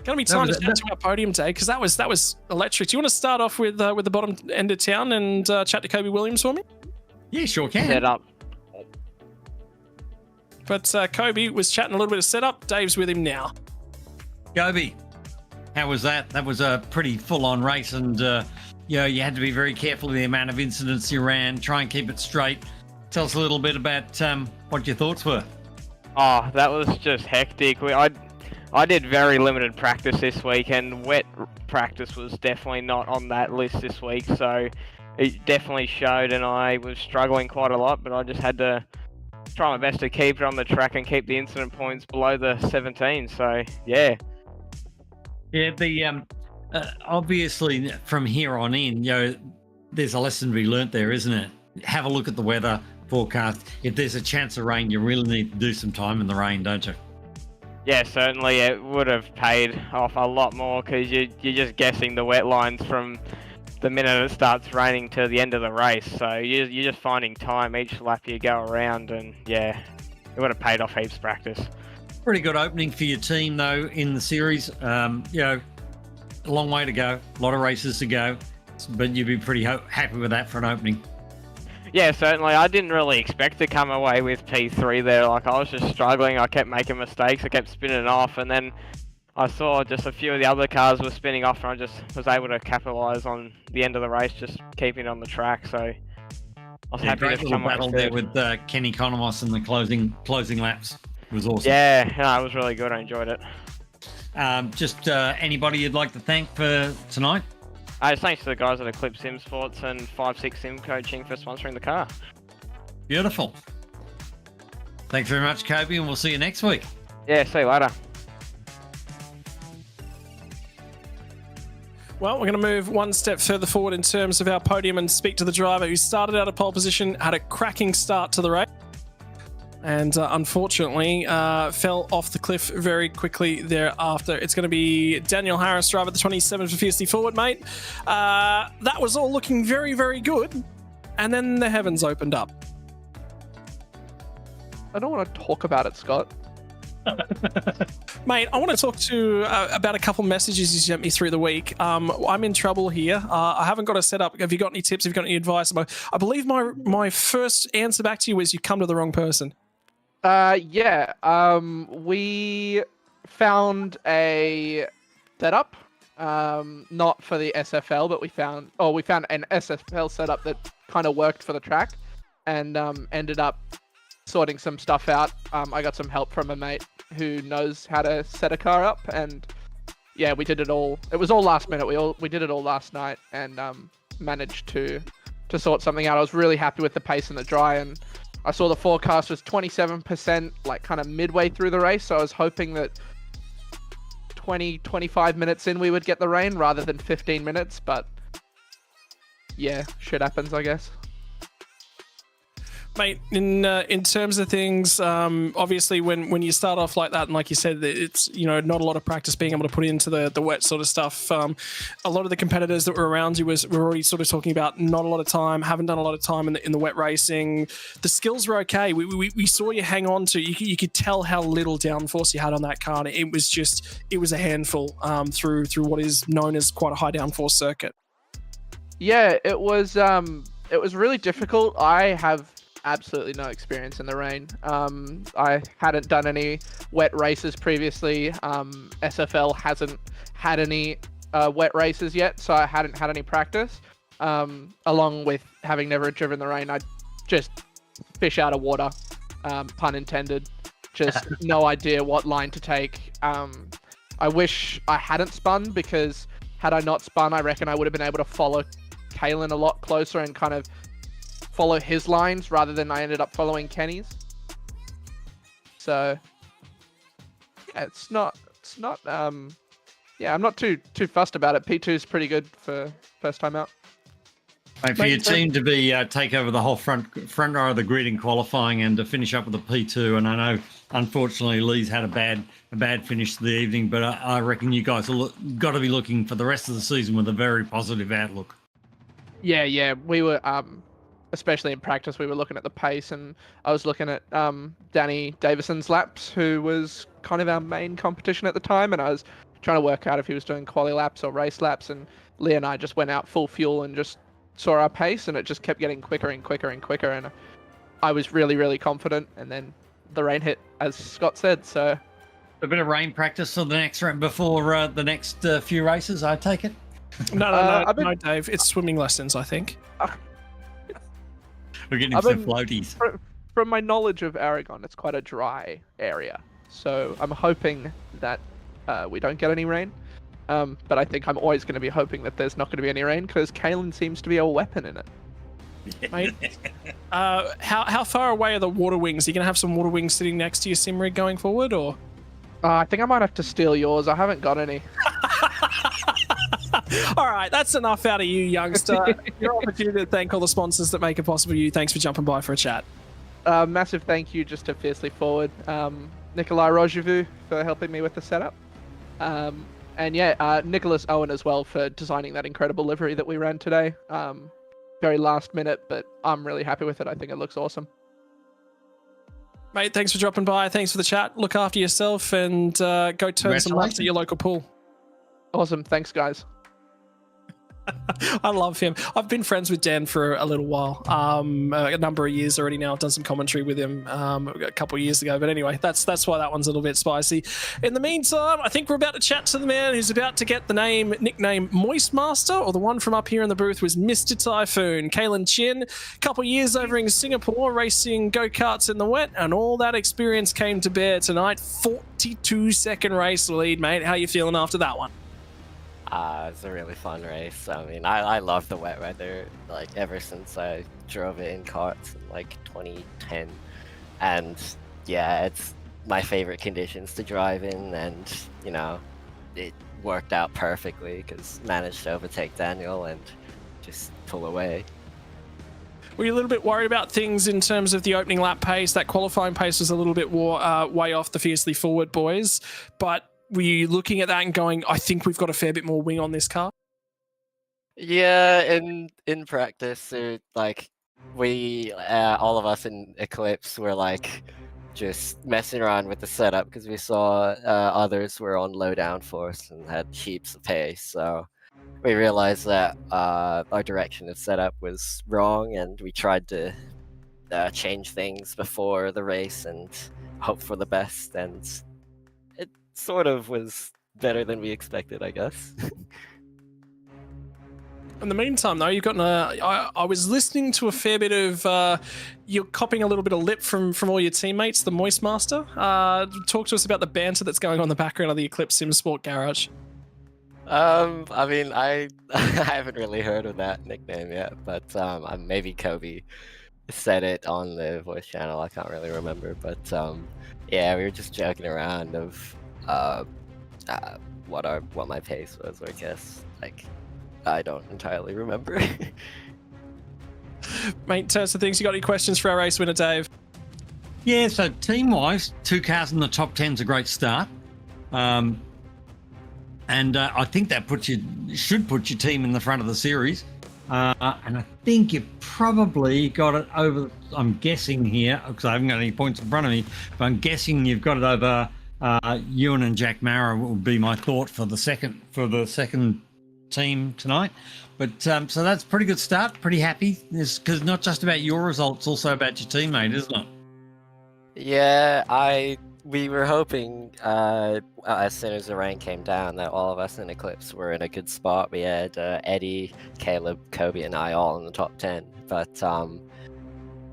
B: Gonna be time to chat to our podium day because that was electric. Do you want to start off with the bottom end of town and chat to Kobe Williams for me?
C: Yeah, sure can.
G: Set up.
B: But Kobe was chatting a little bit of setup. Dave's with him now.
C: Kobe, how was that? That was a pretty full-on race, and you had to be very careful of the amount of incidents you ran. Try and keep it straight. Tell us a little bit about what your thoughts were.
G: Oh, that was just hectic. I did very limited practice this week, and wet practice was definitely not on that list this week, so it definitely showed, and I was struggling quite a lot, but I just had to try my best to keep it on the track and keep the incident points below the 17, so yeah.
C: Yeah, the obviously from here on in, there's a lesson to be learnt there, isn't it? Have a look at the weather forecast. If there's a chance of rain, you really need to do some time in the rain, don't you?
G: Yeah, certainly it would have paid off a lot more because you're just guessing the wet lines from the minute it starts raining to the end of the race. So you're just finding time each lap you go around, and yeah, it would have paid off heaps practice.
C: Pretty good opening for your team though in the series. A long way to go, a lot of races to go, but you'd be pretty happy with that for an opening.
G: Yeah, certainly. I didn't really expect to come away with P3 there. Like, I was just struggling. I kept making mistakes. I kept spinning off, and then I saw just a few of the other cars were spinning off, and I just was able to capitalise on the end of the race, just keeping it on the track. So I was happy
C: great
G: to
C: little
G: come
C: battle there with Kenny Economos in the closing laps. It was awesome.
G: Yeah, no, it was really good. I enjoyed it.
C: Just anybody you'd like to thank for tonight?
G: Thanks to the guys at Eclipse Sim Sports and 5-6 Sim Coaching for sponsoring the car.
C: Beautiful. Thanks very much, Kobe, and we'll see you next week.
G: Yeah, see you later.
B: Well, we're going to move one step further forward in terms of our podium and speak to the driver who started out at pole position, had a cracking start to the race, and unfortunately fell off the cliff very quickly thereafter. It's going to be Daniel Harris, driver the 27 for Fiercely Forward, mate. That was all looking very, very good, and then the heavens opened up.
H: I don't want to talk about it, Scott.
B: Mate, I want to talk to about a couple messages you sent me through the week. I'm in trouble here. I haven't got a setup. Have you got any tips? Have you got any advice? I believe my first answer back to you was you come to the wrong person.
H: We found a setup, not for the SFL, but we found an SFL setup that kind of worked for the track, and ended up sorting some stuff out. I got some help from a mate who knows how to set a car up, and yeah, we did it all. It was all last minute. We did it all last night, and managed to sort something out. I was really happy with the pace and the dry, and I saw the forecast was 27%, like kind of midway through the race. So I was hoping that 25 minutes in we would get the rain rather than 15 minutes. But yeah, shit happens, I guess.
B: Mate, in terms of things, obviously when you start off like that, and like you said, it's not a lot of practice being able to put into the wet sort of stuff. A lot of the competitors that were around you were already sort of talking about not a lot of time, haven't done a lot of time in the wet racing. The skills were okay. We saw you hang on to. You could tell how little downforce you had on that car. And it was a handful through what is known as quite a high downforce circuit.
H: Yeah, it was really difficult. I have absolutely no experience in the rain. I hadn't done any wet races previously. SFL hasn't had any wet races yet, so I hadn't had any practice. Along with having never driven the rain, I just fish out of water, pun intended. Just no idea what line to take. I wish I hadn't spun, because had I not spun, I reckon I would have been able to follow Kalen a lot closer and kind of follow his lines rather than I ended up following Kenny's. So yeah, I'm not too fussed about it. P2 is pretty good for first time out.
C: Mate, for your team to be take over the whole front row of the grid in qualifying and to finish up with a P2, and I know unfortunately Lee's had a bad finish to the evening, but I reckon you guys got to be looking for the rest of the season with a very positive outlook.
H: Yeah, we were especially in practice, we were looking at the pace, and I was looking at Danny Davison's laps, who was kind of our main competition at the time, and I was trying to work out if he was doing quali laps or race laps, and Lee and I just went out full fuel and just saw our pace, and it just kept getting quicker and quicker and quicker, and I was really, really confident, and then the rain hit, as Scott said, so...
C: A bit of rain practice for the next before the next few races, I take it?
B: No, Dave. It's swimming lessons, I think.
C: We're getting some floaties.
H: From my knowledge of Aragon, it's quite a dry area, so I'm hoping that we don't get any rain. But I think I'm always going to be hoping that there's not going to be any rain, because Kalen seems to be a weapon in it.
B: Mate, how far away are the water wings? Are you going to have some water wings sitting next to your sim rig going forward, or?
H: I think I might have to steal yours. I haven't got any.
B: All right, that's enough out of you, youngster. Your opportunity to thank all the sponsors that make it possible. Thanks for jumping by for a chat.
H: Massive thank you just to Fiercely Forward, Nikolai Rojevu for helping me with the setup. And yeah, Nicholas Owen as well for designing that incredible livery that we ran today. Very last minute, but I'm really happy with it. I think it looks awesome.
B: Mate, thanks for dropping by. Thanks for the chat. Look after yourself and go turn some laps at your local pool.
H: Awesome. Thanks, guys.
B: I love him. I've been friends with Dan for a little while, a number of years already now. I've done some commentary with him a couple of years ago. But anyway, that's why that one's a little bit spicy. In the meantime, I think we're about to chat to the man who's about to get the nickname Moist Master, or the one from up here in the booth was Mr. Typhoon. Kalen Chin, a couple of years over in Singapore racing go-karts in the wet, and all that experience came to bear tonight. 42-second race lead, mate. How you feeling after that one?
I: It's a really fun race. I mean, I love the wet weather, like, ever since I drove it in karts in, like, 2010. And, yeah, it's my favorite conditions to drive in, and, you know, it worked out perfectly, because managed to overtake Daniel and just pull away.
B: Were you a little bit worried about things in terms of the opening lap pace? That qualifying pace was a little bit way off the Fiercely Forward boys, but were you looking at that and going, I think we've got a fair bit more wing on this car?
I: Yeah, in practice, like, we, all of us in Eclipse were, like, just messing around with the setup, because we saw others were on low downforce and had heaps of pace, so we realized that our direction of setup was wrong, and we tried to change things before the race and hope for the best, and it sort of was better than we expected, I guess.
B: In the meantime, though, you've gotten I was listening to a fair bit of you're copping a little bit of lip from all your teammates, the Moist Master. Talk to us about the banter that's going on in the background of the Eclipse Sim Sport Garage.
I: I mean, I haven't really heard of that nickname yet, but maybe Kobe said it on the voice channel. I can't really remember, but yeah, we were just joking around of what my pace was, I guess. Like, I don't entirely remember.
B: Mate, in terms of things, you got any questions for our race winner, Dave?
C: Yeah, so team-wise, 2 cars in the top 10 is a great start. And I think that should put your team in the front of the series. And I think you probably got it over, I'm guessing here, because I haven't got any points in front of me, but I'm guessing you've got it over Ewan and Jack Mara would be my thought for the second team tonight. But so that's a pretty good start, pretty happy, because not just about your results, also about your teammate, isn't it?
I: Yeah, we were hoping as soon as the rain came down that all of us in Eclipse were in a good spot. We had Eddie, Caleb, Kobe, and I all in the top 10. But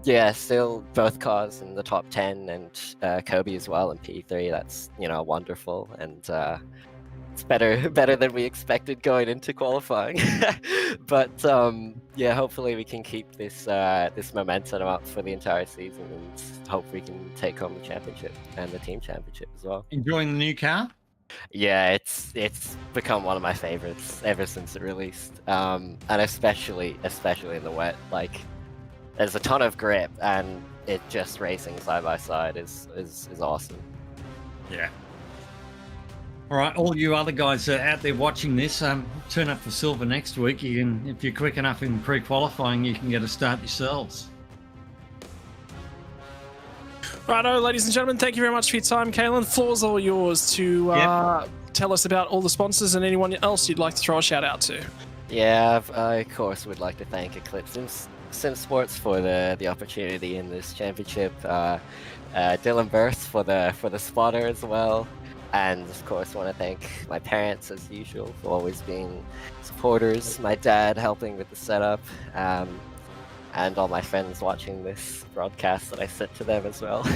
I: yeah, still both cars in the top 10, and Kobe as well in P3. That's, you know, wonderful, and it's better than we expected going into qualifying. But yeah, hopefully we can keep this momentum up for the entire season, and hope we can take home the championship and the team championship as well.
C: Enjoying the new car?
I: Yeah, it's become one of my favorites ever since it released, and especially in the wet. Like, there's a ton of grip, and it just racing side by side is awesome.
C: Yeah. All right, all you other guys out there watching this, turn up for silver next week. You can, if you're quick enough in pre-qualifying, you can get a start yourselves.
B: Righto, ladies and gentlemen, thank you very much for your time, Kalen. Floor's all yours to tell us about all the sponsors and anyone else you'd like to throw a shout out to.
I: Yeah, I of course would like to thank Eclipse Sim Sports for the opportunity in this championship. Dylan Burst for the spotter as well, and of course want to thank my parents as usual for always being supporters. My dad helping with the setup, and all my friends watching this broadcast that I sent to them as well.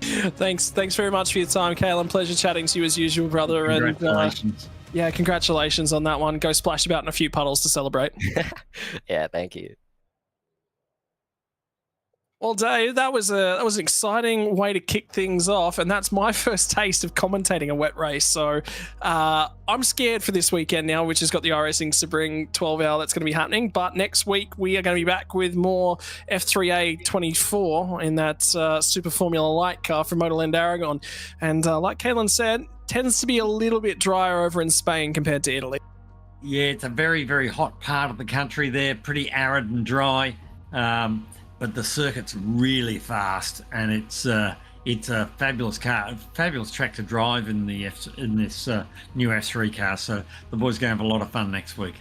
B: Thanks very much for your time, Kalen. Pleasure chatting to you as usual, brother.
C: Congratulations.
B: And congratulations on that one. Go splash about in a few puddles to celebrate.
I: Yeah, thank you.
B: Well, Dave, that was an exciting way to kick things off, and that's my first taste of commentating a wet race. So I'm scared for this weekend now, which has got the iRacing Spring 12-hour that's going to be happening. But next week we are going to be back with more F3A'24 in that Super Formula Light car from Motorland Aragon, and like Caitlin said, tends to be a little bit drier over in Spain compared to Italy.
C: Yeah, it's a very, very hot part of the country there, pretty arid and dry. But the circuit's really fast, and it's a fabulous car, fabulous track to drive in this new F3 car. So the boys are going to have a lot of fun next week.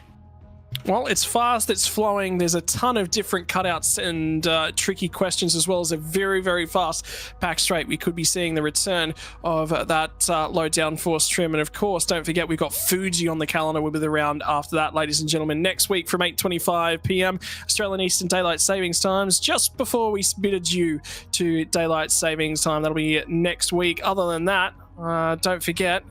B: Well, it's fast, it's flowing. There's a ton of different cutouts and tricky questions, as well as a very, very fast back straight. We could be seeing the return of that low downforce trim. And of course, don't forget, we've got Fuji on the calendar. We'll be around after that, ladies and gentlemen, next week from 8:25 p.m. Australian Eastern Daylight Savings Times, just before we bid adieu to Daylight Savings Time. That'll be next week. Other than that, don't forget,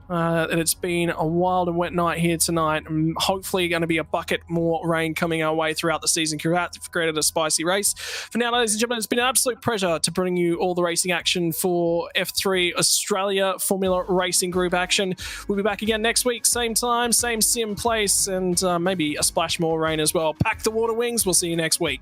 B: and it's been a wild and wet night here tonight. Hopefully going to be a bucket more rain coming our way throughout the season. Created a spicy race. For now, ladies and gentlemen, it's been an absolute pleasure to bring you all the racing action for F3 Australia Formula Racing Group action. We'll be back again next week, same time, same sim place, and maybe a splash more rain as well. Pack the water wings. We'll see you next week.